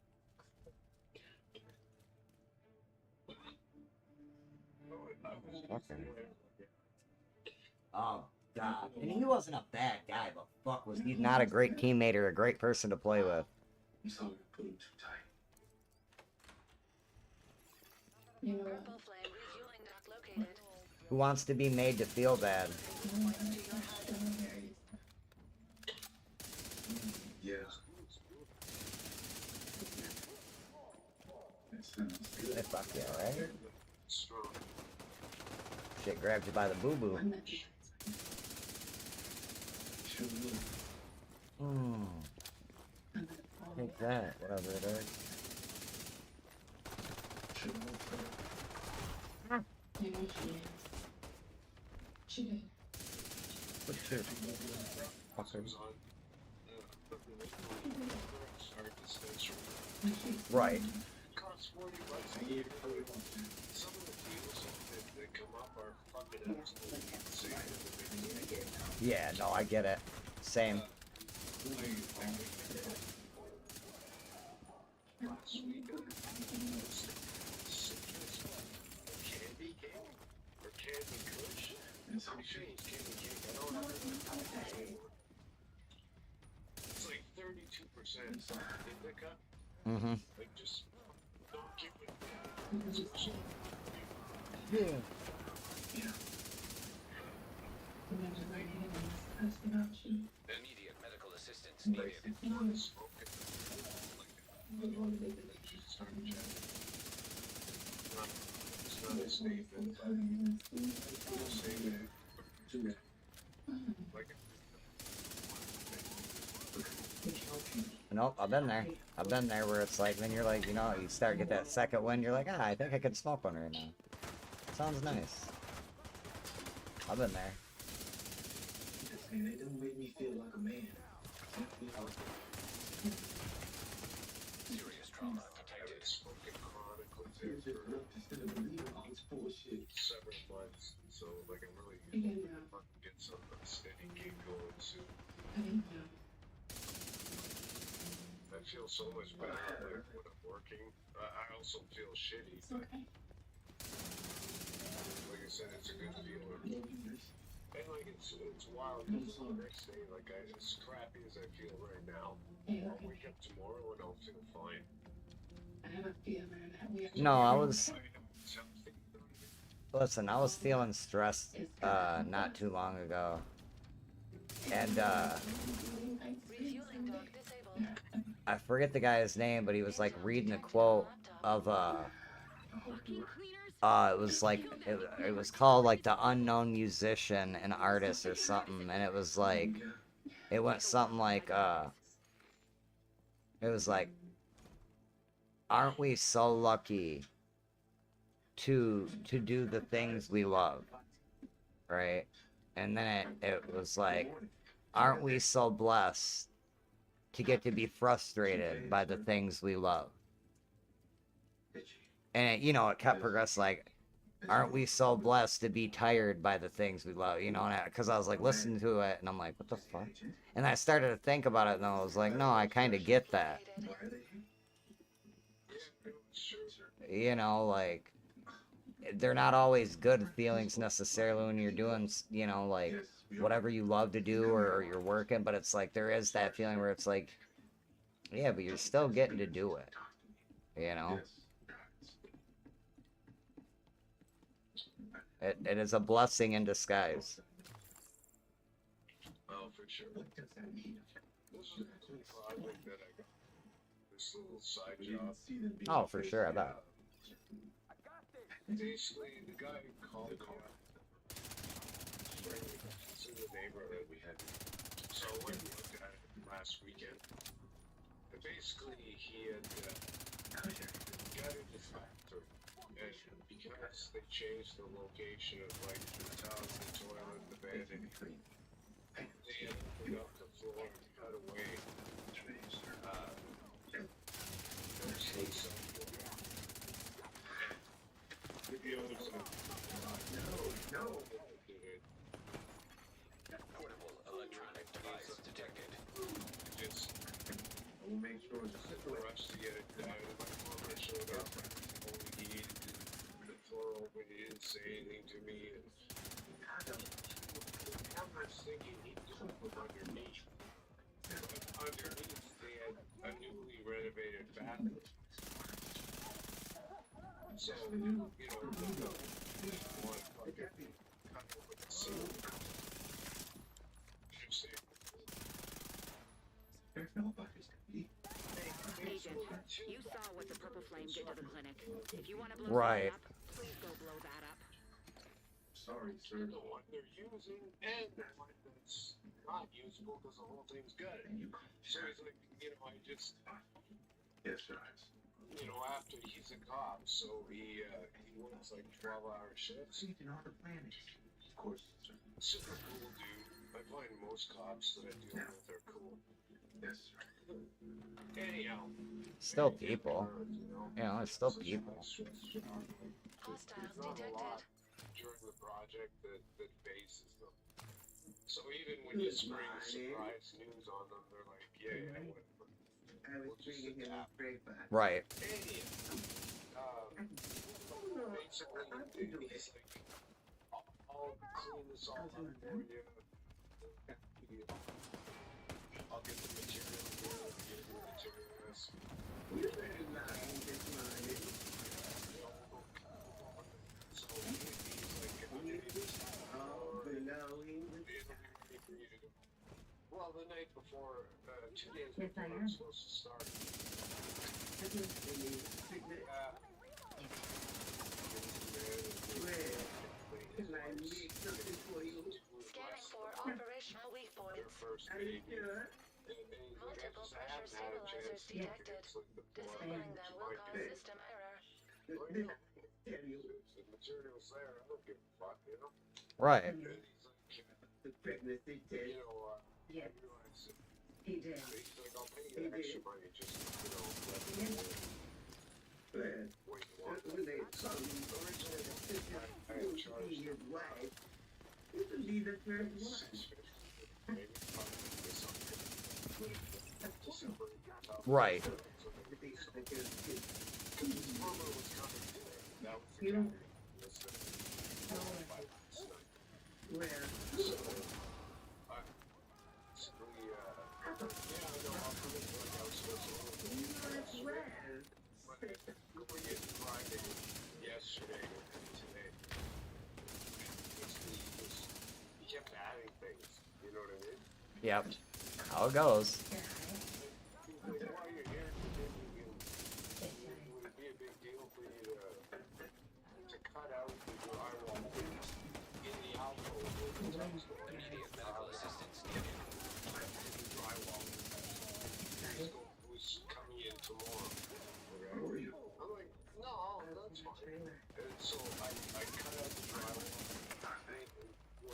Okay. Oh God, and he wasn't a bad guy, but fuck, was he not a great teammate or a great person to play with? You saw me put him too tight. You know Purple flame refueling dock located. Who wants to be made to feel bad? Yeah. That sounds good. Hey, fuck yeah, right? Strong. Shit grabbed you by the boo boo. Sure will. Take that, whatever it is. Sure will. You know she did. What shit? Fucker. Right. Costs 40 bucks a year. Some of the deals that come up are fucking absolutely insane. Yeah, no, I get it. Same. Last week, candy cake or candy kush. It's candy cake. I don't know. It's like 32% indica. Mm-hmm. Like just don't give it. Yeah. Immediate medical assistance needed. It's not a statement, but we'll say that. Like, Nope, I've been there. I've been there where it's like, then you're like, you know, you start to get that second wind, you're like, ah, I think I could smoke one right now. Sounds nice. I've been there. And it don't make me feel like a man. Serious trauma detected. I've spoken chronically Here's there your look instead of believing all this bullshit. for several months, so like I'm really gonna fucking get some steady gig going soon. I feel so much better like when I'm working. I also feel shitty, but like I said, it's a good feeling. And like it's wild because the next day, like as crappy as I feel right now, I'll wake up tomorrow and I'll feel fine. I have a feeling that we have No, I was... Listen, I was feeling stressed, not too long ago. And, Refueling dock disabled. I forget the guy's name, but he was like reading a quote of it was like it was called like the unknown musician and artist or something, and it was like it went something like it was like, aren't we so lucky to do the things we love, right? And then it was like, aren't we so blessed to get to be frustrated by the things we love? And it, you know, it kept progressing, like, aren't we so blessed to be tired by the things we love? You know, because I was like listening to it and I'm like, what the fuck? And I started to think about it and I was like, no, I kind of get that. You know, like, they're not always good feelings necessarily when you're doing, you know, like whatever you love to do or you're working, but it's like there is that feeling where it's like, yeah, but you're still getting to do it, you know? It is a blessing in disguise. Oh, for sure. This is a cool project that I got. This little side job. Oh, for sure, I bet. Basically, the guy called me up. It's in the neighborhood we had. So I went and looked at it last weekend. And basically, he had gutted the factory, and because they changed the location of like the tub, the toilet, the vanity, they opened up the floor and cut away. Portable electronic device detected. Just make sure it's a rush to get it done. My plumber showed up. He the floor open. He didn't say anything to me. And I was thinking he'd do it from underneath. But underneath, they had a newly renovated bathroom. So, you know, one fucking cut over the ceiling. Agent, you saw what the purple flame did to the clinic. If you want to blow Right. something up, please go blow that up. Sorry, sir. The one they're using and the one that's not usable because the whole thing's gutted. So he's like, you know, I just, Yes, sir. you know, after he's a cop, so he works like 12-hour shifts. Of course, sir. Super cool dude. I find most cops that I deal with are cool. Yes, sir. Anyhow. Still people. You know, it's still people. Hostiles There's not a lot detected. during the project that faces them. So even when you spring surprise news on them, they're like, yeah, whatever. We'll just adapt. Right. Basically, he's like, I'll clean this all up for you. I'll get the material here, get the materials. So he's like, well, the night before, 2 days before I'm supposed to start. Scanning for operational weak points. Multiple pressure stabilizers detected. Disabling them will cause system error. The material's there, I don't give a fuck, you know? Right. And he's like, you know, I realize that He did. he's like, I'll pay you extra money, just, you know, let me know what you want. Originally, I had charged him This would be the first one. $650, maybe $550 something. To separate the top. Right. Because his plumber was coming today. That was the guy. Where? So, yeah, no, I'll come in like I was supposed to. But we get Friday, yesterday, and today. He kept adding things, you know what I mean? Yep. How it goes. Like, while you're here, would it be a big deal for you to cut out the drywall in the alcove where the tub's going? Immediate medical assistance needed. Drywall. Who's coming in tomorrow? Okay? I'm like, no, that's fine. And so I cut out the drywall.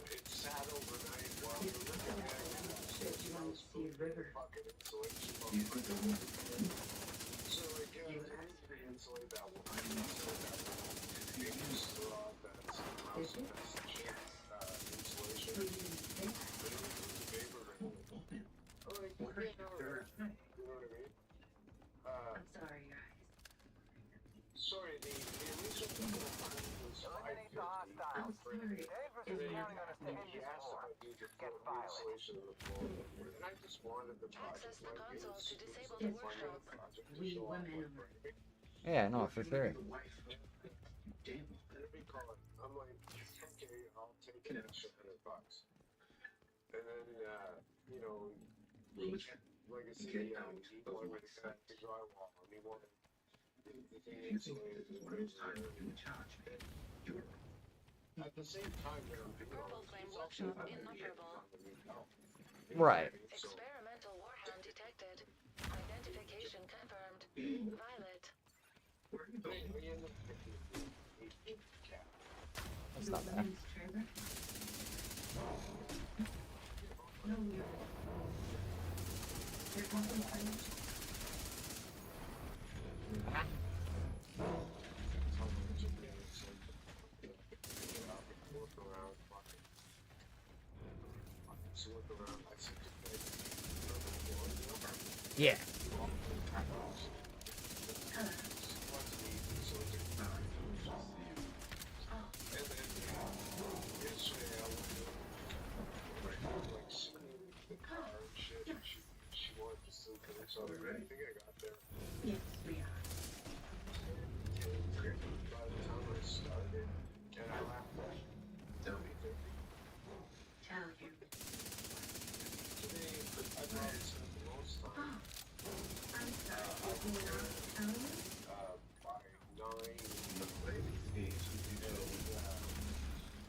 It sat overnight while we were looking at it. Fucking insulation. So I insulate that one. They just throw out that house message insulation. But it was a vapor ring. I'm like, you know what I mean? I'm sorry, guys. Sorry, the initial was Eliminate the hostiles. I'm sorry. Danvers is counting on us to hit he this asked floor. if I needed Get the violent. insulation of the floor. And I just wanted the project Access the like it console was. to disable It the was like workshop. a project to We show off women my are- brain. Yeah, no, for sure. Let me call it. I'm like, okay, I'll take an extra $100. And then, you know, like I said, he wanted me to cut the drywall, and he wanted the thing insulated. At the same time, Purple flame workshop inoperable. Right. Experimental warhound detected. Identification confirmed. Violet. That's not bad. Yeah. She wanted to sleep in it, so I think I got there. Yes, we are. By the time I started, and I left at 3:50. Tell him. Today, I probably spent the most time. I'm sorry, did you not tell me? By 9,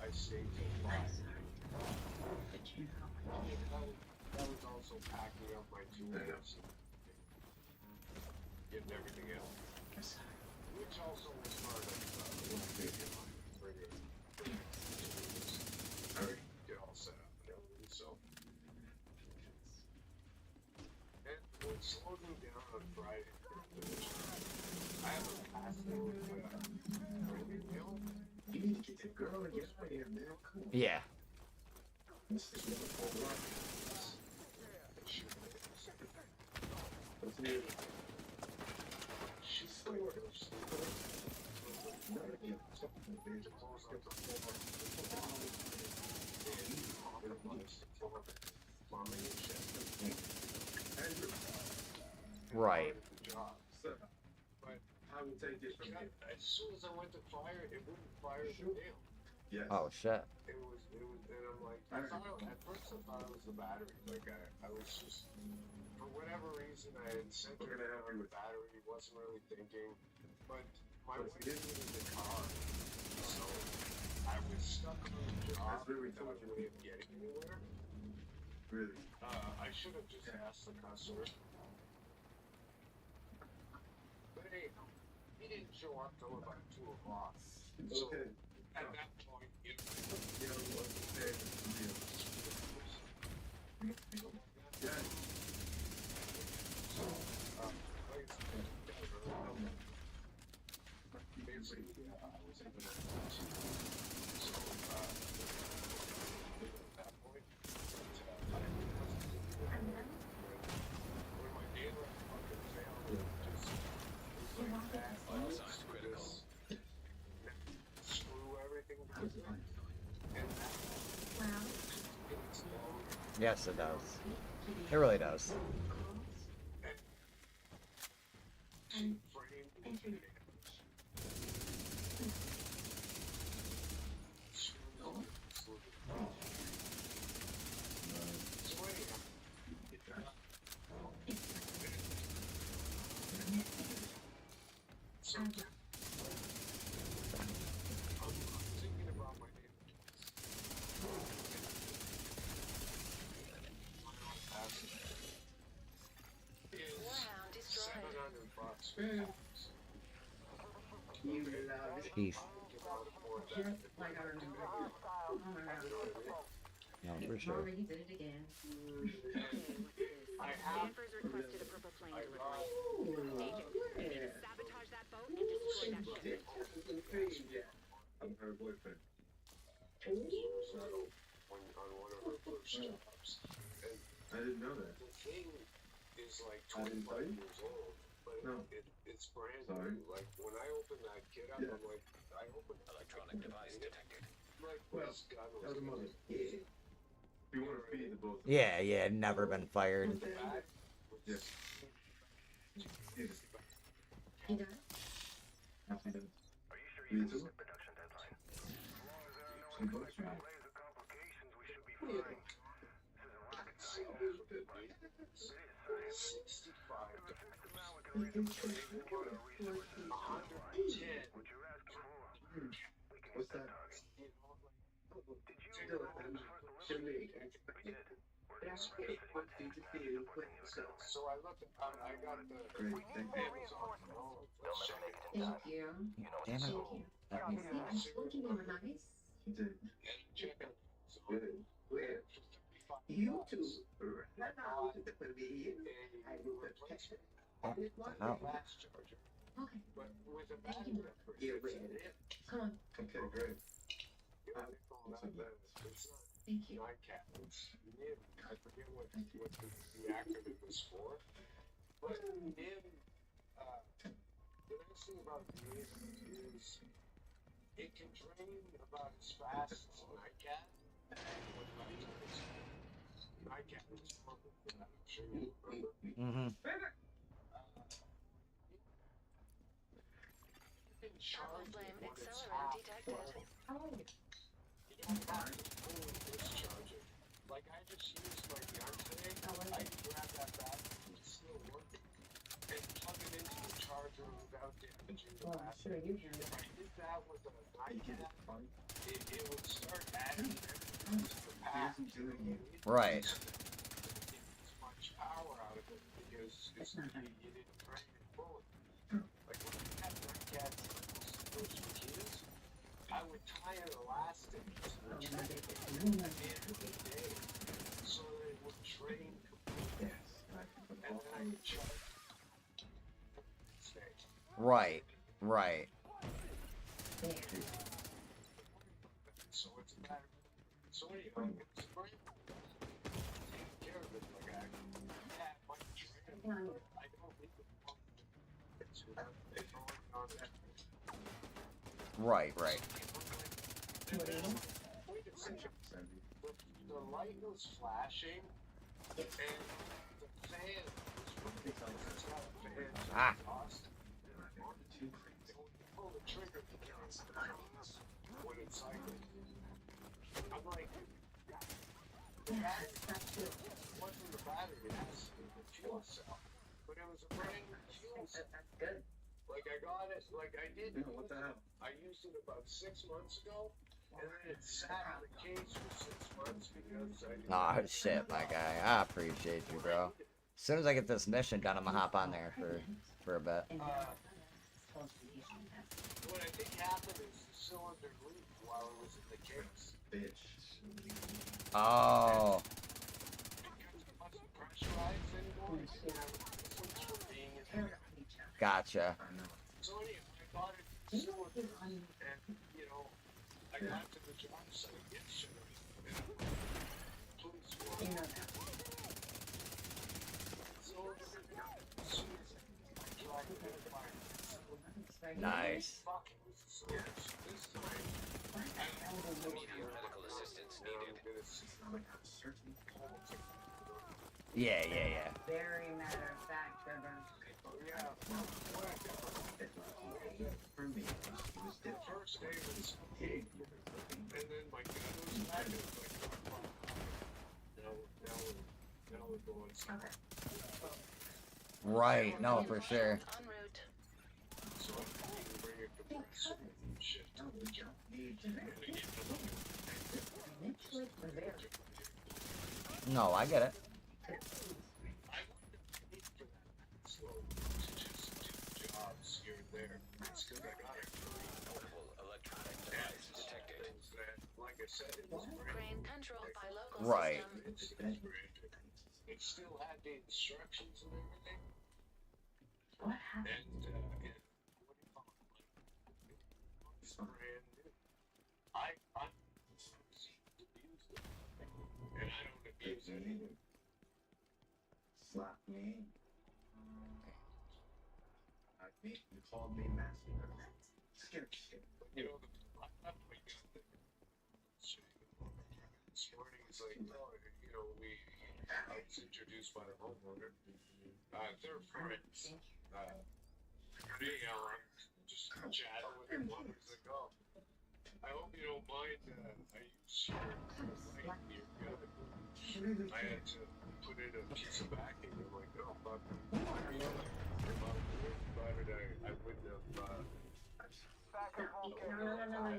I stayed till 5. But you know, That was also packing up my tools, getting everything out. Which also was part of get all set up and everything, so. And what slowed me down on Friday, I have a password email. You need to get that girl and get out of here, man. Come on. Yeah. She's so Right. But I would take this from here. As soon as I went to fire, it wouldn't fire the nail. Yes. Oh shit. It was, and I'm like, at first I thought it was the battery. Like, I was just, for whatever reason, I had centered it on the battery, wasn't really thinking. But my wife needed the car, so I was stuck on the job without a way of getting anywhere. Really? I should have just asked the customer. But anyhow, he didn't show up till about 2 o'clock. So, Okay. at that point, you know, Yes, it does. It really does. Jeez. just like I remember. Oh my god. No, for sure. Mama, you did it again. Danvers requested a purple flame delivery. Agent, you need to sabotage that boat and destroy that ship. I'm her boyfriend. On one of her first jobs. And I didn't know that. the thing is like I didn't 25 tell you? years old, but No. it's brand Sorry. new. Like when I opened that kit up, Yeah. I'm like, I opened Electronic device detected. like Well, this gun that was a mother. Yeah. You want to feed the both of them? Yeah, yeah, never been fired. Yes. He does? He does. Are you sure Me you can too. meet the production deadline? As long as there are no She goes unexpected right. delays or complications, we should be fine. This isn't rocket science, but it is science. 65 With a fixed amount, we can reasonably allocate our resources. 110. What you're asking for, we can What's hit that that? target. Did you Still, order the first should delivery? we? We did. We're So I looked. I got the. Great, thank you. Don't let me make it in Thank time. you. You know Damn it. Thank you. I told you they were nice. He did. Chicken. Good. Good. You too. Right now, you could be I will replace it. Oh, what the hell? Fast charger. Okay. But with a Thank battery you. for Yeah, 6 wait. amps. Come on. Okay, great. Thank you. Nightcap. It's NIM. I forget what the acronym was for. But NIM, the nice thing about NIM is it can drain about as fast as a nightcap. Nightcap is perfect for that. I'm sure you remember. Mm-hmm. Thermal flame accelerant detected. Oh. You don't have to fully discharge it. Like I just used my gun today. I can grab that battery, it's still working, and plug it into the charger without damaging the Well, battery. sure you can. If I did that with a nightcap, it would start adding everything to the pack. Right. As much power out of it because you didn't drain it fully. Like when you had nightcaps, those kids, I would tie an elastic to the trigger every day so that it would drain completely. And then I would charge. Right. Right. So it's a matter. So anyway, it's a brain. Take care of it like I have my training. I don't leave it alone. It's throwing on it. Right. Right. The light was flashing, and the fan was working. It's got a fan Ah. exhaust. And when you pull the trigger, when it's cycling, I'm like, the battery wasn't the battery, it was the fuel cell. But it was a brand new fuel cell. That's good. Like I got it, like I did. What the hell? I used it about 6 months ago, and then it sat in the case for 6 months because I didn't. Oh shit, my guy. I appreciate you, bro. As soon as I get this mission done, I'm gonna hop on there for a bit. What I think happened is the cylinder leaked while it was in the case. Bitch. Oh. Because it wasn't pressurized anymore, it didn't have a license for being in there. Gotcha. So anyway, I bought it cylinder, and you know, I got to the job site yesterday, and police were. So I tried to get a fire. Nice. Immediate medical assistance needed. Yeah. Very matter of fact, Trevor. For me, it was The first day was okay, and then my gun was back, and it was like, now we're going somewhere. Right. No, for sure. En route. So I can bring a compressor and shit to the job. No, I get it. I wouldn't have paid for that slow to just do jobs here and there. It's because I got it free. Multiple electronic devices detected. Like I said, it was Grain controlled by local Right. system. it still had the instructions and everything. What happened? And what do you call it? It's brand new. I abused it, and I don't abuse it either. Slap me. You called me master. Scared shit. You know, I left my gun there. This morning, it's like, oh, you know, I was introduced by the homeowner. They're friends. Anyhow, I'm just chatting with him while he's like, oh, I hope you don't mind, I use your light in your gun. I had to put in a piece of backing. I'm like, oh, fuck. You know, if I was worried about it, I wouldn't have, Backup won't get No. you know,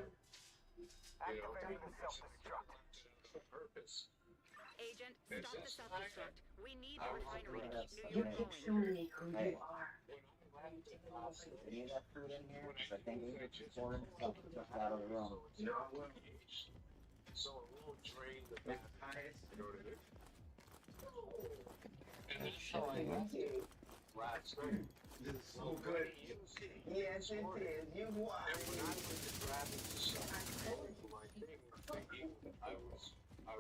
Activating the self-destruct. the purpose. Agent, stop the self-destruct. We need the refinery to keep New You York keep going. showing me who you are. Any of that food in here? Because I think we just poured stuff just out of the room. So it won't drain the back. You know what I mean? And that's how I left it last night. This is so good. Yes, it is. You won. And when I went to grab it to start my thing, thinking I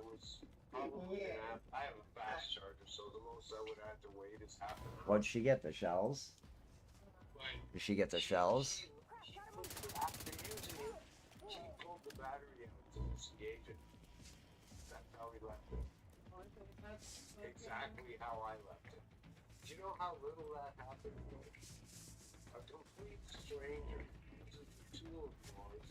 was probably gonna have, I have a fast charger, so the most I would have to wait is half an hour. What'd she get? The shells? Did she get the shells? After using it, she pulled the battery out to disengage it. That's how we left it. Exactly how I left it. Do you know how little that happened? A complete stranger uses the tool of yours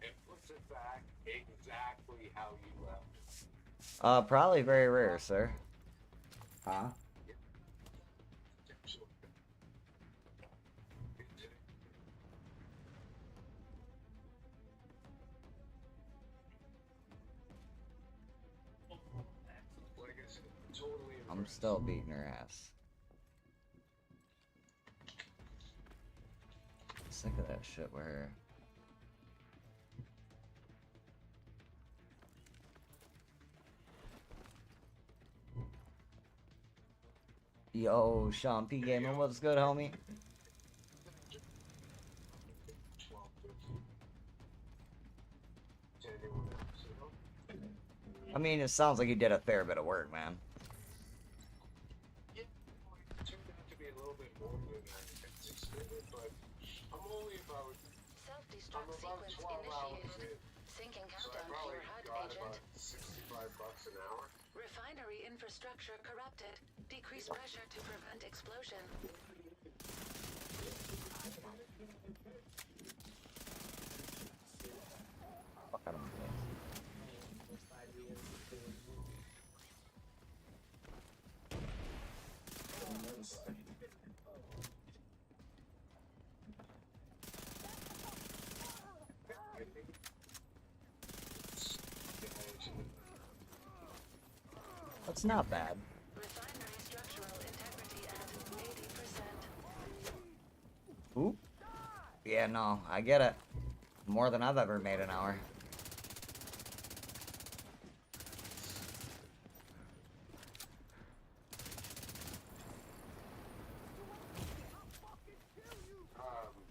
and puts it back exactly how you left it. Probably very rare, sir. Huh? I'm still beating her ass. Sick of that shit with her. Yo, Sean P. Gamer, what's good, homie? I mean, it sounds like you did a fair bit of work, man. It turned out to be a little bit more than I anticipated, but I'm only about Self-destruct 12 sequence hours initiated. in. Syncing So I countdown to probably your HUD, got Agent. about $65 an hour. Refinery infrastructure corrupted. Decrease pressure to prevent explosion. Fuck out of my face. That's not bad. Refinery structural integrity at 80%. Oop. Yeah, no, I get it. More than I've ever made an hour.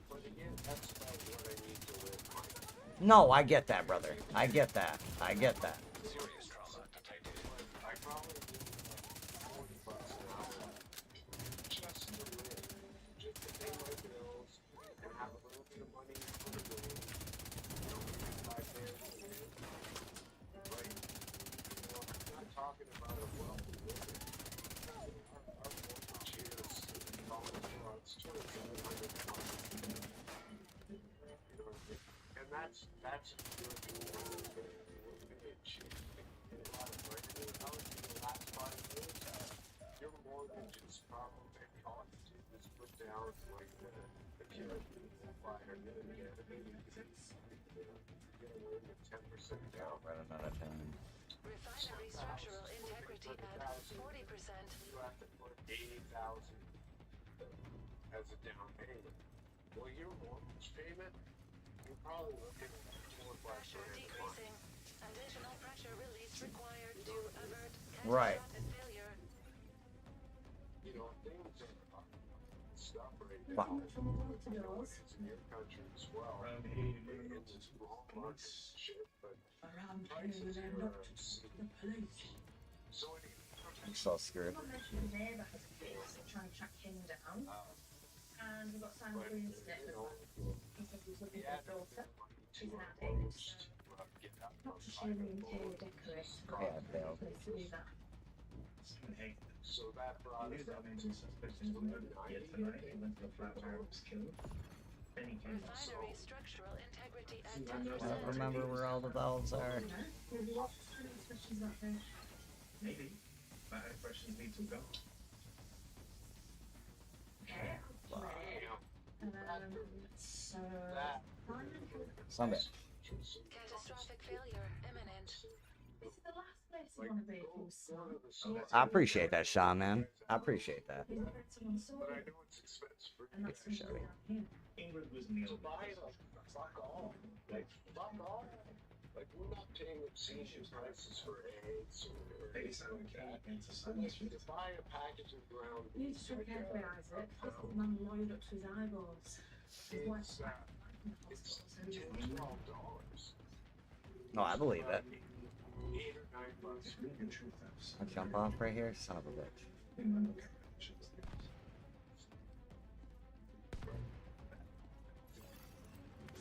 But again, that's about what I need to live my No, I get that, brother. I get that. I get that. serious trauma detected. I probably need like $40 an hour just to live, just to pay my bills and have a little bit of money for the room. You know, maybe 5 days a year. Right? You know, I'm not talking about a wealthy living. Our mortgage is college funds, $2,700 a month. You know what I mean? And that's a good wage. A lot of money in the house in the last 5 years. Your mortgage is probably cost is put down like the kid buy her get away with 10% down. Right another time. Refinery structural integrity at 40%. You have to put $80,000 as a down payment. Well, your mortgage payment, you're probably looking at 4 or 5 Pressure grand a month. decreasing. Additional pressure release required to avert Right. catastrophic failure. You know, things are stuff right Wow. now. It's in your country as well. In this small market shit, but prices here are obscene. So I'm so screwed. Someone mentioned today about his case and trying to track him down. And we got Simon Green's statement. He said he was looking for his daughter. She's an addict. Not to shame the interior decorator, but Yeah, I failed. place to do that. So that brought us up to 90. Refinery structural integrity at I 10%. don't remember where all the valves are. Maybe lots of students, questions out there. Maybe. But our questions need to go. Okay. So, Sunday. Catastrophic failure imminent. this is the last place you want to be if you were smart. I appreciate that, Sean, man. I appreciate that. He's met someone But I sorted, know it's expensive for and that's Yeah, usually Shelby. down here. England was nil. Buy them. Fuck off. Like, fuck off. like we're not paying obscene prices for eggs or Based on anything like that. Canadian Like, society. to buy a package of ground You need beef, to tread like, carefully, Isaac. This is a man lawyered up to his eyeballs. His wife's it's back in the it's hospital, so he's $10-12. No, I believe it. $8 or $9. It's really good truth, though. I'll jump off right here, son of a bitch.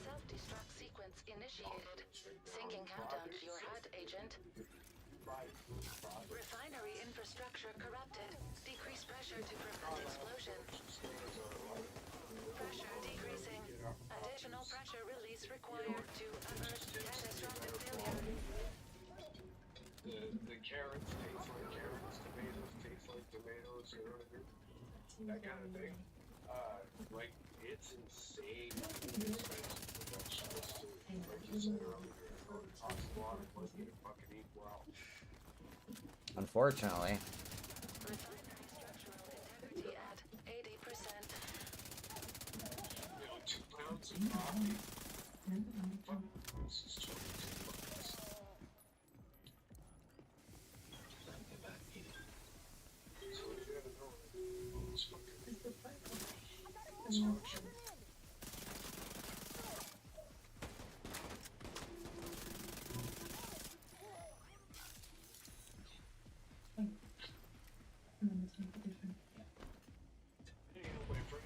Self-destruct sequence initiated. Syncing countdown to your HUD, Agent. Refinery infrastructure corrupted. Decrease pressure to prevent explosion. Pressure decreasing. Additional pressure release required to avert catastrophic failure. The carrots taste like carrots, tomatoes taste like tomatoes, you know what I mean? That kind of thing. Like, it's insane expensive for vegetables too. Like you said earlier, it costs a lot of money to fucking eat well. Unfortunately. Refinery structural integrity at 80%. You know, 2 pounds of coffee. Fuck, this is $22. So if you had to know, it's fucking. It's fucking. and then it's make a difference. Hey, you know, my friend.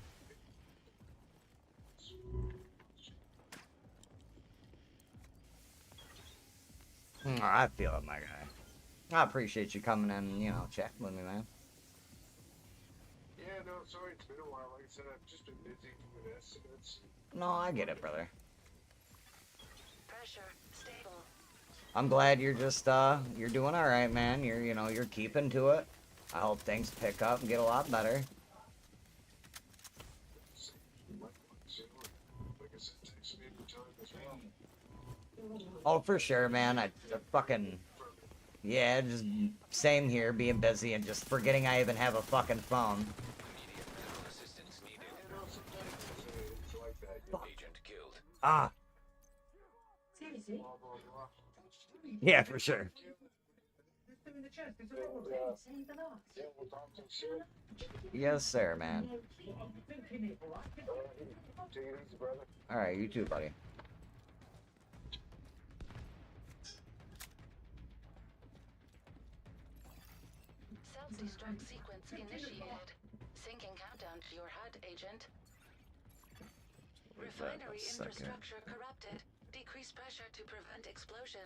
I feel it, my guy. I appreciate you coming in, you know, checking with me, man. Yeah, no, sorry, it's been a while. Like I said, I've just been busy doing estimates. No, I get it, brother. Pressure stable. I'm glad you're just, you're doing alright, man. You're, you know, you're keeping to it. I hope things pick up and get a lot better. Like I said, text me anytime as well. Oh, for sure, man. I fucking... Yeah, just same here, being busy and just forgetting I even have a fucking phone. Assistance needed. You know, sometimes it's like that. You know, Agent killed. Ah, Seriously? blah, blah, blah. yeah, for sure. Save the lot. Yeah, we'll talk to you soon. Yes, sir, man. Take it easy, brother. Alright, you too, buddy. Self-destruct sequence initiated. Syncing countdown to your HUD, Agent. Refinery second. infrastructure corrupted. Decrease pressure to prevent explosion.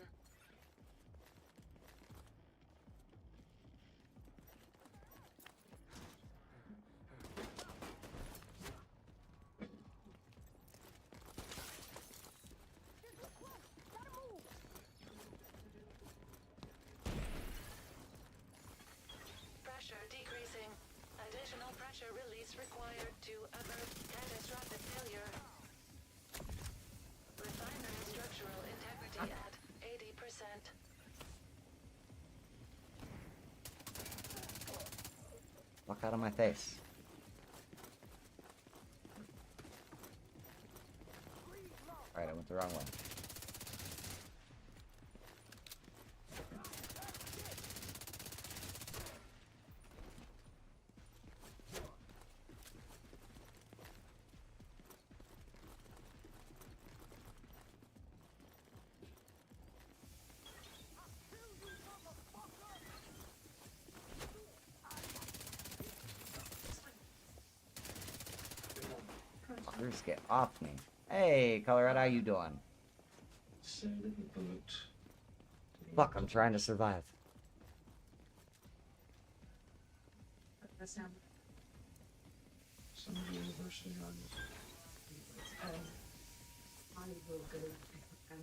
Pressure decreasing. Additional pressure release required to avert catastrophic failure. Refinery structural integrity at 80%. Fuck out of my face. Alright, I went the wrong way. Fuckers, get off me. Hey, Colorado, how you doing? Fuck, I'm trying to survive. That sound. Some university on I will go and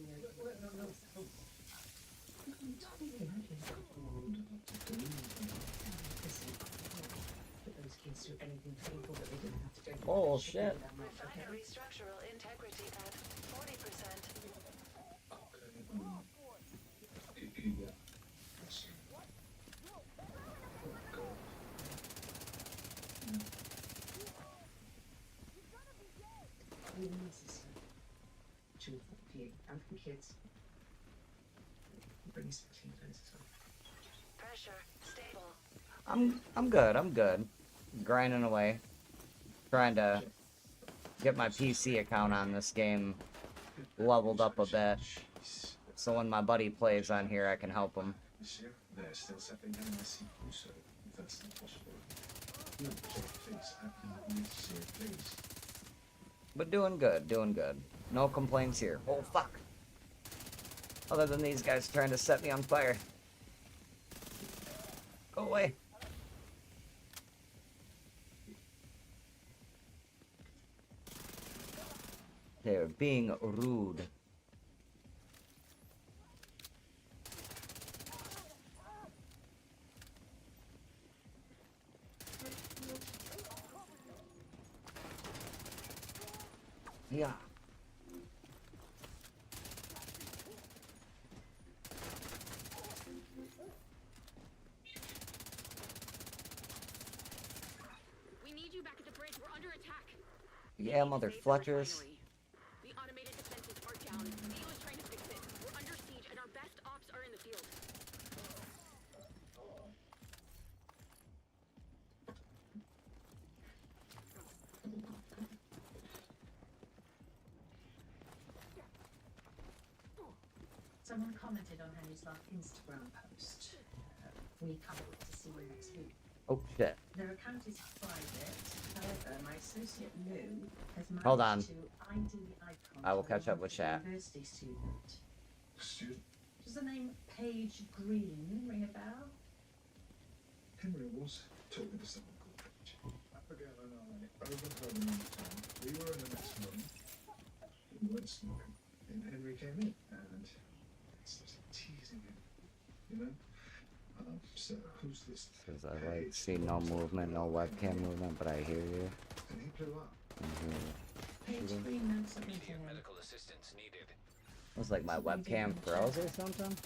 those kids do anything painful that they didn't have to do. Bullshit. Refinery structural integrity at 40%. you and for the kids. Bring you some clean clothes as well. Pressure stable. I'm good. I'm good. Grinding away, trying to get my PC account on this game leveled up a bit, so when my buddy plays on here, I can help him. They're still settling down my sequel, so if that's not possible. No, please, I need to see it, please. But doing good, doing good. No complaints here. Oh, fuck. Other than these guys trying to set me on fire. Go away. They're being rude. Yeah. We need you back at the bridge. We're under attack. Yeah, mother fletchers. The automated defenses are down. Theo is trying to fix it. We're under siege, and our best ops are in the field. Someone commented on Henry's last Instagram post. We can't wait to see you next week. Oh, shit. Their account is private. However, my associate Lou has managed Hold on. to ID the icon. I will catch up with chat. University student. Student? Does the name Paige Green ring a bell? Henry was talking to someone called Paige. I forget her name. Overheard him on the phone. We were in the next room. We weren't smoking. And Henry came in and started teasing him. You know? So who's this? Because I like see no movement, no webcam movement, but I hear you. And he blew up. Paige Green meant something to him. Medical assistance needed. Was like my webcam froze or something?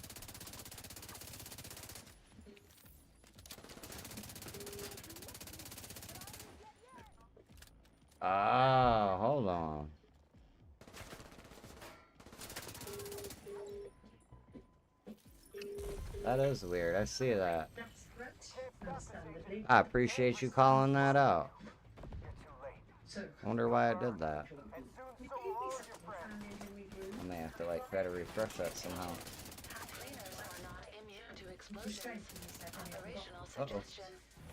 Oh, hold on. That is weird. I see that. I appreciate you calling that out. Wonder why I did that. I may have to like try to refresh that somehow. Cleaners are not immune to explosions. Operational Uh-oh. suggestion.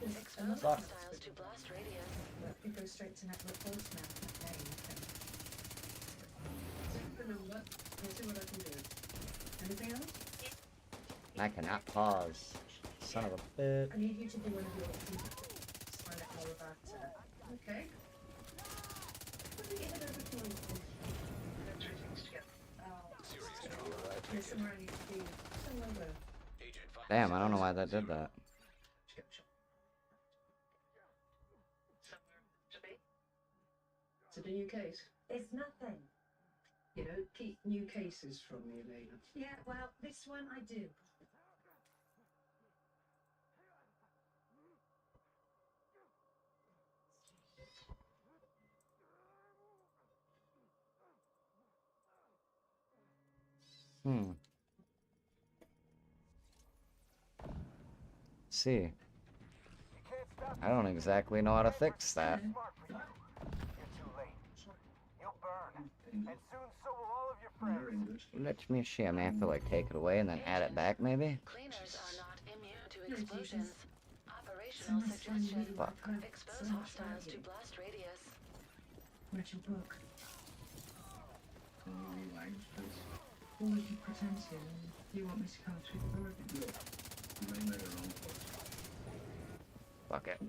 Expose Fuck. hostiles to blast radius. It goes straight to network voicemail. Okay, let's see what I can do. Anything else? I cannot pause. Son of a bitch. I need you to do one of your things. Find out more about okay. Let me get it over to you. Let's try things together. There's somewhere I need to be. Somewhere where. Damn, I don't know why that did that. Is it a new case? It's nothing. You don't keep new cases from me, Elena. Yeah, well, this one I do. See. I don't exactly know how to fix that. You're too late. You'll burn. And soon so will all of your friends. Let me see. I may have to like take it away and then add it back maybe. Cleaners are not immune to explosions. Operational suggestion. Fuck. Expose hostiles to blast radius. Where's your book? Or would you pretend to? Do you want me to come through the door again? Fuck it.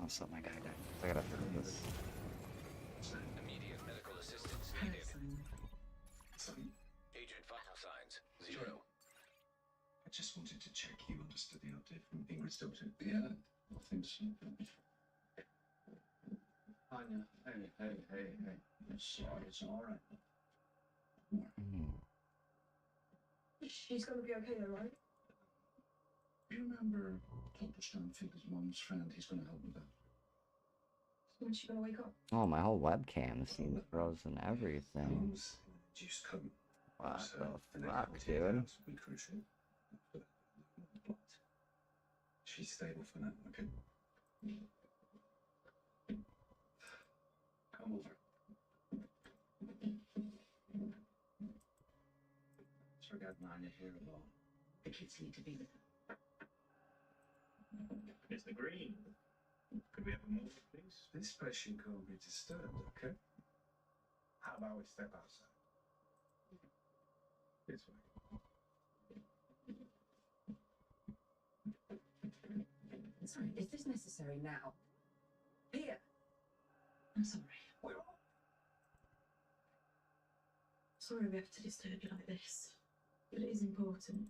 I'll set my guy down. I gotta fix this. Immediate medical assistance needed. Agent vital signs 0. I just wanted to check you understood the update from Ingrid's daughter. Yeah, I think so. I know. Hey. It's alright. She's gonna be okay, alright? Do you remember Copperstone Figure's mum's friend? He's gonna help with that. When's she gonna wake up? Oh, my whole webcam seems frozen. Everything. Just come. What So, the and fuck, everything dude? else will be crucial. But she's stable for now, okay? Come over. Disregard mine, you're here alone. The kids need to be with her. Mr. Green, could we have a moment, please? This place should go be disturbed, okay? How about we step outside? This way. Sorry, is this necessary now? Here! I'm sorry. Sorry we have to disturb you like this, but it is important.